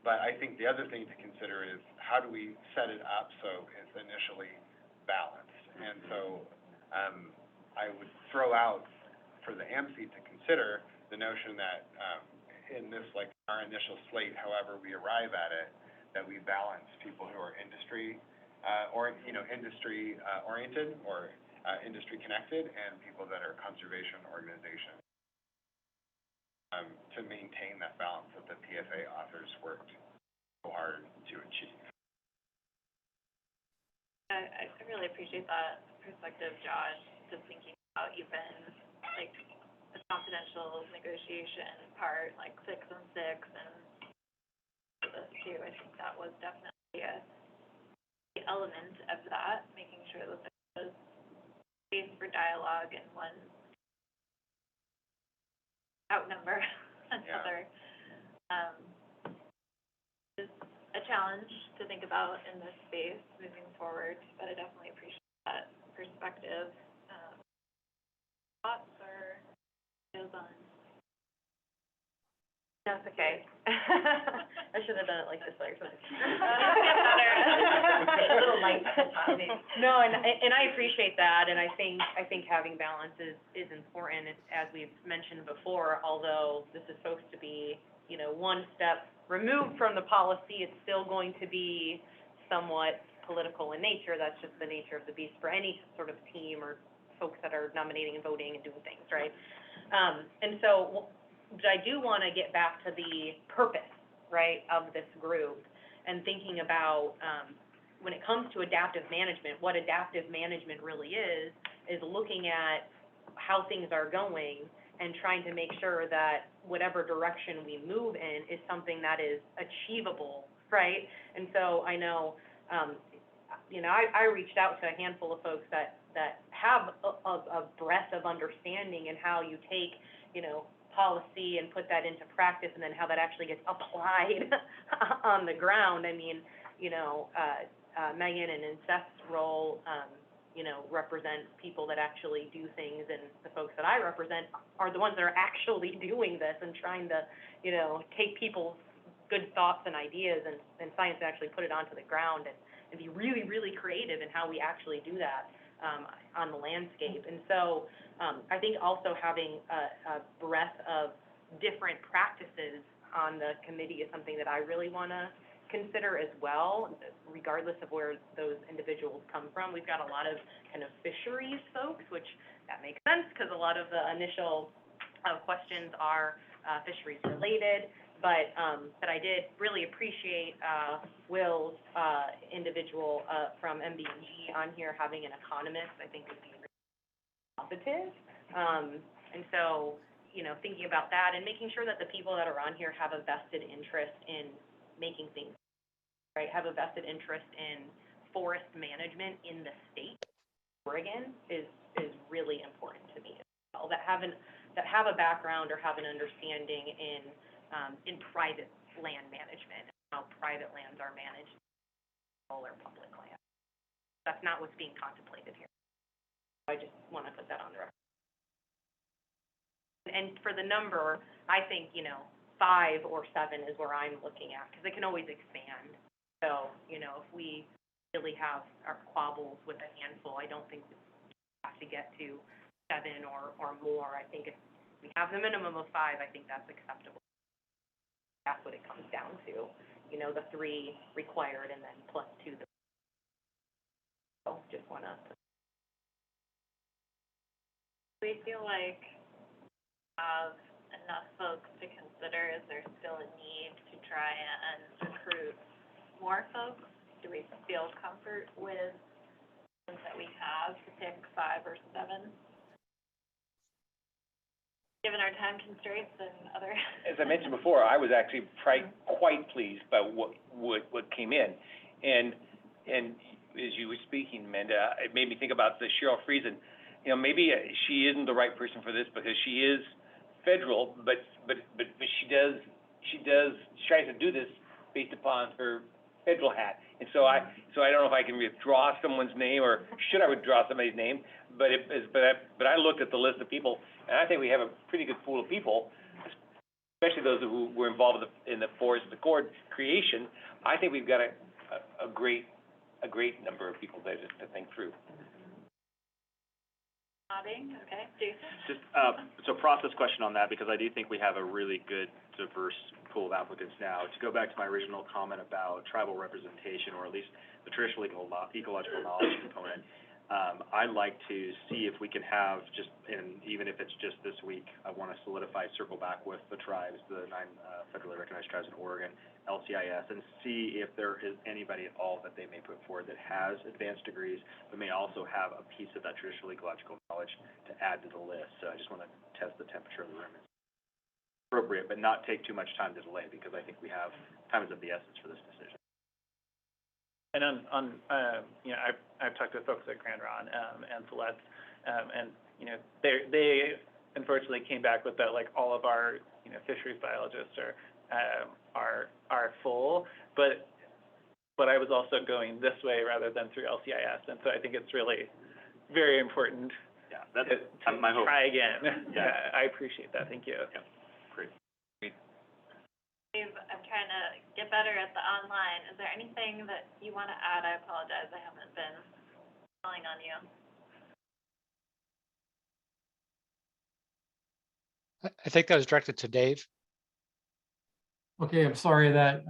But I think the other thing to consider is how do we set it up so it's initially balanced? And so I would throw out for the AMC to consider the notion that in this, like our initial slate, however we arrive at it, that we balance people who are industry oriented or industry connected, and people that are conservation organization to maintain that balance that the PFA authors worked so hard to achieve. I really appreciate that perspective, Josh, just thinking about even, like, the confidential negotiation part, like 6 and 6, and this too. I think that was definitely a element of that, making sure that there was space for dialogue and one outnumber another. Is a challenge to think about in this space moving forward, but I definitely appreciate that perspective. Thoughts or goes on? That's okay. I should have done it like this way or something. A little light. No, and I appreciate that, and I think having balance is important, as we've mentioned before. Although this is supposed to be, one step removed from the policy, it's still going to be somewhat political in nature. That's just the nature of the beast for any sort of team or folks that are nominating and voting and doing things, right? And so, but I do want to get back to the purpose, right, of this group, and thinking about, when it comes to adaptive management, what adaptive management really is looking at how things are going and trying to make sure that whatever direction we move in is something that is achievable, right? And so I know, I reached out to a handful of folks that have a breadth of understanding in how you take, policy and put that into practice, and then how that actually gets applied on the ground. I mean, Megan and in Seth's role, represent people that actually do things, and the folks that I represent are the ones that are actually doing this and trying to, take people's good thoughts and ideas and science and actually put it onto the ground and be really, really creative in how we actually do that on the landscape. And so I think also having a breadth of different practices on the committee is something that I really want to consider as well, regardless of where those individuals come from. We've got a lot of kind of fisheries folks, which that makes sense because a lot of the initial questions are fisheries related. But I did really appreciate Will's individual from MBNG on here having an economist. I think would be really positive. And so, thinking about that and making sure that the people that are on here have a vested interest in making things right, have a vested interest in forest management in the state of Oregon is really important to me as well. That have a background or have an understanding in private land management, how private lands are managed, or public land. That's not what's being contemplated here. I just want to put that on the record. And for the number, I think, 5 or 7 is where I'm looking at, because it can always expand. So, if we really have our quabbles with a handful, I don't think we have to get to 7 or more. I think if we have the minimum of 5, I think that's acceptable. That's what it comes down to, the 3 required and then plus 2. So just want to. We feel like have enough folks to consider. Is there still a need to try and recruit more folks? Do we feel comfort with ones that we have to pick 5 or 7? Given our time constraints and other. As I mentioned before, I was actually quite pleased by what came in, and as you were speaking, Amanda, it made me think about the Cheryl Friesen. Maybe she isn't the right person for this because she is federal, but she tries to do this based upon her federal hat, and so I don't know if I can withdraw someone's name or should I withdraw somebody's name, but I looked at the list of people, and I think we have a pretty good pool of people, especially those who were involved in the Forest Accord creation. I think we've got a great number of people there to think through. Nodding, okay, Jason? Just, so process question on that, because I do think we have a really good, diverse pool of applicants now. To go back to my original comment about tribal representation, or at least the traditional ecological knowledge component, I'd like to see if we can have just, and even if it's just this week, I want to solidify, circle back with the tribes, the 9 federally recognized tribes in Oregon, LCIS, and see if there is anybody at all that they may put forward that has advanced degrees, but may also have a piece of that traditional ecological knowledge to add to the list. So I just want to test the temperature of the room. It's appropriate, but not take too much time to delay, because I think we have, time is of the essence for this decision. And you know, I've talked to folks at Grand Ron, and Celeste, and, you know, they unfortunately came back with that, like, all of our, you know, fisheries biologists are full, but I was also going this way rather than through LCIS, and so I think it's really very important. Yeah, that's to my hope. Try again. Yeah. I appreciate that. Thank you. Yeah, great. I'm trying to get better at the online. Is there anything that you want to add? I apologize, I haven't been calling on you. I think that was directed to Dave. Okay, I'm sorry that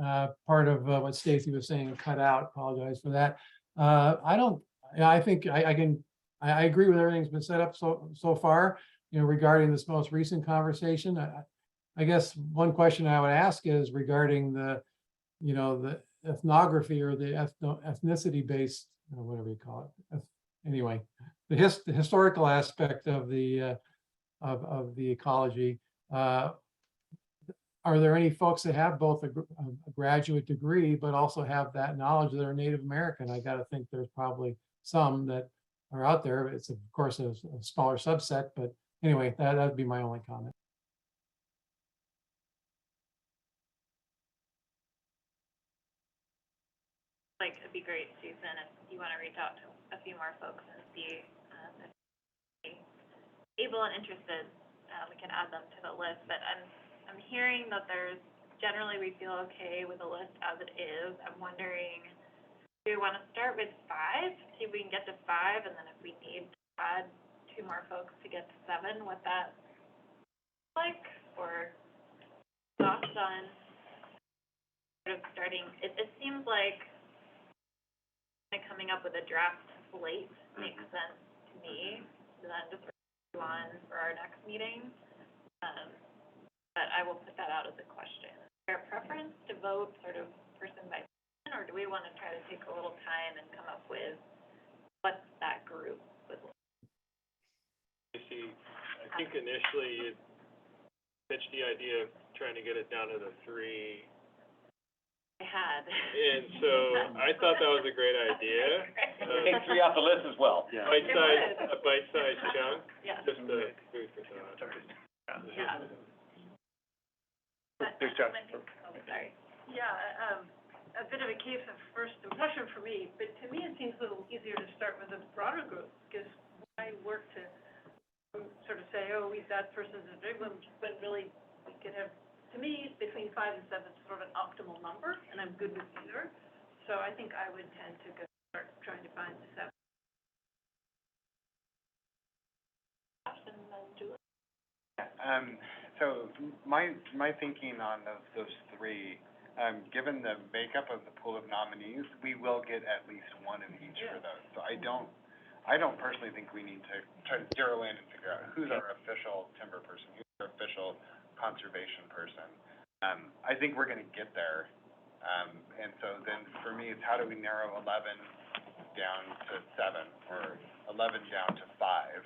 part of what Stacy was saying cut out. Apologize for that. I think I agree with everything that's been set up so far, you know, regarding this most recent conversation. I guess one question I would ask is regarding the, you know, the ethnography or the ethnicity based, whatever you call it. Anyway, the historical aspect of the ecology. Are there any folks that have both a graduate degree, but also have that knowledge that are Native American? I got to think there's probably some that are out there. It's of course a smaller subset, but anyway, that would be my only comment. Like, it'd be great, Susan, if you want to reach out to a few more folks and see if they're able and interested, we can add them to the list. But I'm hearing that there's, generally we feel okay with the list as it is. I'm wondering, do we want to start with 5, see if we can get to 5, and then if we need to add 2 more folks to get to 7, what that looks like? Or thoughts on sort of starting, it seems like coming up with a draft slate makes sense to me, and then just go on for our next meeting. But I will put that out as a question. Is there a preference to vote sort of person by person, or do we want to try to take a little time and come up with what that group would look like? I think initially you pitched the idea of trying to get it down to the 3. I had. And so I thought that was a great idea. Take 3 off the list as well. A bite-sized chunk, Yeah. just to food for thought. Yeah. There's Jeff. Oh, sorry. Yeah, a bit of a case of first impression for me, but to me it seems a little easier to start with a broader group, because I work to sort of say, oh, that person's a big one, but really we could have, to me, between 5 and 7 is sort of an optimal number, and I'm good with either. So I think I would tend to start trying to find the 7. So my thinking on those 3, given the makeup of the pool of nominees, we will get at least 1 of each for those. So I don't personally think we need to try to zero in and figure out who's our official timber person, who's our official conservation person. I think we're going to get there. And so then for me, it's how do we narrow 11 down to 7 or 11 down to 5?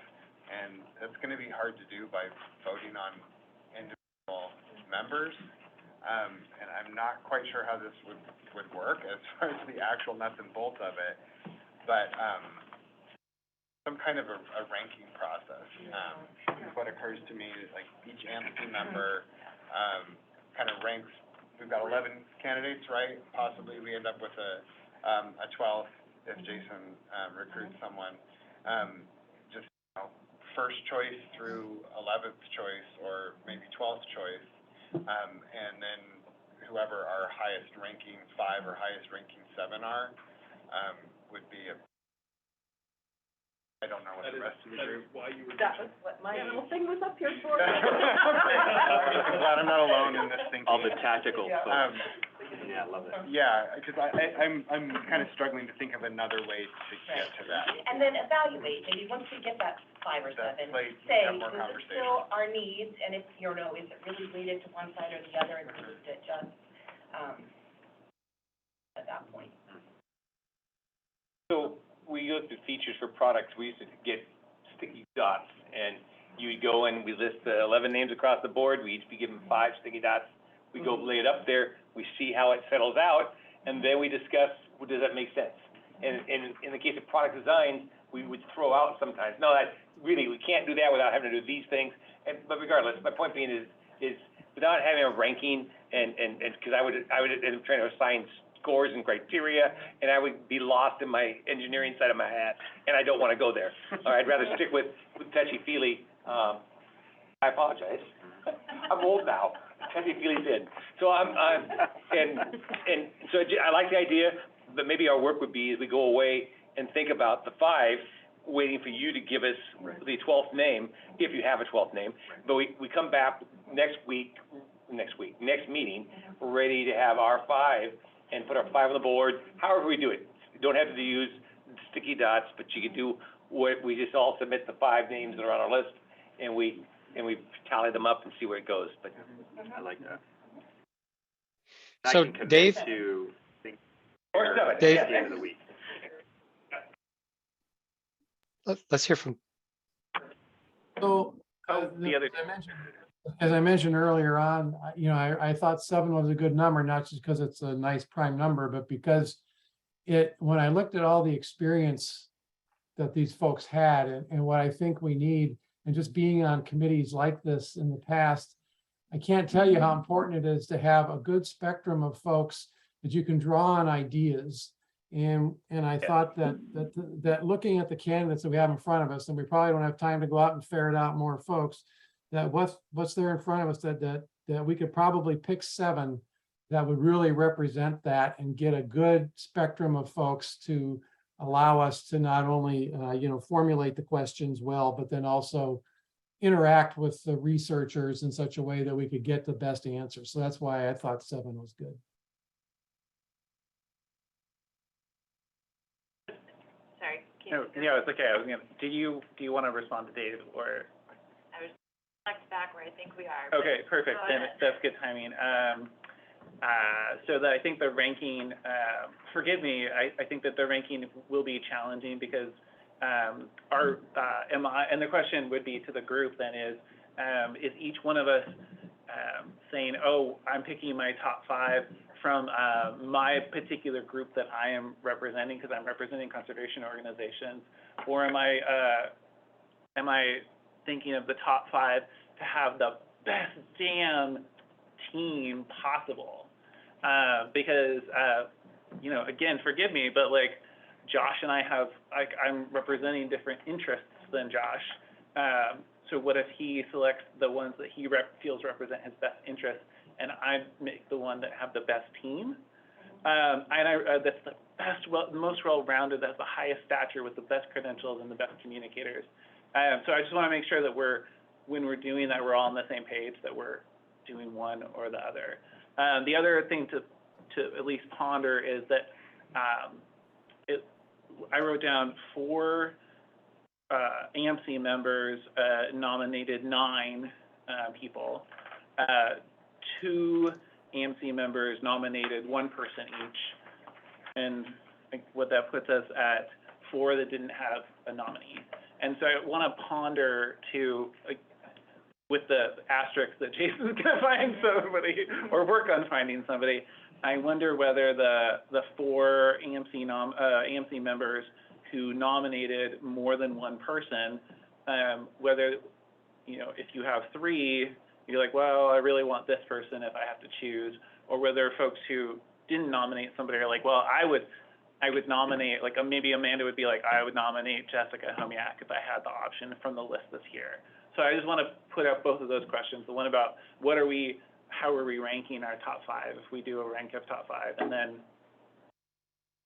And that's going to be hard to do by voting on individual members. And I'm not quite sure how this would work as far as the actual nuts and bolts of it. But some kind of a ranking process is what occurs to me. Like each AMC member kind of ranks. We've got 11 candidates, right? Possibly we end up with a 12th if Jason recruits someone. Just, you know, first choice through 11th choice or maybe 12th choice, and then whoever our highest ranking 5 or highest ranking 7 are, would be I don't know what the rest of the group. That was what my little thing was up here for. I'm glad I'm not alone in this thinking. All the tactical folks. Yeah, I love it. Yeah, because I'm kind of struggling to think of another way to get to that. And then evaluate, maybe once we get that 5 or 7, That's like, say, have more does it conversation. fill our needs, and if, you know, is it really weighted to one side or the other, and we need to adjust, at that point. So we go through features for products. We used to get sticky dots, and you would go and we list the 11 names across the board. We each be given 5 sticky dots. We go lay it up there. We see how it settles out, and then we discuss, well, does that make sense? And in the case of product design, we would throw out sometimes, no, that really, we can't do that without having to do these things. But regardless, my point being is without having a ranking and because I would end up trying to assign scores and criteria, and I would be lost in my engineering side of my hat, and I don't want to go there. I'd rather stick with touchy-feely. I apologize. I'm old now. Touchy-feely's in. So so I like the idea, but maybe our work would be is we go away and think about the 5, waiting for you to give us the 12th name, if you have a 12th name. But we come back next meeting, ready to have our 5 and put our 5 on the board, however we do it. You don't have to use sticky dots, but you can do what, we just all submit the 5 names that are on our list, and we tally them up and see where it goes, but. I like that. So, I can commit Dave? to think Or 7, Dave? at the end of the week. Let's hear from, So, The other. as I mentioned earlier on, you know, I thought 7 was a good number, not just because it's a nice prime number, but because when I looked at all the experience that these folks had and what I think we need, and just being on committees like this in the past, I can't tell you how important it is to have a good spectrum of folks that you can draw on ideas. And I thought that looking at the candidates that we have in front of us, and we probably don't have time to go out and ferret out more folks, that what's there in front of us, that we could probably pick 7 that would really represent that and get a good spectrum of folks to allow us to not only you know, formulate the questions well, but then also interact with the researchers in such a way that we could get the best answers. So that's why I thought 7 was good. Sorry. No, yeah, it's okay. I was gonna, do you want to respond to Dave, or? I was next back where I think we are. but Okay, perfect. go Then ahead. that's good timing. So that I think the ranking, forgive me, I think that the ranking will be challenging because and the question would be to the group then is each one of us saying, oh, I'm picking my top 5 from my particular group that I am representing because I'm representing conservation organizations, or am I thinking of the top 5 to have the best damn team possible? Because you know, again, forgive me, but like Josh and I have, like, I'm representing different interests than Josh. So what if he selects the ones that he feels represent his best interests, and I make the one that have the best team? And that's the best, most well-rounded, that's the highest stature with the best credentials and the best communicators. So I just want to make sure that when we're doing that, we're all on the same page, that we're doing one or the other. The other thing to at least ponder is that I wrote down 4 AMC members nominated 9 people. 2 AMC members nominated 1 person each. And what that puts us at 4 that didn't have a nominee. And so I want to ponder to, like, with the asterisk that Jason's going to find somebody or work on finding somebody, I wonder whether the 4 AMC members who nominated more than 1 person, whether, you know, if you have 3, you're like, well, I really want this person if I have to choose, or whether folks who didn't nominate somebody are like, well, I would nominate, like, maybe Amanda would be like, I would nominate Jessica Homiak if I had the option from the list that's here. So I just want to put out both of those questions. The one about how are we ranking our top 5 if we do a rank of top 5, and then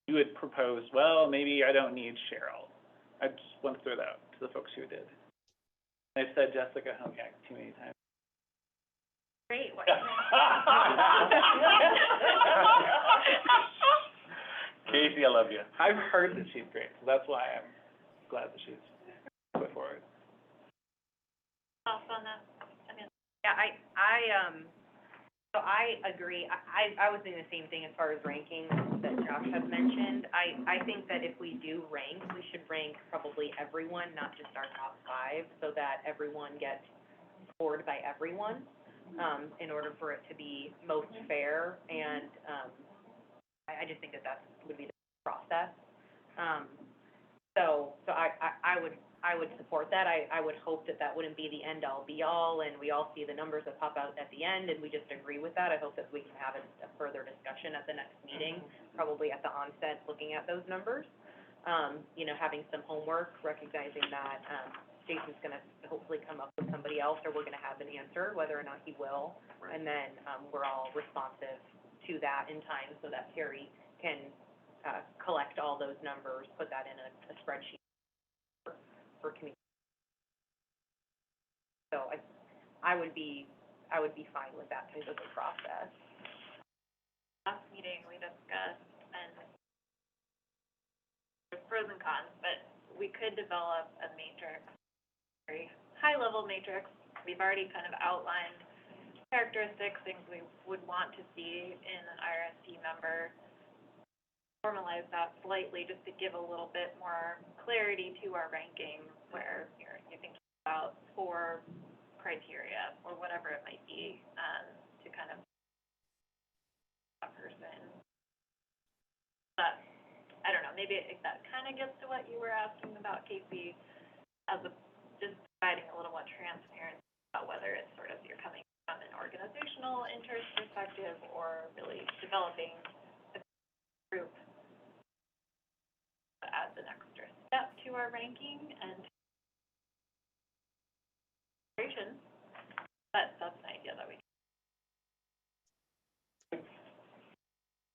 you would propose, well, maybe I don't need Cheryl. I just want to throw that out to the folks who did. I've said Jessica Homiak too many times. Great. What- Casey, I love you. I've heard that she's great, so that's why I'm glad that she's put forward. Off on that. Yeah, so I agree. I was doing the same thing as far as ranking that Josh had mentioned. I think that if we do rank, we should rank probably everyone, not just our top 5, so that everyone gets scored by everyone, in order for it to be most fair, and, I just think that would be the process. So I would support that. I would hope that wouldn't be the end all be all, and we all see the numbers that pop out at the end, and we just agree with that. I hope that we can have a further discussion at the next meeting, probably at the onset, looking at those numbers. Having some homework, recognizing that, Jason's gonna hopefully come up with somebody else, or we're gonna have an answer, whether or not he will. And then, we're all responsive to that in time, so that Terry can, collect all those numbers, put that in a spreadsheet for community. So I would be fine with that type of a process. Last meeting, we discussed, and there's pros and cons, but we could develop a matrix, very high-level matrix. We've already kind of outlined characteristics, things we would want to see in an IRST member. Formalize that slightly just to give a little bit more clarity to our ranking, where you're thinking about 4 criteria or whatever it might be, to kind of that person. But I don't know, maybe if that kind of gets to what you were asking about, Casey, just providing a little more transparency about whether it's sort of you're coming from an organizational interest perspective or really developing a group that adds an extra step to our ranking and consideration. But that's an idea that we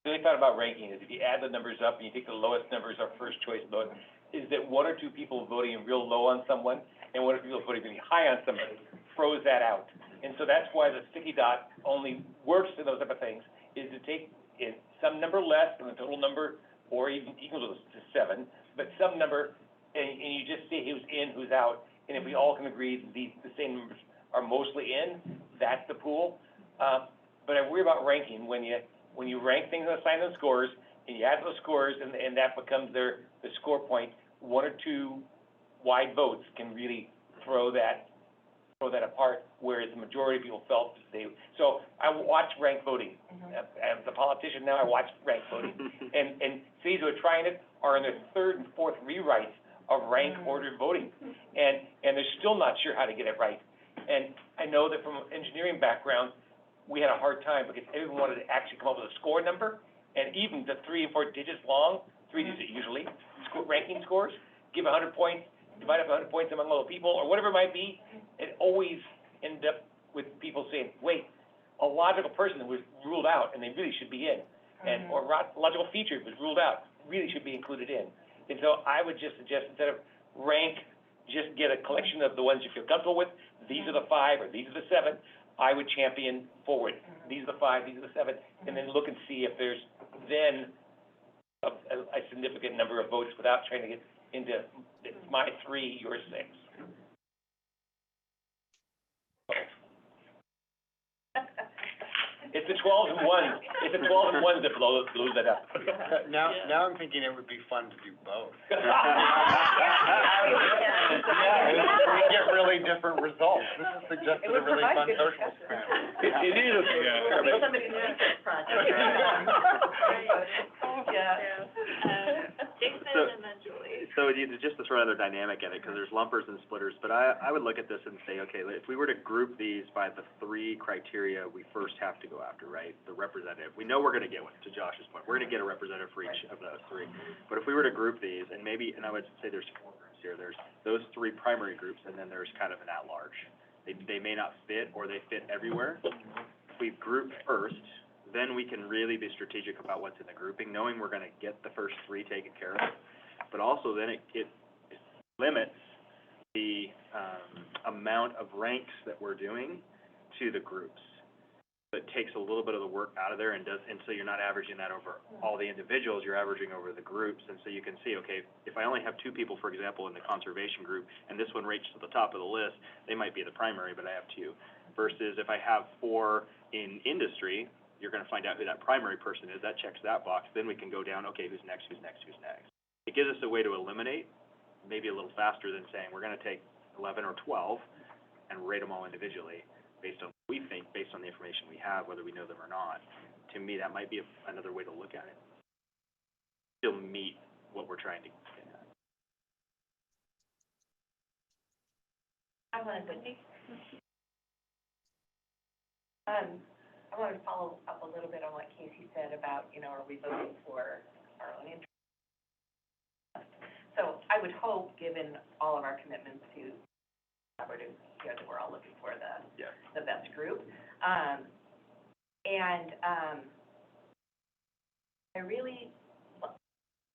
The only thought about ranking is if you add the numbers up and you take the lowest numbers, our first choice vote, is that 1 or 2 people voting real low on someone and 1 or 2 people voting really high on somebody throws that out. And so that's why the sticky dot only works in those type of things, is to take some number less than the total number, or even equal to 7, but some number, and you just see who's in, who's out. And if we all can agree the same numbers are mostly in, that's the pool. But I worry about ranking when you rank things and assign them scores, and you add those scores, and that becomes the score point. 1 or 2 wide votes can really throw that apart, whereas the majority of people felt they. So I watch ranked voting. As a politician now, I watch ranked voting, and cities who are trying it are in their 3rd and 4th rewrites of ranked ordered voting, and they're still not sure how to get it right. And I know that from an engineering background, we had a hard time because everyone wanted to actually come up with a score number, and even the 3 and 4 digits long, 3 digits usually, ranking scores, give 100 points, divide up 100 points among all the people, or whatever it might be. It always ended up with people saying, wait, a logical person was ruled out, and they really should be in. Or logical feature was ruled out, really should be included in. And so I would just suggest, instead of rank, just get a collection of the ones you feel comfortable with. These are the 5, or these are the 7. I would champion forward. These are the 5, these are the 7, and then look and see if there's then a significant number of votes without trying to get into my 3, your 6. It's the 12s and 1s. It's the 12s and 1s that blow that up. Now I'm thinking it would be fun to do both. We get really different results. This is suggested a really fun social experiment. It is. Somebody's research project. Jason and then Julie. So just to throw another dynamic in it, because there's lumpers and splitters, but I would look at this and say, okay, if we were to group these by the 3 criteria we first have to go after, right? The representative. We know we're going to get one, to Josh's point. We're going to get a representative for each of those 3. But if we were to group these, and I would say there's 4 groups here. There's those 3 primary groups, and then there's kind of an at-large. They may not fit, or they fit everywhere. If we group first, then we can really be strategic about what's in the grouping, knowing we're going to get the first 3 taken care of. But also then it limits the amount of ranks that we're doing to the groups. It takes a little bit of the work out of there and so you're not averaging that over all the individuals, you're averaging over the groups. And so you can see, okay, if I only have 2 people, for example, in the conservation group, and this one rates to the top of the list, they might be the primary, but I have 2. Versus if I have 4 in industry, you're gonna find out who that primary person is, that checks that box, then we can go down, okay, who's next, who's next, who's next. It gives us a way to eliminate, maybe a little faster than saying, we're gonna take 11 or 12 and rate them all individually, based on what we think, based on the information we have, whether we know them or not. To me, that might be another way to look at it. Still meet what we're trying to get at. I wanted to follow up a little bit on what Casey said about, are we voting for our own interest? So I would hope, given all of our commitments to collaborative, that we're all looking for the best group. I really,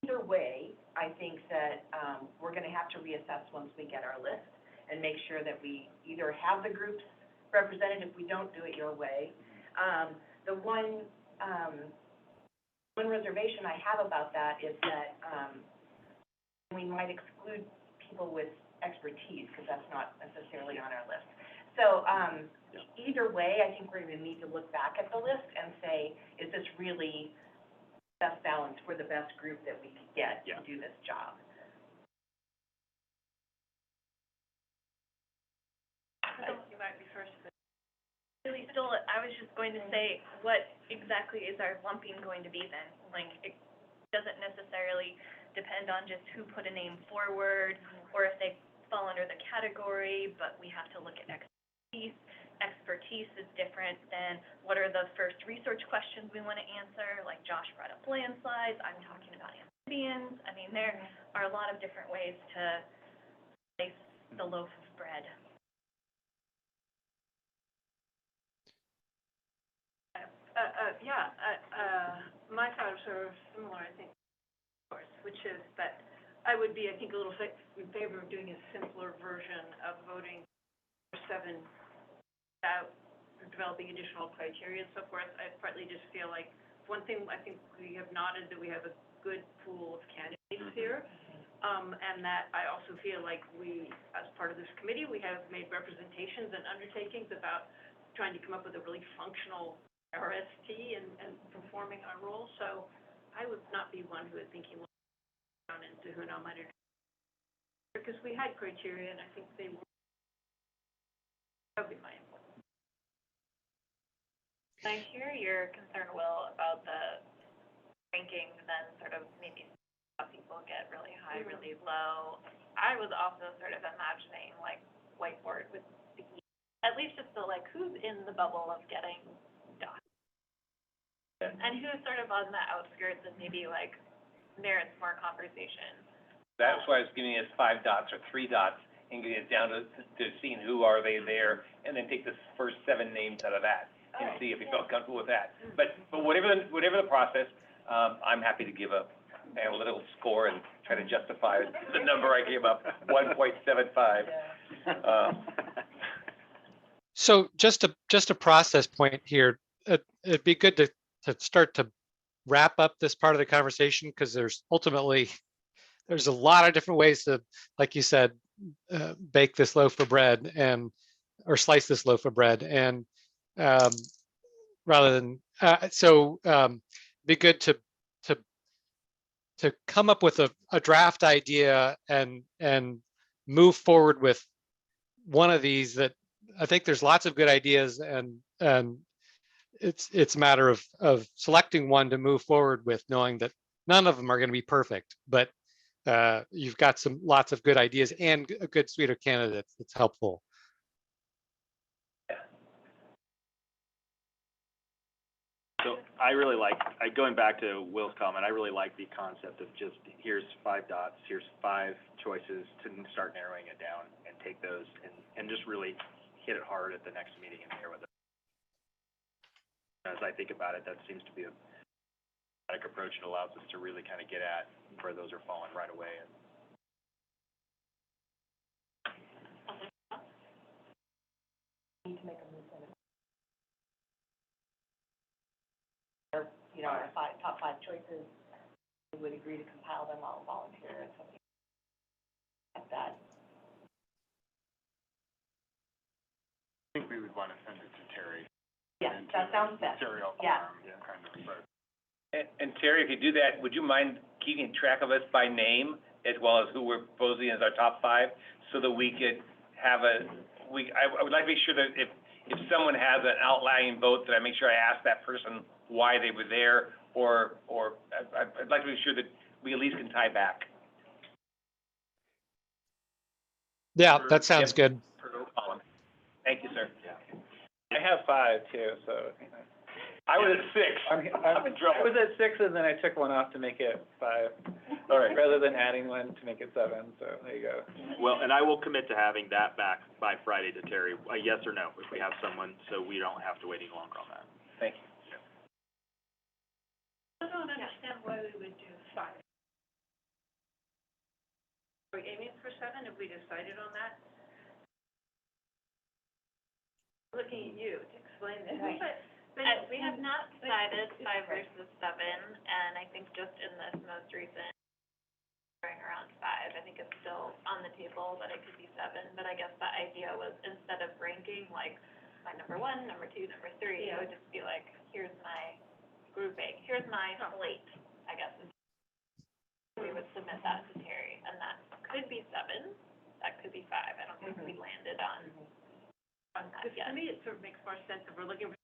either way, I think that we're going to have to reassess once we get our list and make sure that we either have the groups represented if we don't do it your way. The one reservation I have about that is that we might exclude people with expertise, because that's not necessarily on our list. So either way, I think we're going to need to look back at the list and say, is this really best balance for the best group that we could get to do this job? You might be first. Really, still, I was just going to say, what exactly is our lumping going to be then? Like, it doesn't necessarily depend on just who put a name forward, or if they fall under the category, but we have to look at expertise. Expertise is different than what are the first research questions we want to answer, like Josh brought up landslides, I'm talking about amphibians. I mean, there are a lot of different ways to place the loaf of bread. My thoughts are similar, I think, which is that I would be, I think, a little in favor of doing a simpler version of voting for 7 without developing additional criteria and so forth. I partly just feel like, one thing I think we have noted that we have a good pool of candidates here, and that I also feel like we, as part of this committee, we have made representations and undertakings about trying to come up with a really functional RST and performing our role. So I would not be one who is thinking down into who now might, because we had criteria and I think they were, that would be my input. I hear your concern, Will, about the ranking, then sort of maybe some people get really high, really low. I was also sort of imagining like whiteboard with the, at least just the like who's in the bubble of getting done. And who's sort of on the outskirts and maybe like merits more conversation. That's why I was giving us 5 dots or 3 dots and getting it down to seeing who are they there, and then take the first 7 names out of that and see if you felt comfortable with that. But whatever the process, I'm happy to give a analytical score and try to justify the number I gave up, 1.75. So just a process point here. It'd be good to start to wrap up this part of the conversation, because there's a lot of different ways to, like you said, bake this loaf of bread or slice this loaf of bread, and rather than be good to come up with a draft idea and move forward with one of these. That I think there's lots of good ideas, and it's a matter of selecting one to move forward with, knowing that none of them are going to be perfect, but you've got lots of good ideas and a good suite of candidates. That's helpful. So I really like, going back to Will's comment, I really like the concept of just, here's 5 dots, here's 5 choices to start narrowing it down and take those and just really hit it hard at the next meeting and there with it. As I think about it, that seems to be a approach that allows us to really kind of get at where those are falling right away. Need to make a move. you know, our top 5 choices, we would agree to compile them all volunteer and something like that. I think we would want to send it to Terry. Yeah, and to that sounds the best. Serial Yeah. farm, kind of, but. And Terry, if you do that, would you mind keeping track of us by name as well as who we're proposing as our top 5, so that we could have I would like to make sure that if someone has an outlying vote, that I make sure I ask that person why they were there, or I'd like to make sure that we at least can tie back. Yeah, that sounds good. Thank you, sir. I have 5 too, so, you know. I was at 6. I'm in trouble. I was at 6 and then I took one off to make it 5. All right. Rather than adding one to make it 7, so there you go. Well, and I will commit to having that back by Friday to Terry, a yes or no, if we have someone, so we don't have to wait any longer on that. Thank you. I don't understand why we would do 5. Are we aiming for 7? Have we decided on that? Looking at you to explain this. We have not decided 5 versus 7, and I think just in this most recent, going around 5, I think it's still on the table that it could be 7, but I guess the idea was instead of ranking, like, my number 1, number 2, number 3, it would just be like, here's my grouping, here's my slate, I guess. We would submit that to Terry, and that could be 7, that could be 5, I don't think we landed on that Because yet. to me, it sort of makes more sense if we're looking for,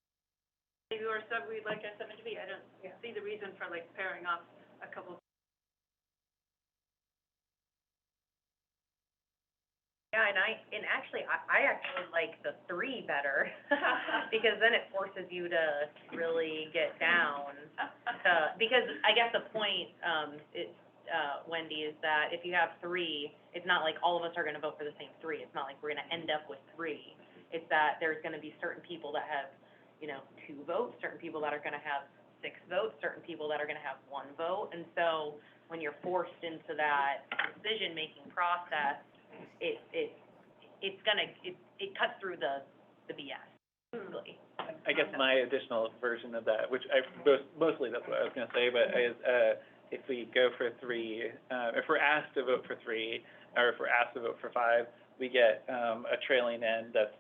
maybe our 7, we'd like our 7 to be. I don't see the reason for like pairing off a couple. Yeah, and I actually like the 3 better, because then it forces you to really get down to, because I guess the point, Wendy, is that if you have 3, it's not like all of us are gonna vote for the same 3. It's not like we're gonna end up with 3. It's that there's gonna be certain people that have, you know, 2 votes, certain people that are gonna have 6 votes, certain people that are gonna have 1 vote. And so when you're forced into that decision-making process, it cuts through the BS, basically. I guess my additional version of that, which mostly that's what I was gonna say, but is, if we go for 3, if we're asked to vote for 3, or if we're asked to vote for 5, we get, a trailing end that's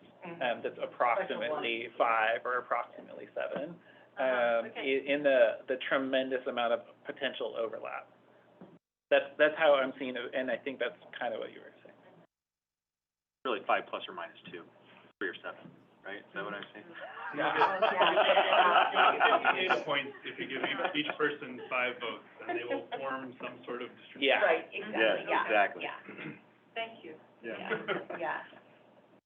approximately 5 or approximately 7, in the tremendous amount of potential overlap. That's how I'm seeing it, and I think that's kind of what you were saying. Really 5 plus or minus 2, 3 or 7, right? Is that what I'm saying? Data points, if you give each person 5 votes, then they will form some sort of distribution. Yeah. Right, exactly, Yes, exactly. Yeah. Thank you. Yeah.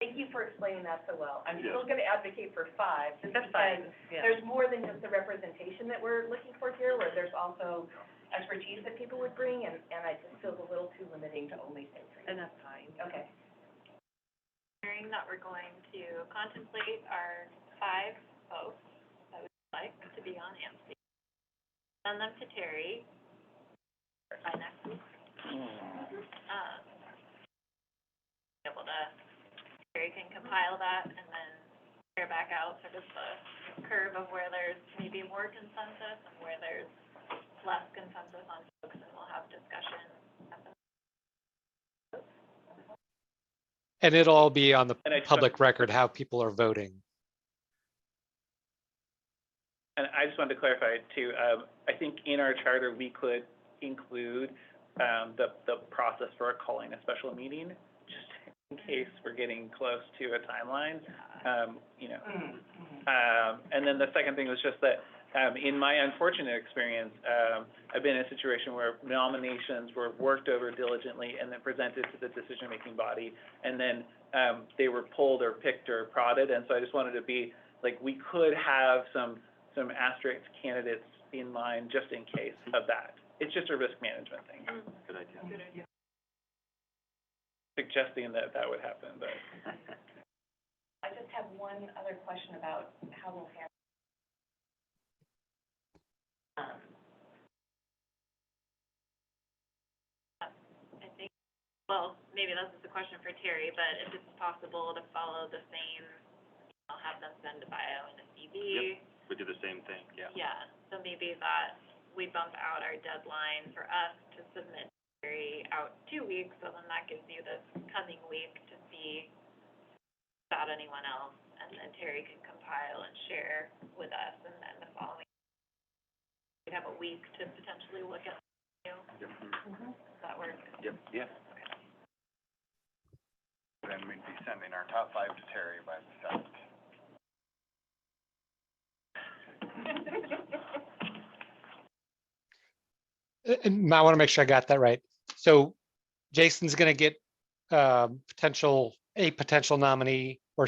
Thank you for explaining that so well. I'm Yes. still gonna advocate for 5, just That's because fine, yeah. there's more than just the representation that we're looking for here, where there's also expertise that people would bring, and I just feel a little too limiting to only say 3. And that's fine. Okay. Hearing that we're going to contemplate our 5 votes that we'd like to be on AMC. Send them to Terry by next week. Able to, Terry can compile that and then share back out sort of the curve of where there's maybe more consensus and where there's less consensus on folks, and we'll have discussion at the And it'll all be on the And I just public record how people are voting. And I just wanted to clarify too, I think in our charter, we could include, the process for calling a special meeting, just in case we're getting close to a timeline, you know. And then the second thing was just that, in my unfortunate experience, I've been in a situation where nominations were worked over diligently and then presented to the decision-making body, and then, they were pulled or picked or prodded, and so I just wanted to be, like, we could have some asterisk candidates in line just in case of that. It's just a risk management thing. Good idea. Good idea. Suggesting that would happen, but. I just have one other question about how we'll handle. I think, well, maybe this is a question for Terry, but if it's possible to follow the same, I'll have them send a bio and a CV. we do the same thing, yeah. Yeah, so maybe that we bump out our deadline for us to submit Terry out 2 weeks, so then that gives you this coming week to see about anyone else, and then Terry can compile and share with us, and then the following, we'd have a week to potentially look at, you know, Yep. does that work? Yep, yeah. Then we'd be sending our top 5 to Terry by the 7th. And I want to make sure I got that right. So Jason's going to get a potential nominee or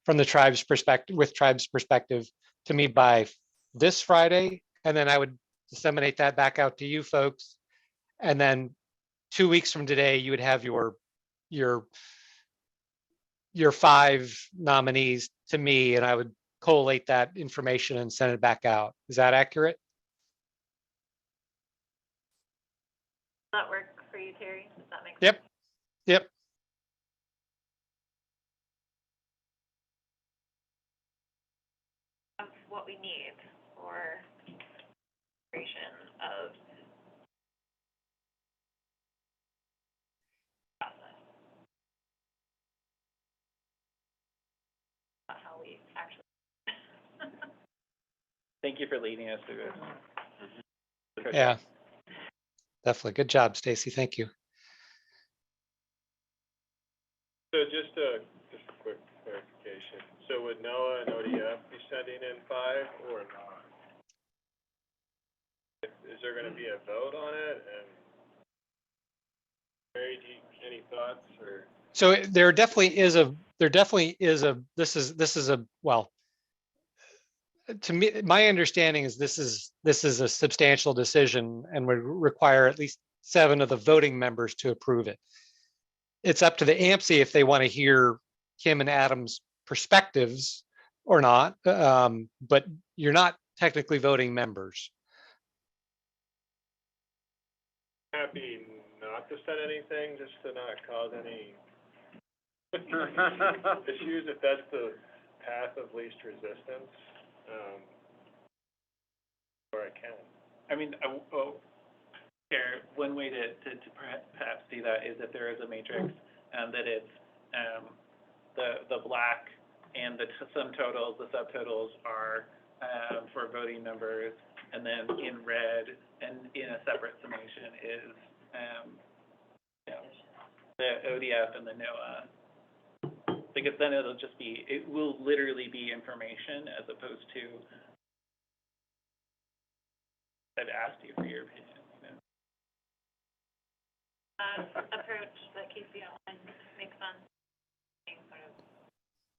from the tribe's perspective, with tribe's perspective, to me by this Friday, and then I would disseminate that back out to you folks. And then 2 weeks from today, you would have your 5 nominees to me, and I would collate that information and send it back out. Is that accurate? Does that work for you, Terry? Does that make sense? Yep. Yep. Of what we need for creation of process. Not how we actually. Thank you for leading us through this. Yeah. Definitely. Good job, Stacy. Thank you. So just a quick clarification. So would NOAA and ODF be sending in 5 or not? Is there gonna be a vote on it? And Mary, any thoughts or? So there definitely is a, this is a, well, to me, my understanding is this is a substantial decision and would require at least 7 of the voting members to approve it. It's up to the AMC if they want to hear Kim and Adam's perspectives or not, but you're not technically voting members. Happy not to send anything, just to not cause any issues, if that's the path of least resistance, where I can. I mean, Chair, one way to perhaps see that is if there is a matrix, that it's, the black and the sum totals, the subtotals are, for voting members, and then in red and in a separate summation is, you know, the ODF and the NOAA. Because then it'll just be, it will literally be information as opposed to, I've asked you for your opinion, you know. Approach that Casey outlined makes sense. Sort of,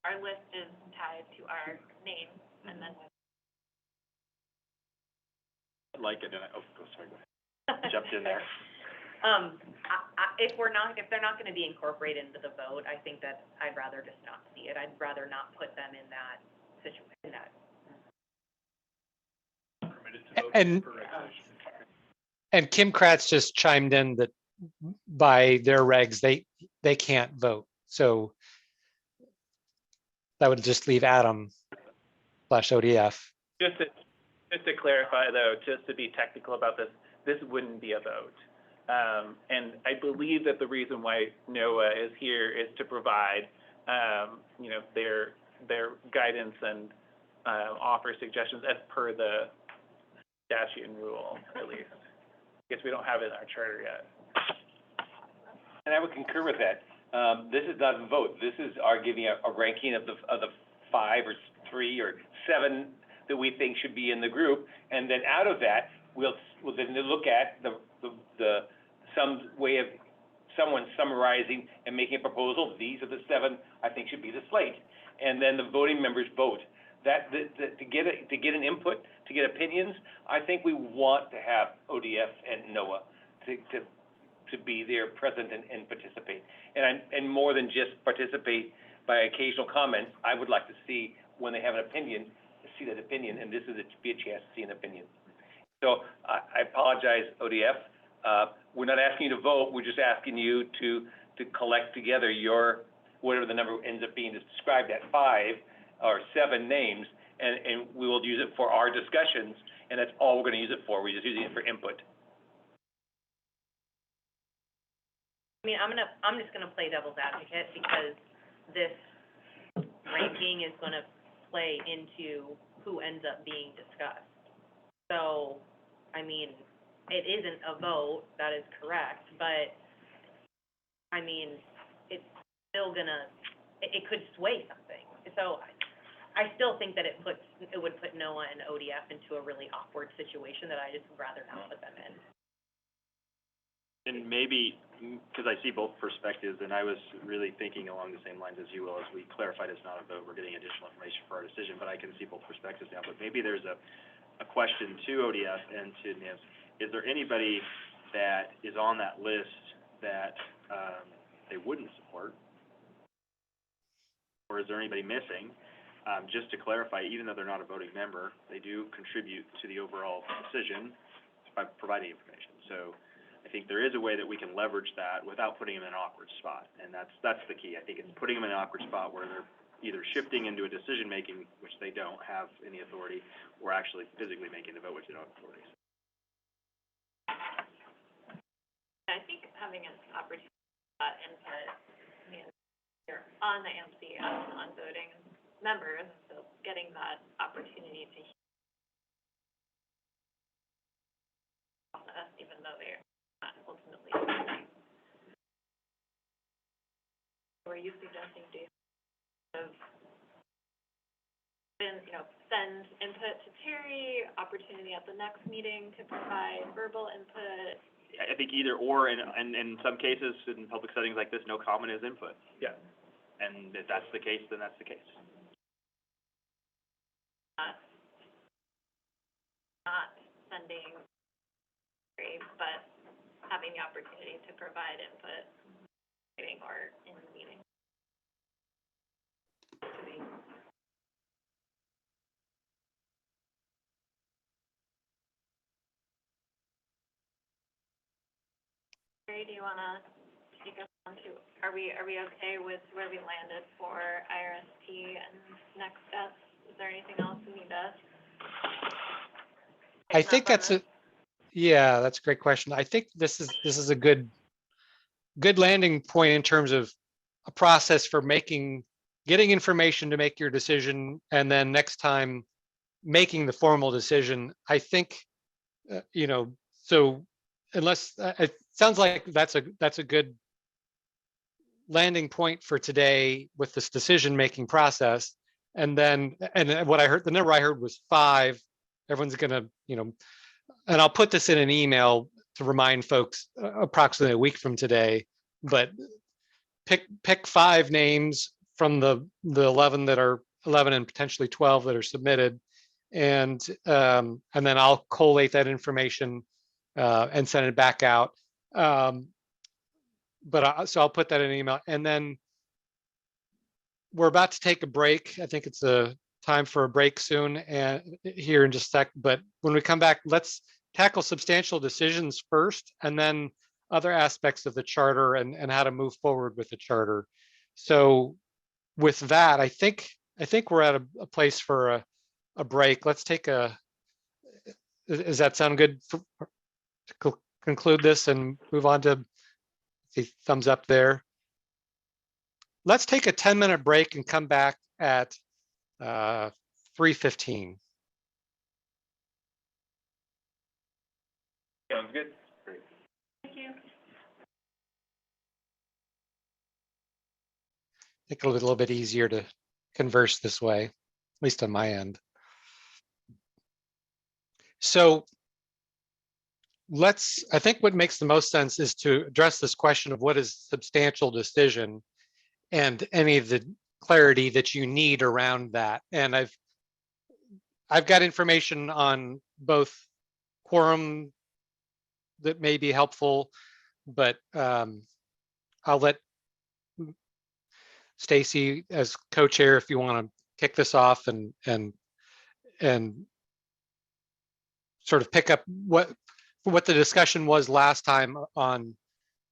our list is tied to our name, and then. I like it, and sorry, go ahead. Jumped in there. If they're not gonna be incorporated into the vote, I think that I'd rather just not see it. I'd rather not put them in that situation, Permitted to vote And per regulation. And Kim Kratz just chimed in that by their regs, they can't vote. So that would just leave Adam/ODF. Just to clarify though, just to be technical about this, this wouldn't be a vote. And I believe that the reason why NOAA is here is to provide, you know, their guidance and offer suggestions as per the statute and rule, at least. I guess we don't have it in our charter yet. And I would concur with that. This is not a vote. This is our giving a ranking of the 5 or 3 or 7 that we think should be in the group, and then out of that, we'll then look at some way of someone summarizing and making a proposal. These are the 7 I think should be the slate, and then the voting members vote. To get an input, to get opinions, I think we want to have ODF and NOAA to be there, present and participate. And more than just participate by occasional comments, I would like to see when they have an opinion, see that opinion, and this is be a chance to see an opinion. So I apologize, ODF. We're not asking you to vote. We're just asking you to collect together your, whatever the number ends up being, is described at 5, or 7 names, and we will use it for our discussions, and that's all we're gonna use it for. We're just using it for input. I mean, I'm just gonna play devil's advocate because this ranking is gonna play into who ends up being discussed. So, I mean, it isn't a vote, that is correct, but, I mean, it's still gonna, it could sway something. So I still think that it would put NOAA and ODF into a really awkward situation that I just would rather not put them in. And maybe, because I see both perspectives, and I was really thinking along the same lines as you will, as we clarified it's not a vote, we're getting additional information for our decision, but I can see both perspectives now. But maybe there's a question to ODF and to NIMS. Is there anybody that is on that list that they wouldn't support? Or is there anybody missing? Just to clarify, even though they're not a voting member, they do contribute to the overall decision by providing information. So I think there is a way that we can leverage that without putting them in an awkward spot, and that's the key. I think it's putting them in an awkward spot where they're either shifting into a decision-making, which they don't have any authority, or actually physically making the vote, which they don't have authority. I think having an opportunity input, I mean, you're on the AMC as non-voting members, so getting that opportunity to hear process, even though they're not ultimately voting. Were you suggesting, Dave, of send input to Terry, opportunity at the next meeting to provide verbal input? I think either or, and in some cases, in public settings like this, no comment is input. Yeah. And if that's the case, then that's the case. Not sending, but having the opportunity to provide input, meeting or in the meeting. Mary, do you want to take us on to, are we okay with where we landed for IRST and next steps? Is there anything else we need to? I think that's that's a great question. I think this is a good landing point in terms of a process for getting information to make your decision, and then next time making the formal decision. I think, so unless it sounds like that's a good landing point for today with this decision-making process. And then, and what I heard, the number I heard was 5. Everyone's gonna, and I'll put this in an email to remind folks approximately a week from today, but pick 5 names from the 11 that are 11 and potentially 12 that are submitted. And then I'll collate that information and send it back out. So I'll put that in an email, and then we're about to take a break. I think it's a time for a break soon, and here in just a sec. But when we come back, let's tackle substantial decisions first, and then other aspects of the charter and how to move forward with the charter. So with that, I think we're at a place for a break. Let's take does that sound good to conclude this and move on to the thumbs up there? Let's take a 10-minute break and come back at 3:15. Sounds good. Great. Thank you. I think it'll be a little bit easier to converse this way, at least on my end. So I think what makes the most sense is to address this question of what is substantial decision and any of the clarity that you need around that. And I've got information on both quorum that may be helpful, but I'll let Stacy as co-chair, if you want to kick this off and sort of pick up what the discussion was last time on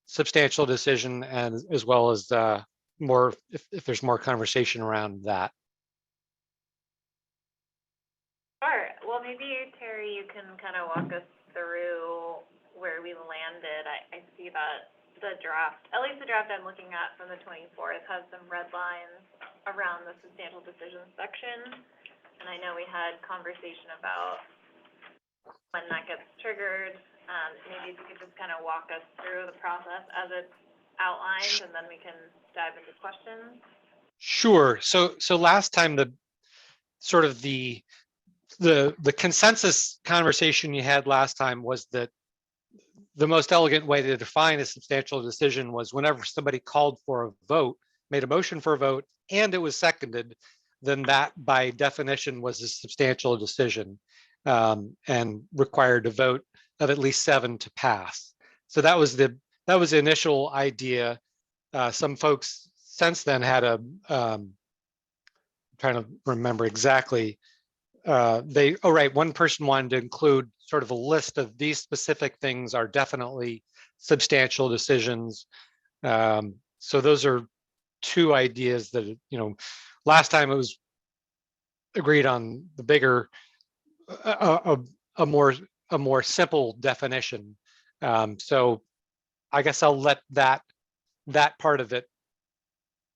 substantial decision, and as well as more if there's more conversation around that. Sure. Well, maybe Terry, you can kind of walk us through where we landed. I see that the draft, at least the draft I'm looking at from the 24th, has some red lines around the substantial decisions section. And I know we had conversation about when that gets triggered. Maybe if you could just kind of walk us through the process as it's outlined, and then we can dive into questions. Sure. So last time the sort of the consensus conversation you had last time was that the most elegant way to define a substantial decision was whenever somebody called for a vote, made a motion for a vote, and it was seconded, then that by definition was a substantial decision, and required a vote of at least 7 to pass. So that was the initial idea. Some folks since then had a trying to remember exactly. One person wanted to include sort of a list of these specific things are definitely substantial decisions. So those are two ideas that, last time it was agreed on the bigger, a more simple definition. So I guess I'll let that part of it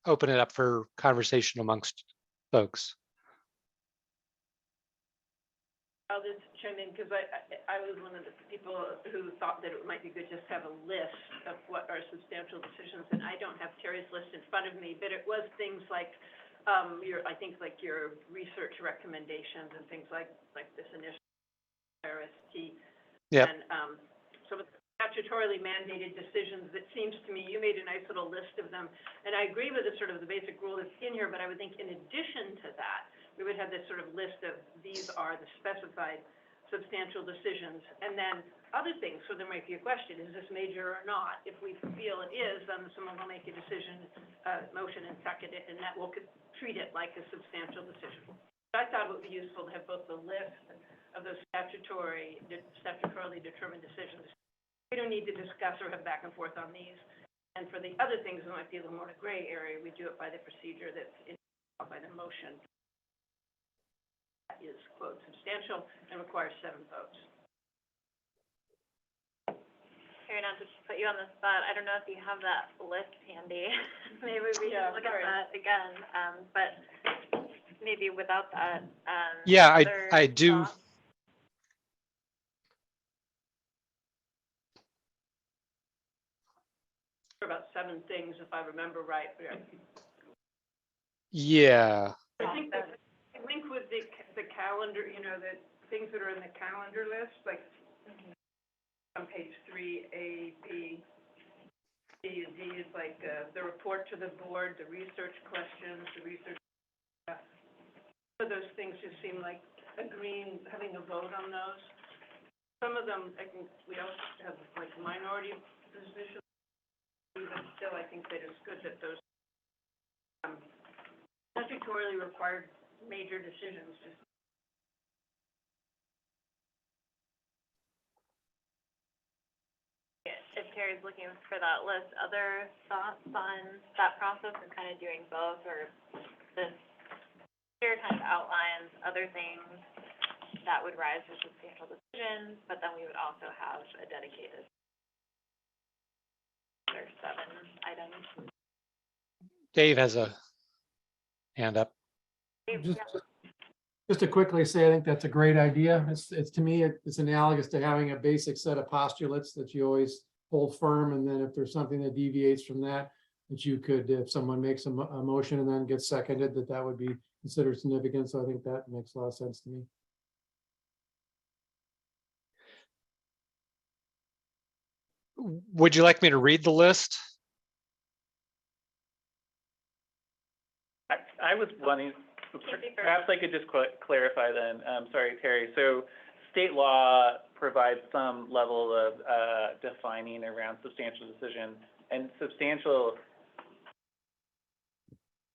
open it up for conversation amongst folks. I'll just chime in, because I was one of the people who thought that it might be good just to have a list of what are substantial decisions, and I don't have Terry's list in front of me, but it was things like, I think like your research recommendations and things like this initial RST. Yeah. And, some of the statutorily mandated decisions, that seems to me, you made a nice little list of them, and I agree with the sort of the basic rule that's in here, but I would think in addition to that, we would have this sort of list of these are the specified substantial decisions, and then other things. So there might be a question, is this major or not? If we feel it is, then someone will make a decision, motion and second it, and that will treat it like a substantial decision. So I thought it would be useful to have both the list of those statutorily determined decisions. We don't need to discuss or have back and forth on these. And for the other things, that might be a little more in a gray area, we do it by the procedure that's in, by the motion. Is, quote, substantial and requires 7 votes. Here, not to put you on the spot, I don't know if you have that list handy. Maybe we can look at that again, but maybe without that. Yeah, other I do. thoughts? About 7 things, if I remember right. Yeah. I think with the calendar, the things that are in the calendar list, like on page 3, A, B, C, and D is like the report to the board, the research questions, the research. So those things just seem like having a vote on those. Some of them, I think we also have like minority positions, but still I think that it's good that those statutorily required major decisions just. If Terry's looking for that list, other thoughts on that process of kind of doing both, or this here kind of outlines other things that would rise to substantial decisions, but then we would also have a dedicated. There's 7 items. Dave has a hand up. Just to quickly say, I think that's a great idea. It's to me, it's analogous to having a basic set of postulates that you always hold firm. And then if there's something that deviates from that, that you could, if someone makes a motion and then gets seconded, that would be considered significant. So I think that makes a lot of sense to me. Would you like me to read the list? I was wanting, perhaps I could just clarify then, sorry, Terry. So state law provides some level of defining around substantial decision, and substantial,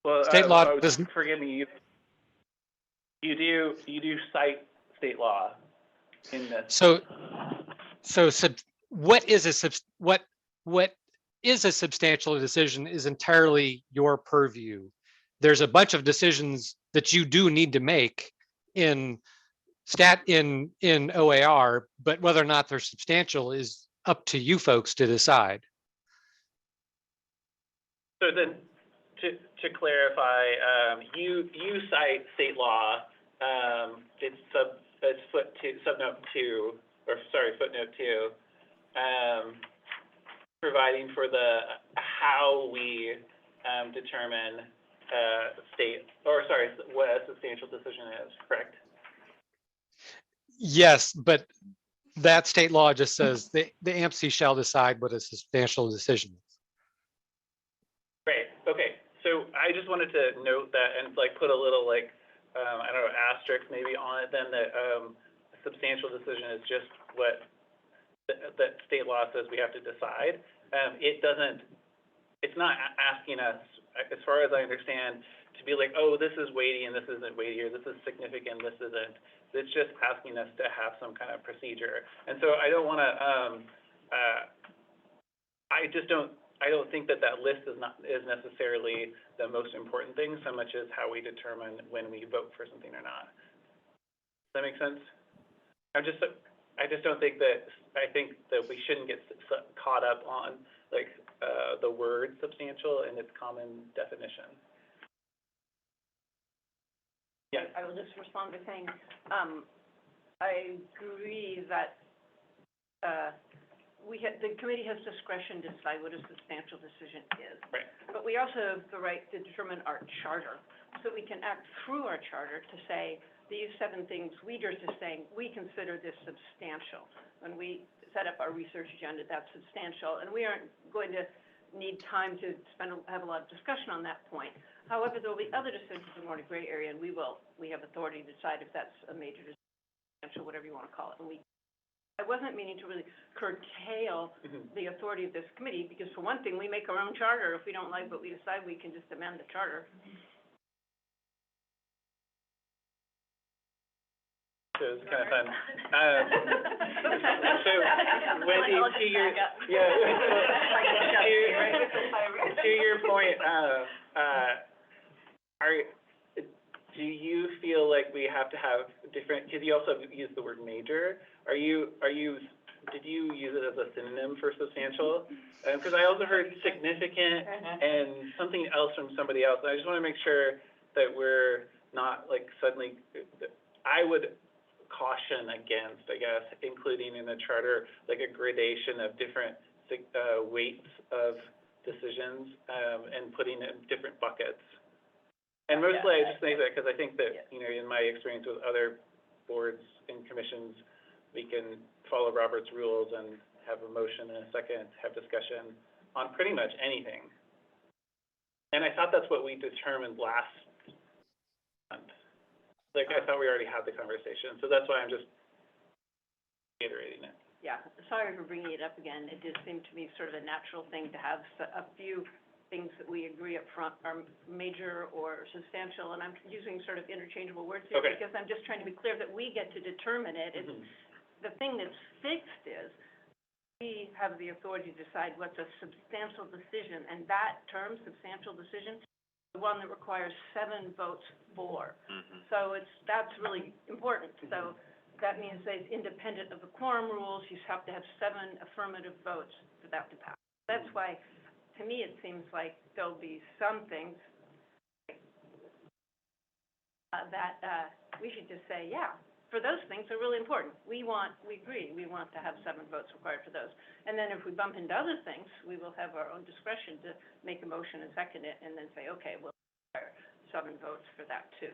well, State law doesn't. Forgive me, you do cite state law in this. What is a substantial decision is entirely your purview. There's a bunch of decisions that you do need to make in stat in OAR, but whether or not they're substantial is up to you folks to decide. So then, to clarify, you cite state law, it's footnote 2, providing for how we determine what a substantial decision is, correct? Yes, but that state law just says the AMC shall decide what a substantial decision is. Great, okay, so I just wanted to note that and like put a little like, I don't know, asterisk maybe on it then, that substantial decision is just what that state law says we have to decide. It's not asking us, as far as I understand, to be like, oh, this is weighty and this isn't weighty, or this is significant, this isn't. It's just asking us to have some kind of procedure. And so I don't want to, I don't think that list is necessarily the most important thing, so much as how we determine when we vote for something or not. Does that make sense? I just don't think that, I think that we shouldn't get caught up on like the word substantial and its common definition. Yes. I will just respond by saying, I agree that the committee has discretion to decide what a substantial decision is. Right. But we also have the right to determine our charter, so we can act through our charter to say, these 7 things we are just saying, we consider this substantial. When we set up our research agenda, that's substantial, and we aren't going to need time to have a lot of discussion on that point. However, there will be other decisions in more gray area, and we have authority to decide if that's a major decision, whatever you want to call it. And I wasn't meaning to really curtail the authority of this committee, because for one thing, we make our own charter. If we don't like what we decide, we can just amend the charter. So it was kind of fun. So Wendy, to your point, do you feel like we have to have different, because you also used the word major, did you use it as a synonym for substantial? Because I also heard significant and something else from somebody else, and I just want to make sure that we're not like suddenly, I would caution against, I guess, including in the charter, like a gradation of different weights of decisions, and putting it in different buckets. And mostly I just think that because I think that, you know, in my experience with other boards and commissions, we can follow Robert's rules and have a motion and a second, have discussion on pretty much anything. And I thought that's what we determined last month. Like, I thought we already had the conversation, so that's why I'm just reiterating it. Yeah, sorry for bringing it up again. It just seemed to me sort of a natural thing to have a few things that we agree up front are major or substantial, and I'm using sort of interchangeable words here because I'm just trying to be clear that we get to determine it. It's, the thing that's fixed is we have the authority to decide what's a substantial decision, and that term, substantial decision, is the one that requires 7 votes for. So that's really important. So that means that it's independent of the quorum rules. You have to have 7 affirmative votes for that to pass. That's why, to me, it seems like there'll be some things that we should just say, yeah, for those things are really important. We agree, we want to have 7 votes required for those. And then if we bump into other things, we will have our own discretion to make a motion and second it, and then say, okay, we'll require 7 votes for that too.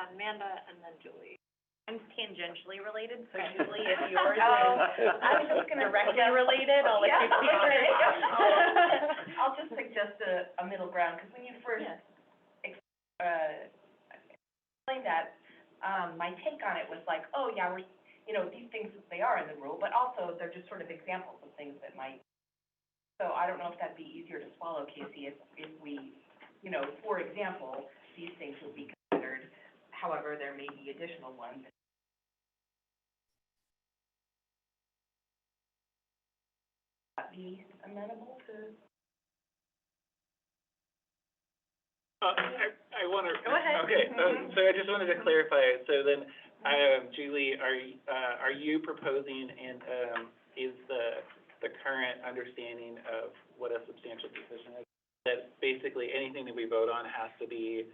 Amanda and then Julie. I'm tangentially related, so Julie, if yours I was just is directly related, I'll let you speak. I'll just suggest a middle ground, because when you first explained that, my take on it was like, oh, yeah, we're, you know, these things, they are in the rule, but also they're just sort of examples of things that might, so I don't know if that'd be easier to swallow, Casey, if we, you know, for example, these things would be considered, however, there may be additional ones. That be amenable to? I I wonder. Go ahead. Okay, so I just wanted to clarify, so then, Julie, are you proposing and, is the current understanding of what a substantial decision is, that basically anything that we vote on has to be,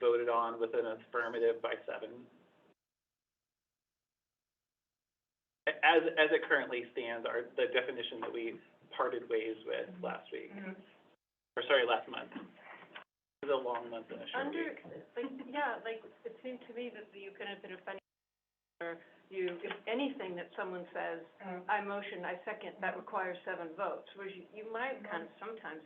voted on with an affirmative by 7? As it currently stands, the definition that we parted ways with last week, or sorry, last month. It was a long month and a short week. It seemed to me that you could have been offended, or if anything that someone says, I motion, I second, that requires 7 votes, whereas you might kind of sometimes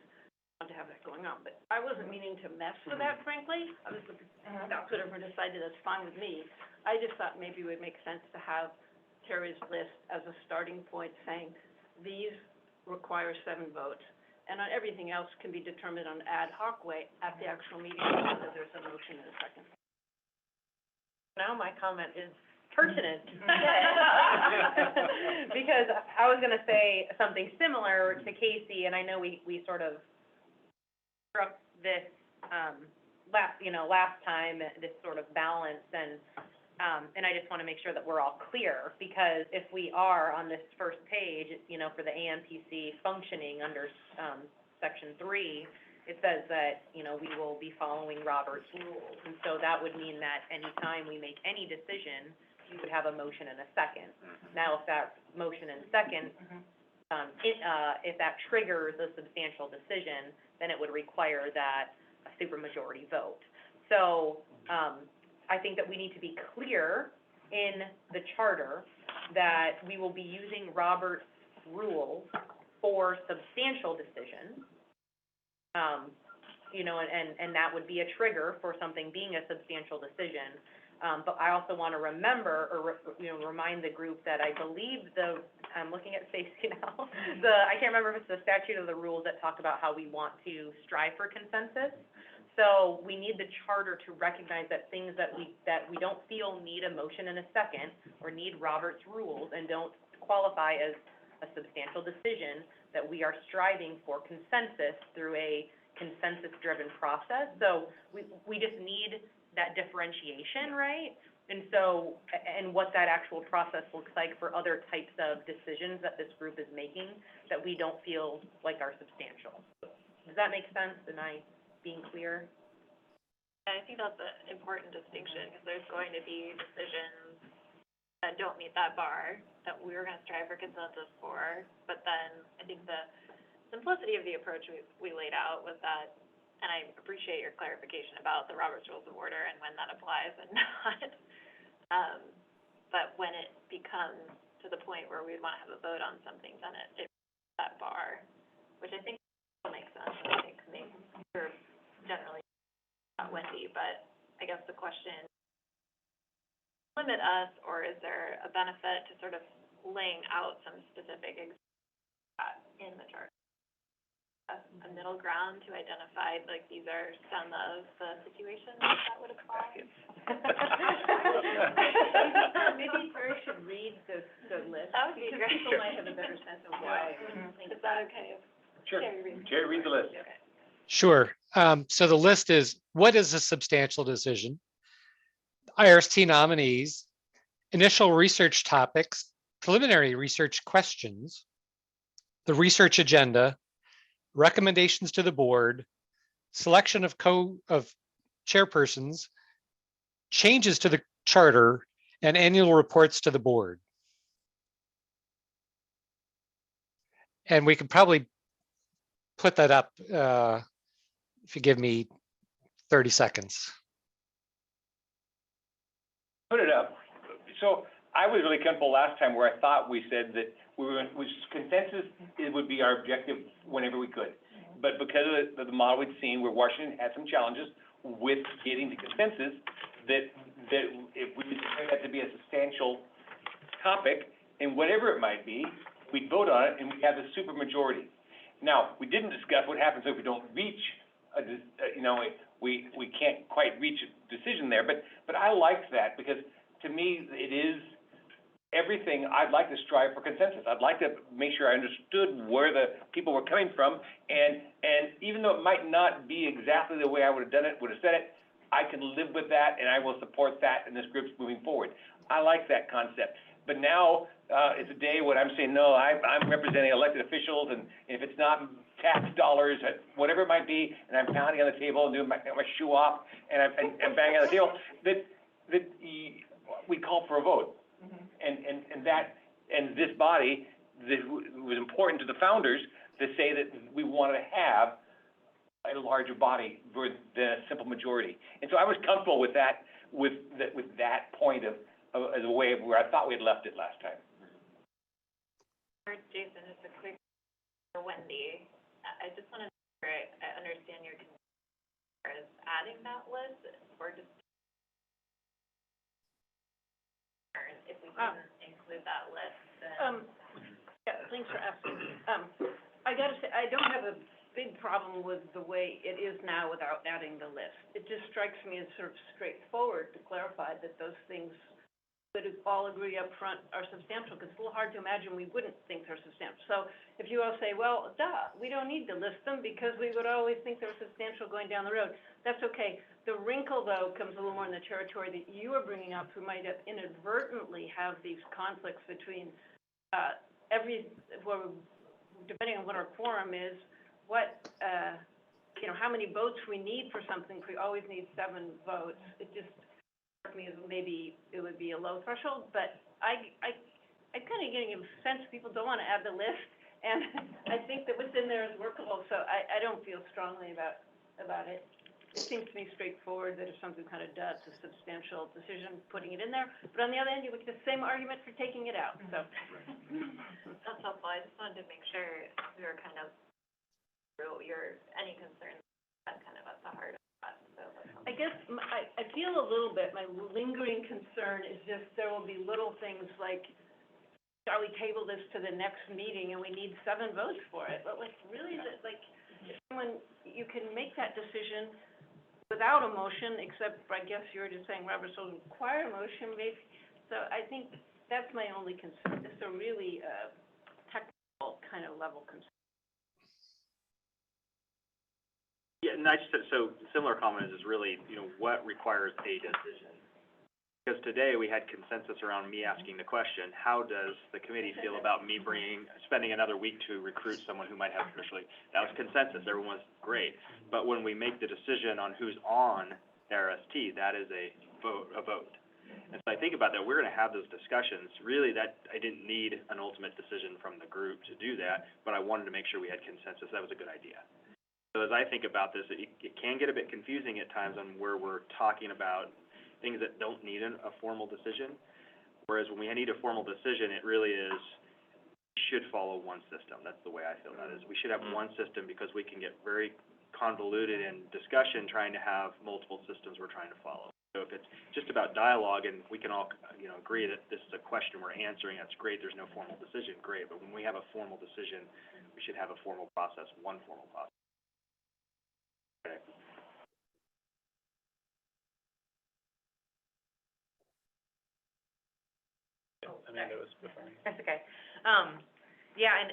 want to have that going on, but I wasn't meaning to mess with that, frankly. I was, whatever decided, that's fine with me. I just thought maybe it would make sense to have Terry's list as a starting point, saying, these require 7 votes, and on everything else can be determined on an ad hoc way at the actual meeting, whether there's a motion and a second. Now my comment is pertinent. Because I was gonna say something similar to Casey, and I know we sort of struck this, last time, this sort of balance, and I just wanna make sure that we're all clear, because if we are on this first page, for the AMPC functioning under, section 3, it says that, we will be following Robert's rules, and so that would mean that anytime we make any decision, you would have a motion and a second. Now, if that motion and second, if that triggers a substantial decision, then it would require that a supermajority vote. So, I think that we need to be clear in the charter that we will be using Robert's rules for substantial decisions. And that would be a trigger for something being a substantial decision. But I also want to remember, or, remind the group that I believe I'm looking at Stacy now, I can't remember if it's the statute or the rules that talk about how we want to strive for consensus. So we need the charter to recognize that things that we don't feel need a motion and a second, or need Robert's rules, and don't qualify as a substantial decision, that we are striving for consensus through a consensus-driven process. So we just need that differentiation, right? And so, and what that actual process looks like for other types of decisions that this group is making that we don't feel like are substantial. Does that make sense? Am I being clear? I think that's an important distinction, because there's going to be decisions that don't meet that bar, that we're gonna strive for consensus for, but then I think the simplicity of the approach we laid out was that, and I appreciate your clarification about the Robert's Rules of Order and when that applies and not, but when it becomes to the point where we want to have a vote on something, then it that bar, which I think makes sense. I think maybe you're generally not Wendy, but I guess the question, limit us, or is there a benefit to sort of laying out some specific in the chart? A middle ground to identify, like, these are some of the situations that would apply? Maybe Terry should read the list. That would be because great. people might have a better sense of why. Is that okay? Sure. Jerry, read the list. Okay. Sure. So the list is, what is a substantial decision? IRST nominees, initial research topics, preliminary research questions, the research agenda, recommendations to the board, selection of chairpersons, changes to the charter, and annual reports to the board. And we could probably put that up if you give me 30 seconds. Put it up. So I was really comfortable last time where I thought we said that which consensus, it would be our objective whenever we could. But because of the model we'd seen where Washington had some challenges with getting to consensus, that if we declare that to be a substantial topic, and whatever it might be, we'd vote on it and we'd have a super majority. Now, we didn't discuss what happens if we don't reach we can't quite reach a decision there, but I liked that, because to me, it is everything, I'd like to strive for consensus. I'd like to make sure I understood where the people were coming from, and even though it might not be exactly the way I would have done it, would have said it, I can live with that, and I will support that in this group's moving forward. I like that concept. But now, it's a day when I'm saying, no, I'm representing elected officials, and if it's not tax dollars, whatever it might be, and I'm pounding on the table and doing my shoe off, and I'm banging on the table, we call for a vote. And this body, it was important to the founders to say that we wanted to have a larger body than a simple majority. And so I was comfortable with that, with that point as a way of where I thought we had left it last time. Jason, just a quick, for Wendy, I just want to make sure I understand your concern as adding that list, or just if we can include that list, then. Yeah, thanks for asking. I gotta say, I don't have a big problem with the way it is now without adding the list. It just strikes me as sort of straightforward to clarify that those things that all agree up front are substantial, because it's a little hard to imagine we wouldn't think they're substantial. So if you all say, well, we don't need to list them because we would always think they're substantial going down the road, that's okay. The wrinkle, though, comes a little more in the territory that you are bringing up, who might have inadvertently have these conflicts between depending on what our quorum is, how many votes we need for something. If we always need 7 votes, it just struck me as maybe it would be a low threshold, but I'm kind of getting a sense people don't want to add the list, and I think that what's in there is workable, so I don't feel strongly about it. It seems to me straightforward that if something kind of does a substantial decision, putting it in there, but on the other hand, you would get the same argument for taking it out, so. That's helpful. I just wanted to make sure we were kind of through any concerns that kind of at the heart of that, so. I guess I feel a little bit, my lingering concern is just there will be little things like, shall we table this to the next meeting and we need 7 votes for it? But like, really, you can make that decision without a motion, except I guess you were just saying Robert's rules require a motion, maybe. So I think that's my only concern. It's a really technical kind of level concern. Yeah, and so similar comment is really, what requires a decision? Because today we had consensus around me asking the question, how does the committee feel about me spending another week to recruit someone who might have officially, that was consensus, everyone was great. But when we make the decision on who's on RST, that is a vote. And so I think about that, we're gonna have those discussions, really that, I didn't need an ultimate decision from the group to do that, but I wanted to make sure we had consensus, that was a good idea. So as I think about this, it can get a bit confusing at times on where we're talking about things that don't need a formal decision. Whereas when we need a formal decision, it really is, we should follow one system. That's the way I feel that is. We should have one system because we can get very convoluted in discussion trying to have multiple systems we're trying to follow. So if it's just about dialogue and we can all, agree that this is a question we're answering, that's great, there's no formal decision, great. But when we have a formal decision, we should have a formal process, one formal process. Okay. Amanda was before me. That's okay.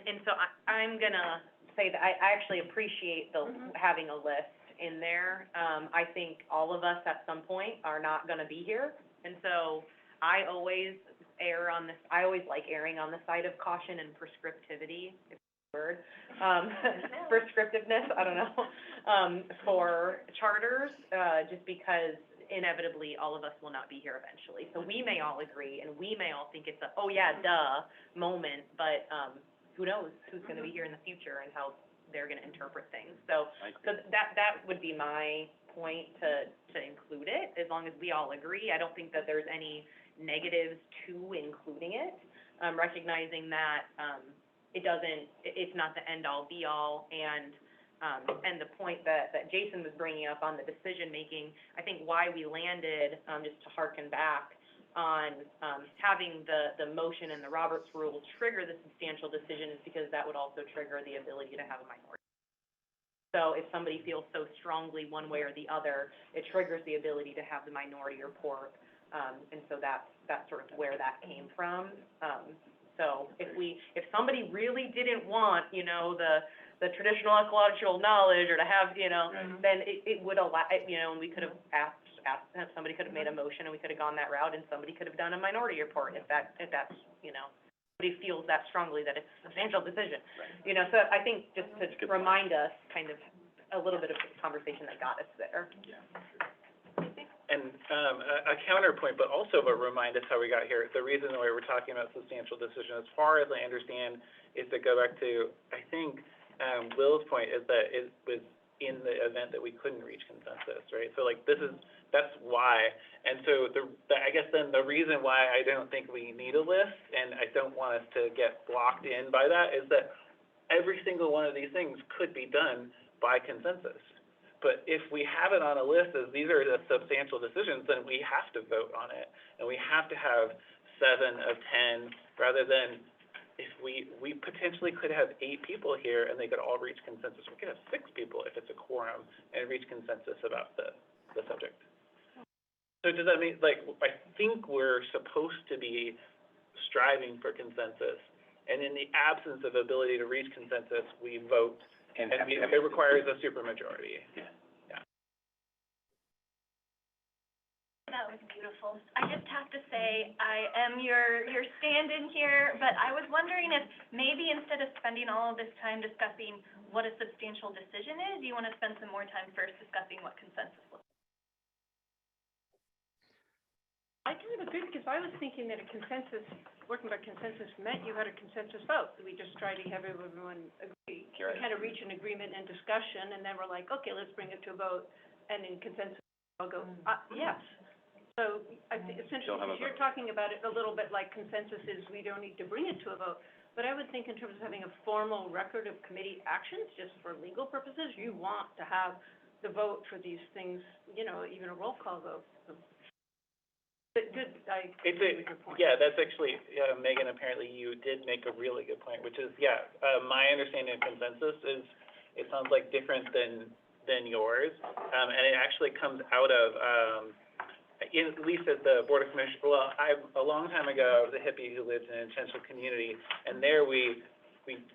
And so I'm gonna say that I actually appreciate having a list in there. I think all of us at some point are not gonna be here, and so I always like erring on the side of caution and prescriptivity, if that's a word. Prescriptiveness, I don't know, for charters, just because inevitably all of us will not be here eventually. So we may all agree and we may all think it's a, oh yeah, duh moment, but who knows who's gonna be here in the future and how they're gonna interpret things. So that would be my point to include it, as long as we all agree. I don't think that there's any negatives to including it, recognizing that it's not the end all be all, and the point that Jason was bringing up on the decision making, I think why we landed, just to harken back on having the motion and the Roberts rules trigger the substantial decision is because that would also trigger the ability to have a minority. So if somebody feels so strongly one way or the other, it triggers the ability to have the minority report And so that's sort of where that came from. So if somebody really didn't want, you know, the traditional ecological knowledge, or to have, you know, then it would allow, you know, and we could have asked, somebody could have made a motion, and we could have gone that route, and somebody could have done a minority report if that's, you know, somebody feels that strongly that it's a substantial decision. You know, so I think just to remind us kind of a little bit of the conversation that got us there. And a counterpoint, but also to remind us how we got here. The reason why we're talking about substantial decision, as far as I understand, is to go back to, I think, Will's point is that it was in the event that we couldn't reach consensus, right? So like that's why. And so I guess then the reason why I don't think we need a list, and I don't want us to get blocked in by that, is that every single one of these things could be done by consensus. But if we have it on a list as these are the substantial decisions, then we have to vote on it. And we have to have 7 of 10, rather than if we potentially could have 8 people here and they could all reach consensus. We could have 6 people if it's a quorum and reach consensus about the subject. So does that mean, like, I think we're supposed to be striving for consensus. And in the absence of ability to reach consensus, we vote. And it requires a supermajority. Yeah. That was beautiful. I just have to say, I am your stand-in here, but I was wondering if maybe instead of spending all of this time discussing what a substantial decision is, you want to spend some more time first discussing what consensus looks I like. kind of agree, because I was thinking that a consensus, working by consensus meant you had a consensus vote. We just tried to have everyone agree. We kind of reach an agreement and discussion, and then we're like, okay, let's bring it to a vote, and in consensus, I'll go, yes. So I think essentially, because you're talking about it a little bit like consensus is we don't need to bring it to a vote. But I would think in terms of having a formal record of committee actions, just for legal purposes, you want to have the vote for these things, you know, even a roll call vote. But good, I agree with your point. Yeah, that's actually, Megan, apparently you did make a really good point, which is, my understanding of consensus is, it sounds like different than yours. And it actually comes out of, at least at the Board of Commissioners, a long time ago, I was a hippie who lived in an intentional community, and there we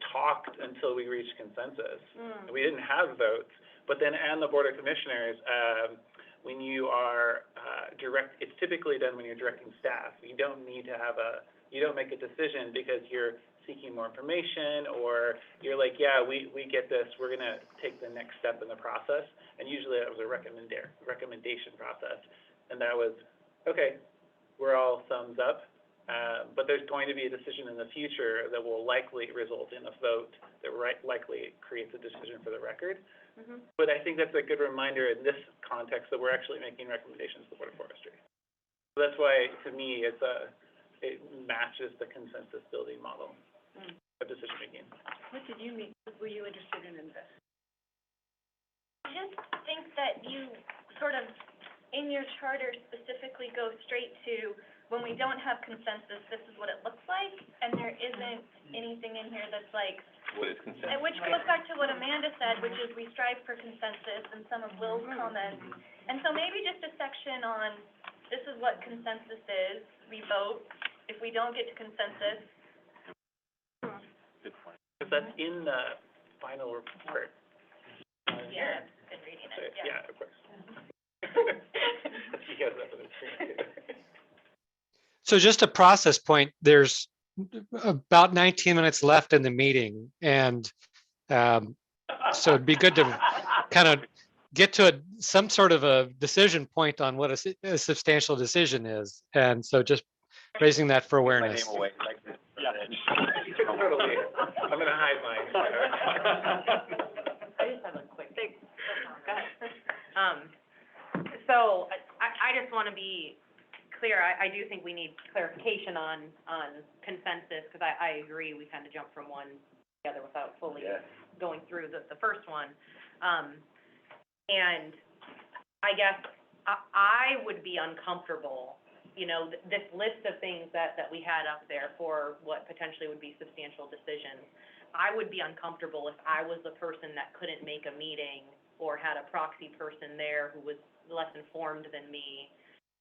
talked until we reached consensus. We didn't have votes, but then on the Board of Commissioners, when you are it's typically done when you're directing staff. You don't need to you don't make a decision because you're seeking more information, or you're like, yeah, we get this, we're gonna take the next step in the process. And usually that was a recommendation process. And that was, okay, we're all thumbs up, but there's going to be a decision in the future that will likely result in a vote that likely creates a decision for the record. But I think that's a good reminder in this context that we're actually making recommendations to the Board of Forestry. So that's why, to me, it matches the consensus building model of decision making. What did you mean? Were you interested in this? I just think that you sort of, in your charter specifically go straight to, when we don't have consensus, this is what it looks like, and there isn't anything in here that's like, What is consensus? which goes back to what Amanda said, which is we strive for consensus, and some of Will's comments. And so maybe just a section on, this is what consensus is, we vote. If we don't get to consensus, Good point. Because that's in the final report. yeah, I've been reading it, yeah. Yeah, of course. You guys have it. So just a process point, there's about 19 minutes left in the meeting. And so it'd be good to kind of get to some sort of a decision point on what a substantial decision is. And so just raising that for awareness. My name away, like this. Yeah. Totally. I'm gonna hide mine. I just have a quick thing. So I just want to be clear. I do think we need clarification on consensus, because I agree, we kind of jumped from one together without fully going through the first one. And I guess I would be uncomfortable, you know, this list of things that we had up there for what potentially would be substantial decisions. I would be uncomfortable if I was the person that couldn't make a meeting or had a proxy person there who was less informed than me,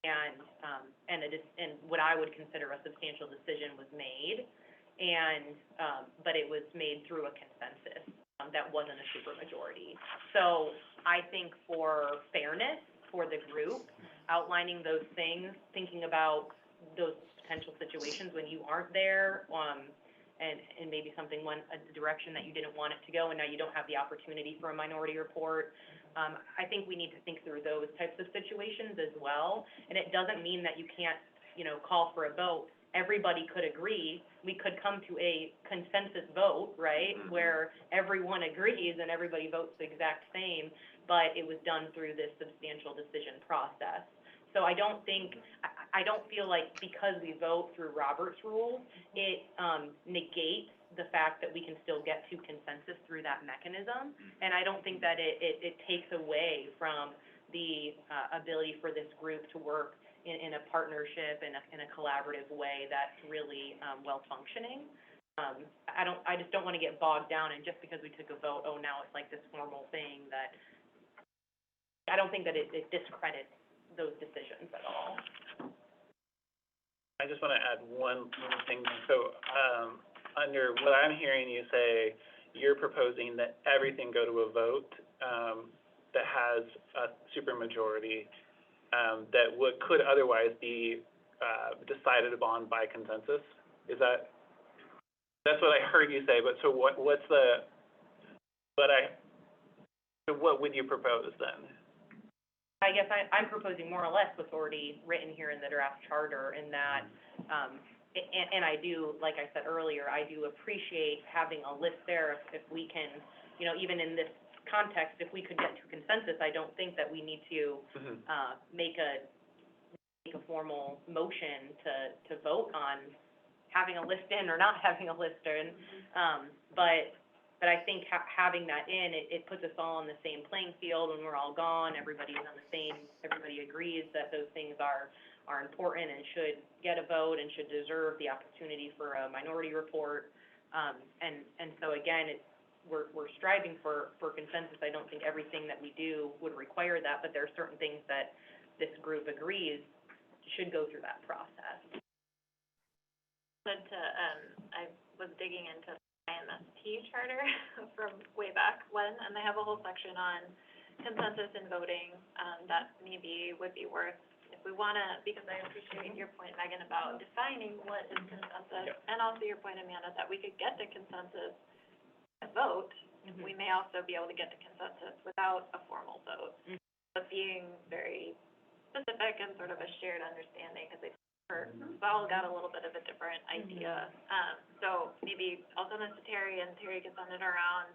and what I would consider a substantial decision was made, but it was made through a consensus, that wasn't a supermajority. So I think for fairness for the group, outlining those things, thinking about those potential situations when you aren't there, and maybe something went a direction that you didn't want it to go, and now you don't have the opportunity for a minority report. I think we need to think through those types of situations as well. And it doesn't mean that you can't, call for a vote. Everybody could agree. We could come to a consensus vote, right? Mhm. Where everyone agrees and everybody votes the exact same, but it was done through this substantial decision process. So I don't feel like because we vote through Robert's rules, it negates the fact that we can still get to consensus through that mechanism. And I don't think that it takes away from the ability for this group to work in a partnership, in a collaborative way that's really well-functioning. I just don't want to get bogged down, and just because we took a vote, now it's like this formal thing that, I don't think that it discredits those decisions at all. I just want to add one little thing. So, under what I'm hearing you say, you're proposing that everything go to a vote, that has a supermajority, that could otherwise be, decided upon by consensus? That's what I heard you say, but so what would you propose then? I guess I'm proposing more or less what's already written here in the draft charter, in that, and I do, like I said earlier, I do appreciate having a list there if we can, even in this context, if we could get to consensus, I don't think that we need to make a formal motion to vote on having a list in or not having a list in. But I think having that in, it puts us all on the same playing field. When we're all gone, everybody agrees that those things are important and should get a vote and should deserve the opportunity for a minority report. And so again, we're striving for consensus. I don't think everything that we do would require that, but there are certain things that this group agrees should go through that process. I was digging into IMST charter from way back when, and they have a whole section on consensus in voting, that maybe would be worth, if we want to, because I appreciate your point, Megan, about defining what is consensus, and also your point, Amanda, that we could get to consensus and vote. We may also be able to get to consensus without a formal vote, but being very specific and sort of a shared understanding, because they all got a little bit of a different idea. So maybe I'll send this to Terry, and Terry can send it around.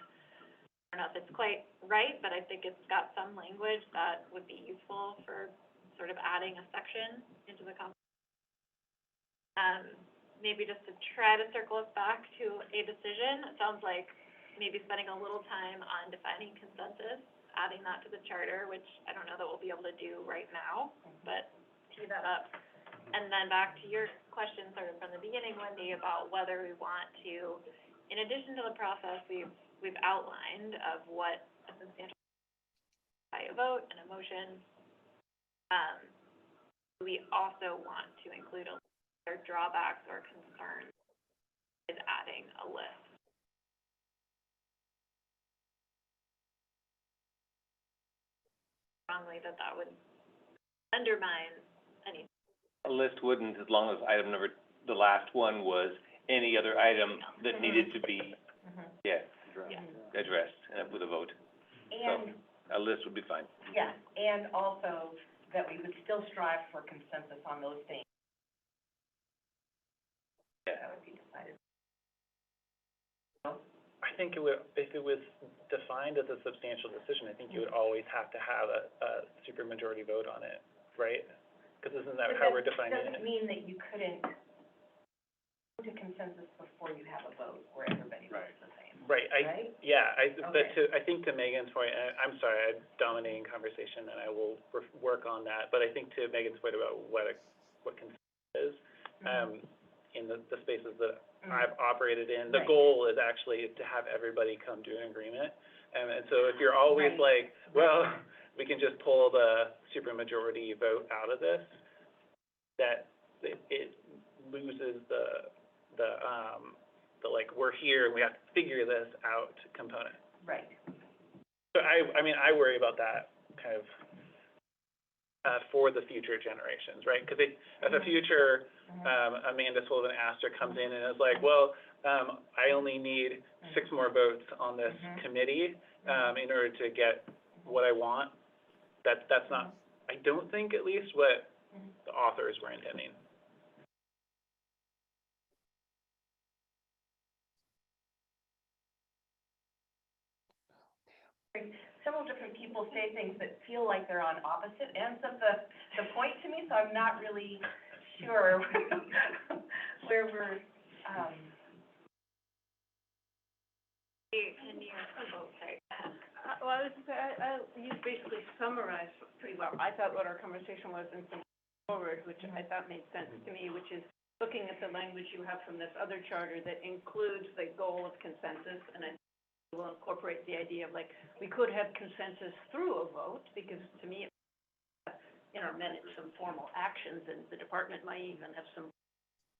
I don't know if it's quite right, but I think it's got some language that would be useful for sort of adding a section into the maybe just to try to circle us back to a decision. It sounds like maybe spending a little time on defining consensus, adding that to the charter, which I don't know that we'll be able to do right now, but tee that up. And then back to your question sort of from the beginning, Wendy, about whether we want to, in addition to the process we've outlined of what a substantial by a vote and a motion, we also want to include other drawbacks or concerns with adding a list. Strongly that would undermine any. A list wouldn't, as long as the last one was any other item that needed to be, addressed with a vote. And, so a list would be fine. yeah, and also that we would still strive for consensus on those things. Yeah. That would be decided. I think if it was defined as a substantial decision, I think you would always have to have a supermajority vote on it, right? Because isn't that how we're defining it? Doesn't mean that you couldn't come to consensus before you have a vote where everybody votes the same. Right, Right? But I think to Megan's point, and I'm sorry, I'm dominating conversation, and I will work on that, but I think to Megan's point about what consensus is, in the spaces that I've operated in, the goal is actually to have everybody come to an agreement. And so if you're always like, well, we can just pull the supermajority vote out of this, that it loses the like, we're here and we have to figure this out component. Right. So I mean, I worry about that kind of for the future generations, right? Because if a future Amanda Sullivan Astor comes in and is like, well, I only need 6 more votes on this committee in order to get what I want, that's not, I don't think, at least, what the authors were intending. Several different people say things that feel like they're on opposite ends of the point to me, so I'm not really sure where we're, Can you, oh, sorry. Well, you basically summarized pretty well. I thought what our conversation was in some forward, which I thought made sense to me, which is looking at the language you have from this other charter that includes the goal of consensus, and I will incorporate the idea of, like, we could have consensus through a vote, because to me, in our minutes, some formal actions, and the department might even have some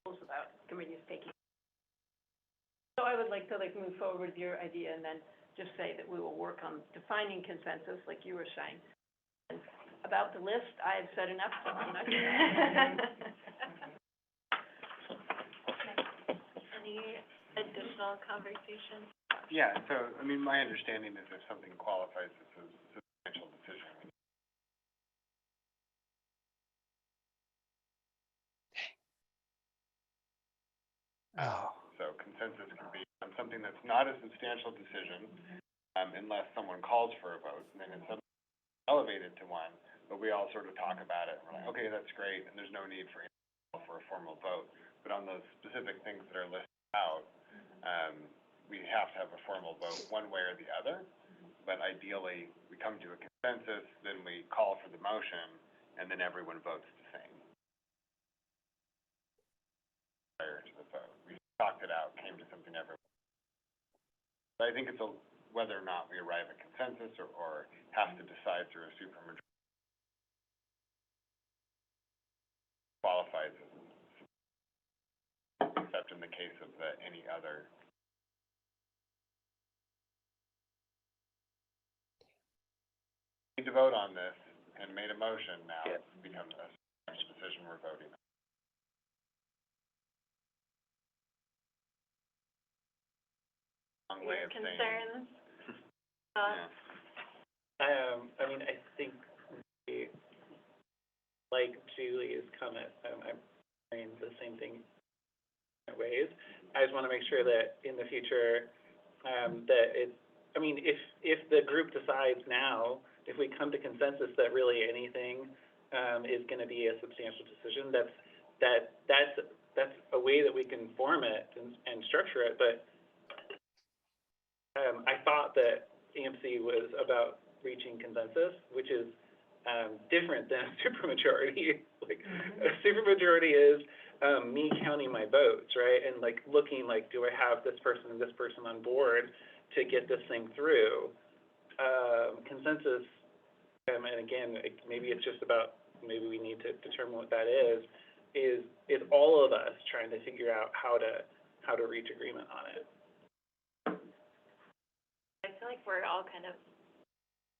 rules about committees taking. So I would like to, like, move forward with your idea and then just say that we will work on defining consensus, like you were saying. And about the list, I've said enough, so I'm not Any additional conversation? Yeah, so, I mean, my understanding is if something qualifies as a substantial decision. Oh, So consensus can be on something that's not a substantial decision, unless someone calls for a vote, and then it's suddenly elevated to one, but we all sort of talk about it, and we're like, okay, that's great, and there's no need for a formal vote. But on those specific things that are listed out, we have to have a formal vote one way or the other, but ideally, we come to a consensus, then we call for the motion, and then everyone votes the same prior to the vote. We talked it out, came to something everyone. But I think it's whether or not we arrive at consensus or have to decide through a supermajority qualifies as, except in the case of any other. We need to vote on this and made a motion, now it's become a decision we're voting on. Long way Your of saying. concerns? Yeah. I mean, I think, like Julie's comment, I'm saying the same thing in ways. I just want to make sure that in the future, that it, I mean, if the group decides now, if we come to consensus that really anything is going to be a substantial decision, that's a way that we can form it and structure it. But I thought that AMC was about reaching consensus, which is different than a supermajority. Like, a supermajority is me counting my votes, right? And like looking like, do I have this person and this person on board to get this thing through? Consensus, and again, maybe it's just about, maybe we need to determine what that is all of us trying to figure out how to reach agreement on it. I feel like we're all kind of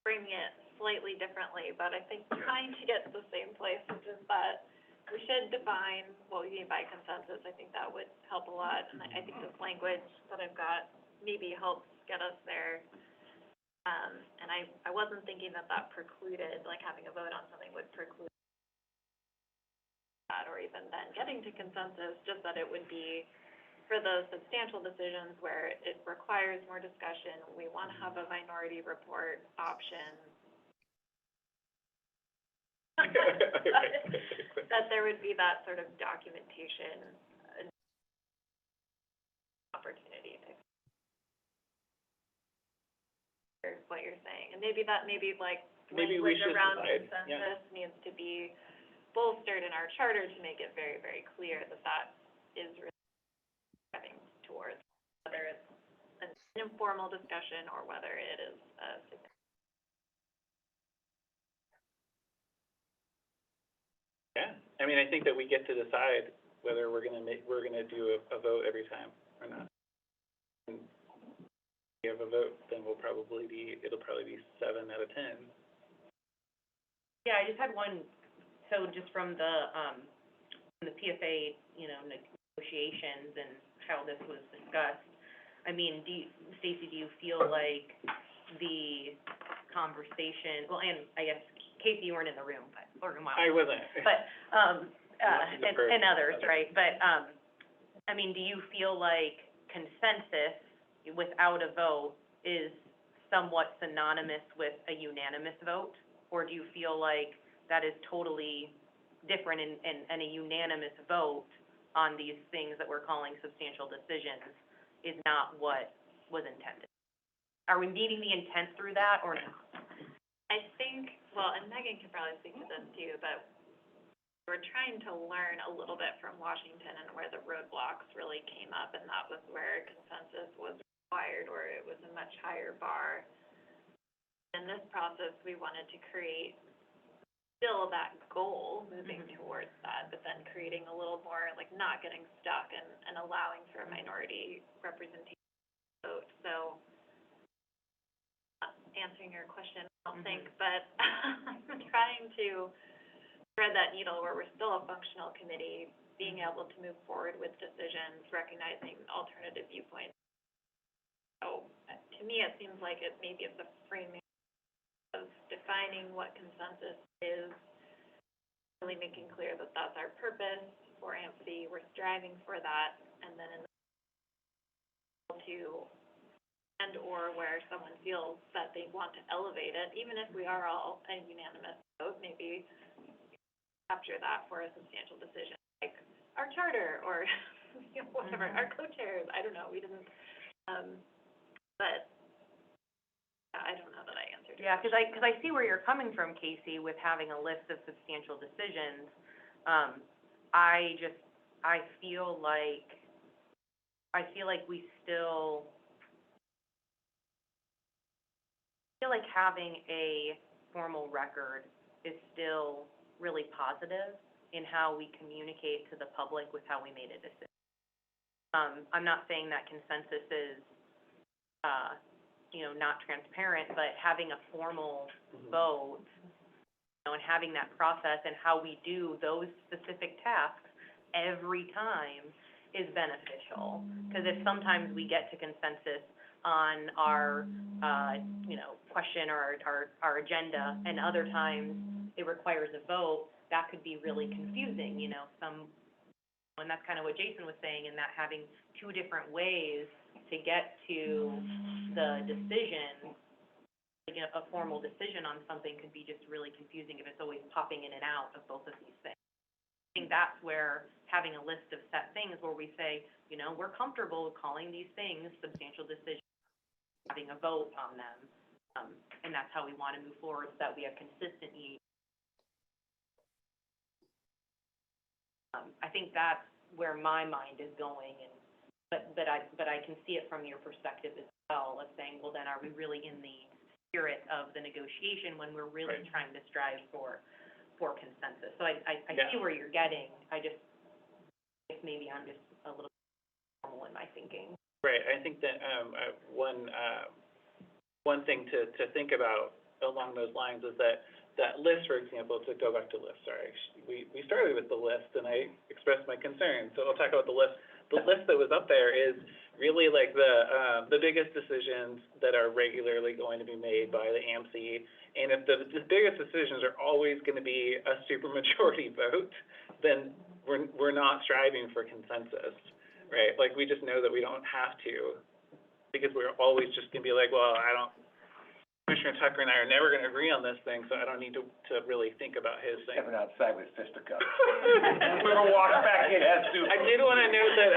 framing it slightly differently, but I think trying to get to the same place, which is that we should define what we mean by consensus. I think that would help a lot, and I think this language that I've got maybe helps get us there. And I wasn't thinking that precluded, like having a vote on something would preclude that, or even then getting to consensus, just that it would be for those substantial decisions where it requires more discussion, we want to have a minority report option. That there would be that sort of documentation opportunity to hear what you're saying. And maybe like Maybe we language should around decide, consensus needs to be bolstered in our charter to make it very, very clear that that is really heading towards, whether it's an informal discussion or whether it is a significant. Yeah, and I mean, I think that we get to decide whether we're gonna do a vote every time or not. And if we have a vote, then it'll probably be 7 out of 10. Yeah, I just had one, so just from the PFA, you know, negotiations and how this was discussed, I mean, Stacy, do you feel like the conversation, well, and I guess, Casey, you weren't in the room, but, I wasn't. But, and others, right? But, I mean, do you feel like consensus without a vote is somewhat synonymous with a unanimous vote? Or do you feel like that is totally different and a unanimous vote on these things that we're calling substantial decisions is not what was intended? Are we meeting the intent through that or not? I think, well, and Megan can probably speak to this too, but we're trying to learn a little bit from Washington and where the roadblocks really came up, and that was where consensus was required, or it was a much higher bar. In this process, we wanted to create still that goal, moving towards that, but then creating a little more, like, not getting stuck and allowing for a minority representation vote. So, answering your question, I don't think, but I'm trying to thread that needle where we're still a functional committee, being able to move forward with decisions, recognizing alternative viewpoints. So, to me, it seems like maybe it's a framing of defining what consensus is, really making clear that that's our purpose for AMC, we're striving for that, and then in the to and/or where someone feels that they want to elevate it, even if we are all a unanimous vote, maybe capture that for a substantial decision, like our charter or you know, whatever, our co-chairs, I don't know, we didn't, but I don't know that I answered your question. Because I see where you're coming from, Casey, with having a list of substantial decisions. I feel like having a formal record is still really positive in how we communicate to the public with how we made a decision. I'm not saying that consensus is, not transparent, but having a formal vote, and having that process and how we do those specific tasks every time is beneficial. Because if sometimes we get to consensus on our, question or our agenda, and other times it requires a vote, that could be really confusing, and that's kind of what Jason was saying, in that having two different ways to get to the decision, like a formal decision on something could be just really confusing if it's always popping in and out of both of these things. I think that's where having a list of set things where we say, we're comfortable calling these things substantial decisions, having a vote on them, and that's how we want to move forward, so that we have consistency. I think that's where my mind is going, but I can see it from your perspective as well, of saying, well, then are we really in the spirit of the negotiation when we're really trying to strive for consensus? So I see where you're getting. I guess maybe I'm just a little formal in my thinking. Right. I think that one thing to think about along those lines is that list, for example, to go back to list, sorry, we started with the list and I expressed my concern, so I'll talk about the list. The list that was up there is really like the biggest decisions that are regularly going to be made by the AMC, and if the biggest decisions are always going to be a supermajority vote, then we're not striving for consensus, right? Like, we just know that we don't have to, because we're always just going to be like, well, Commissioner Tucker and I are never going to agree on this thing, so I don't need to really think about his thing. Stepping outside with fisticuffs. Whoever walks back in has to. I did want to note that,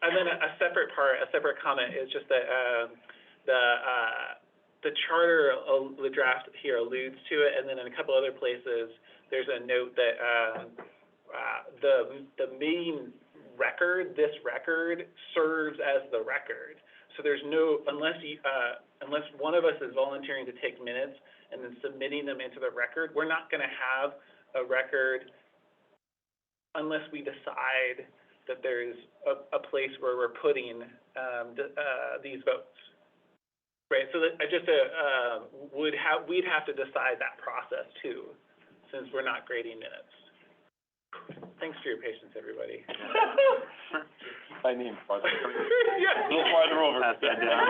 and then a separate comment is just that, the charter, the draft here alludes to it, and then in a couple other places, there's a note that, the main record, this record, serves as the record. So there's no, unless one of us is volunteering to take minutes and then submitting them into the record, we're not going to have a record unless we decide that there's a place where we're putting these votes. Right, so that I just we'd have to decide that process too, since we're not grading minutes. Thanks for your patience, everybody. I need farther. Yeah. A little farther over. Pass that down.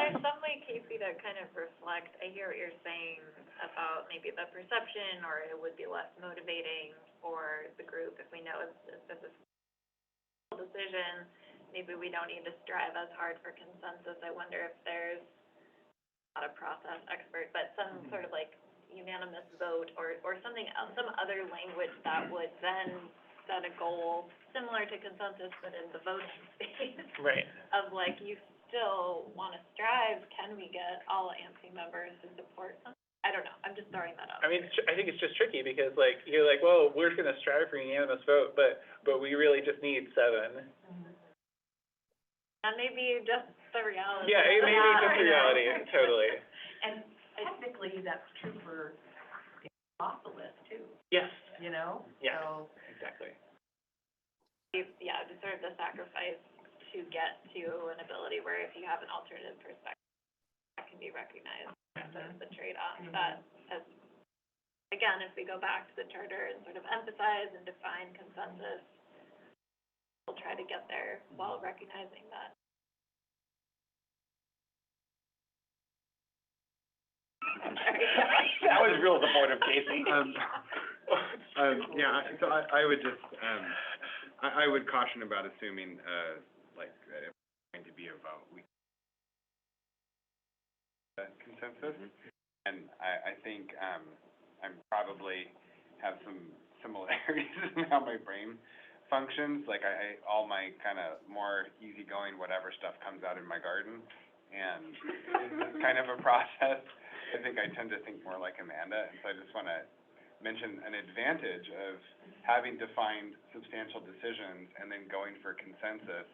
There's some way, Casey, to kind of reflect, I hear what you're saying about maybe the perception, or it would be less motivating for the group if we know this is a decision. Maybe we don't need to strive as hard for consensus. I wonder if there's not a process expert, but some sort of like unanimous vote or something else, some other language that would then set a goal similar to consensus, but in the voting space. Right. Of like, you still want to strive, can we get all AMC members to support something? I don't know, I'm just throwing that out. I mean, I think it's just tricky because like, you're like, well, we're gonna strive for unanimous vote, but we really just need 7. And maybe just the reality. Yeah, it may be just the reality, totally. And technically, that's true for the off-the-list too, Yes, you know? yeah, So, exactly. Yeah, just sort of the sacrifice to get to an ability where if you have an alternative perspective, that can be recognized as the trade-off. That, as, again, if we go back to the charter and sort of emphasize and define consensus, we'll try to get there while recognizing that. That was real supportive, Casey. Yeah, so I would just, I would caution about assuming, like, that it's going to be a vote. We consensus, and I think, I'm probably have some similarities in how my brain functions. Like, all my kind of more easygoing whatever stuff comes out in my garden, and it's kind of a process. I think I tend to think more like Amanda, and so I just want to mention an advantage of having defined substantial decisions and then going for consensus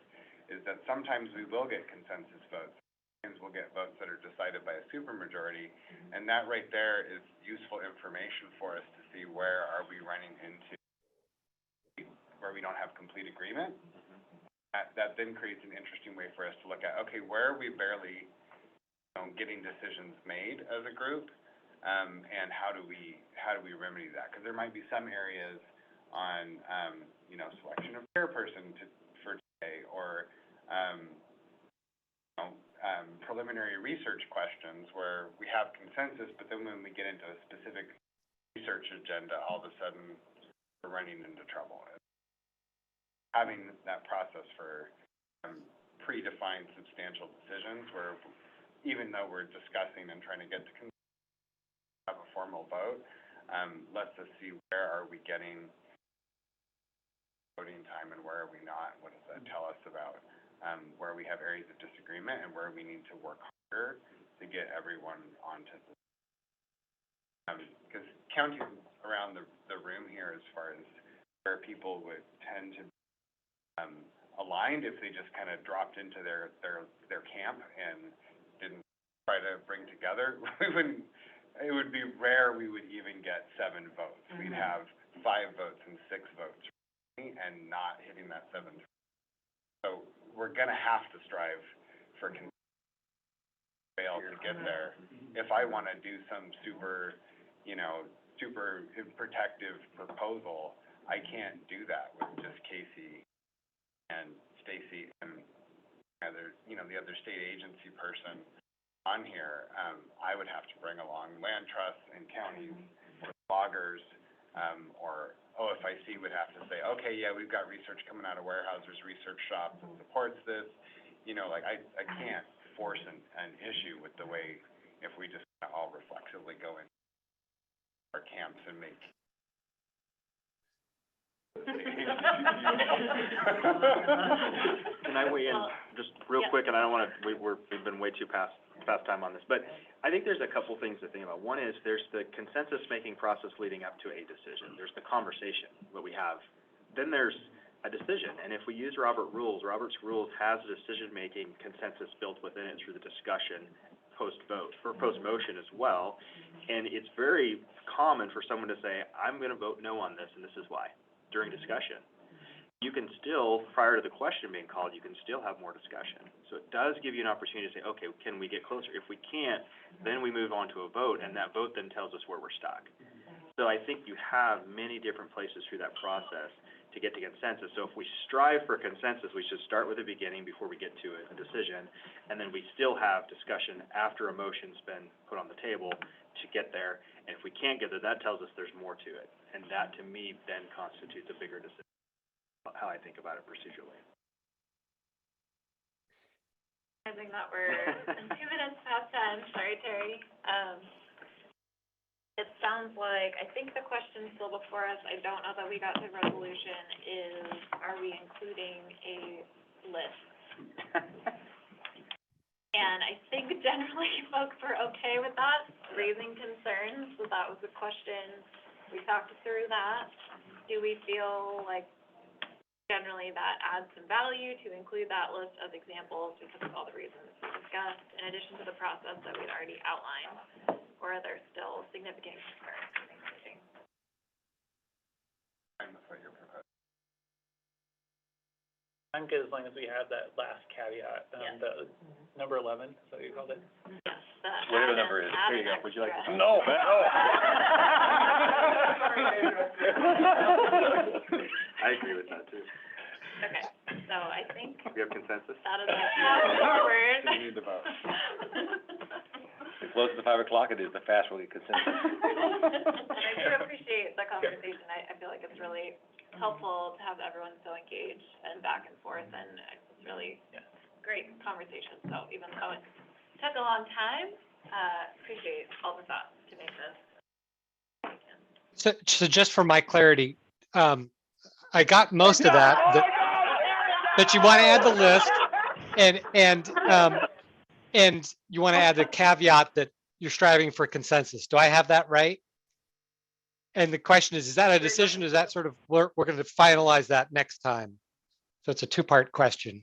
is that sometimes we will get consensus votes. Sometimes we'll get votes that are decided by a supermajority, and that right there is useful information for us to see where are we running into where we don't have complete agreement. That then creates an interesting way for us to look at, okay, where are we barely getting decisions made as a group, and how do we remedy that? Because there might be some areas on selection of chairperson for today, or preliminary research questions where we have consensus, but then when we get into a specific research agenda, all of a sudden we're running into trouble. Having that process for predefined substantial decisions where even though we're discussing and trying to get to have a formal vote, lets us see where are we getting voting time and where are we not. What does that tell us about where we have areas of disagreement and where we need to work harder to get everyone onto the because counting around the room here as far as where people would tend to be aligned if they just kind of dropped into their camp and didn't try to bring together, it would be rare we would even get 7 votes. Mm-hmm. We'd have 5 votes and 6 votes and not hitting that 7th. So we're gonna have to strive for fail to get there. If I want to do some super protective proposal, I can't do that with just Casey and Stacy and the other state agency person on here. I would have to bring along land trusts and counties or loggers, or OFIC would have to say, okay, yeah, we've got research coming out of Weyerhaeuser's research shop that supports this. I can't force an issue with the way if we just all reflexively go in our camps and make Can I weigh in just real quick, and I don't want to, we've been way too past time on this, but I think there's a couple things to think about. One is there's the consensus-making process leading up to a decision. There's the conversation that we have. Then there's a decision, and if we use Robert's rules has a decision-making consensus built within it through the discussion post-vote, or post-motion as well. And it's very common for someone to say, I'm gonna vote no on this, and this is why, during discussion. You can still, prior to the question being called, you can still have more discussion. So it does give you an opportunity to say, okay, can we get closer? If we can't, then we move on to a vote, and that vote then tells us where we're stuck. So I think you have many different places through that process to get to consensus. So if we strive for consensus, we should start with the beginning before we get to a decision, and then we still have discussion after a motion's been put on the table to get there. And if we can't get there, that tells us there's more to it. And that, to me, then constitutes a bigger decision, how I think about it procedurally. I think that we're 2 minutes past 10. Sorry, Terry. It sounds like, I think the question still before us, I don't know that we got the resolution, is are we including a list? And I think generally folks were okay with that, raising concerns, so that was the question. We talked through that. Do we feel like generally that adds some value to include that list of examples because of all the reasons we discussed, in addition to the process that we'd already outlined? Or are there still significant concerns with including? I'm good as long as we have that last caveat, Yes. the number 11, is that what you called it? Yes. Whatever the number is, there you go. Would you like to? No. I agree with that, too. Okay, so I think We have consensus? that is a path forward. We need to vote. The closer to 5 o'clock it is, the faster we get consensus. And I do appreciate the conversation. I feel like it's really helpful to have everyone so engaged and back and forth, and it's really great conversation. So even though it took a long time, appreciate all the thoughts to make this. So just for my clarity, I got most of that you want to add the list and you want to add the caveat that you're striving for consensus. Do I have that right? And the question is that a decision? Is that sort of, we're going to finalize that next time? So it's a two-part question.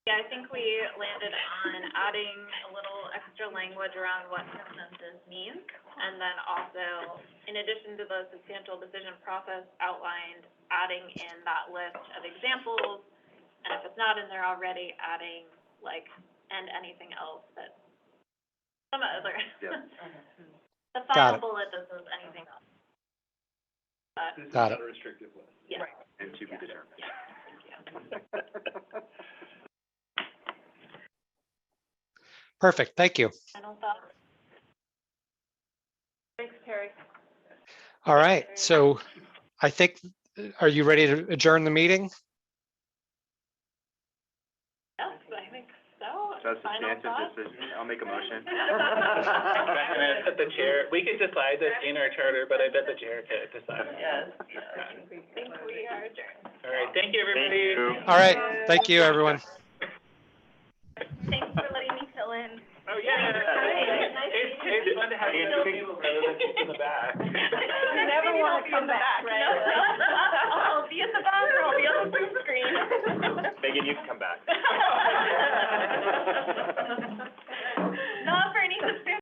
Yeah, I think we landed on adding a little extra language around what consensus means. And then also, in addition to the substantial decision process outlined, adding in that list of examples. And if it's not in there already, adding like, and anything else that, some other. Yeah. The Got final it. bullet that says anything else. But, Got it. a restrictive list. yeah. And to be determined. Yeah, thank you. Perfect. Thank you. Final thoughts? Thanks, Terry. All right. So I think, are you ready to adjourn the meeting? Yes, I think so. That's a Final substantive thoughts? decision. I'll make a motion. And I bet the chair, we could decide this in our charter, but I bet the chair could decide. Yes. I think we are adjourned. All right, thank you, everybody. Thank you. All right. Thank you, everyone. Thanks for letting me fill in. Oh, yeah. Nice It's fun to have you in the table rather than just in the back. Never want to come back.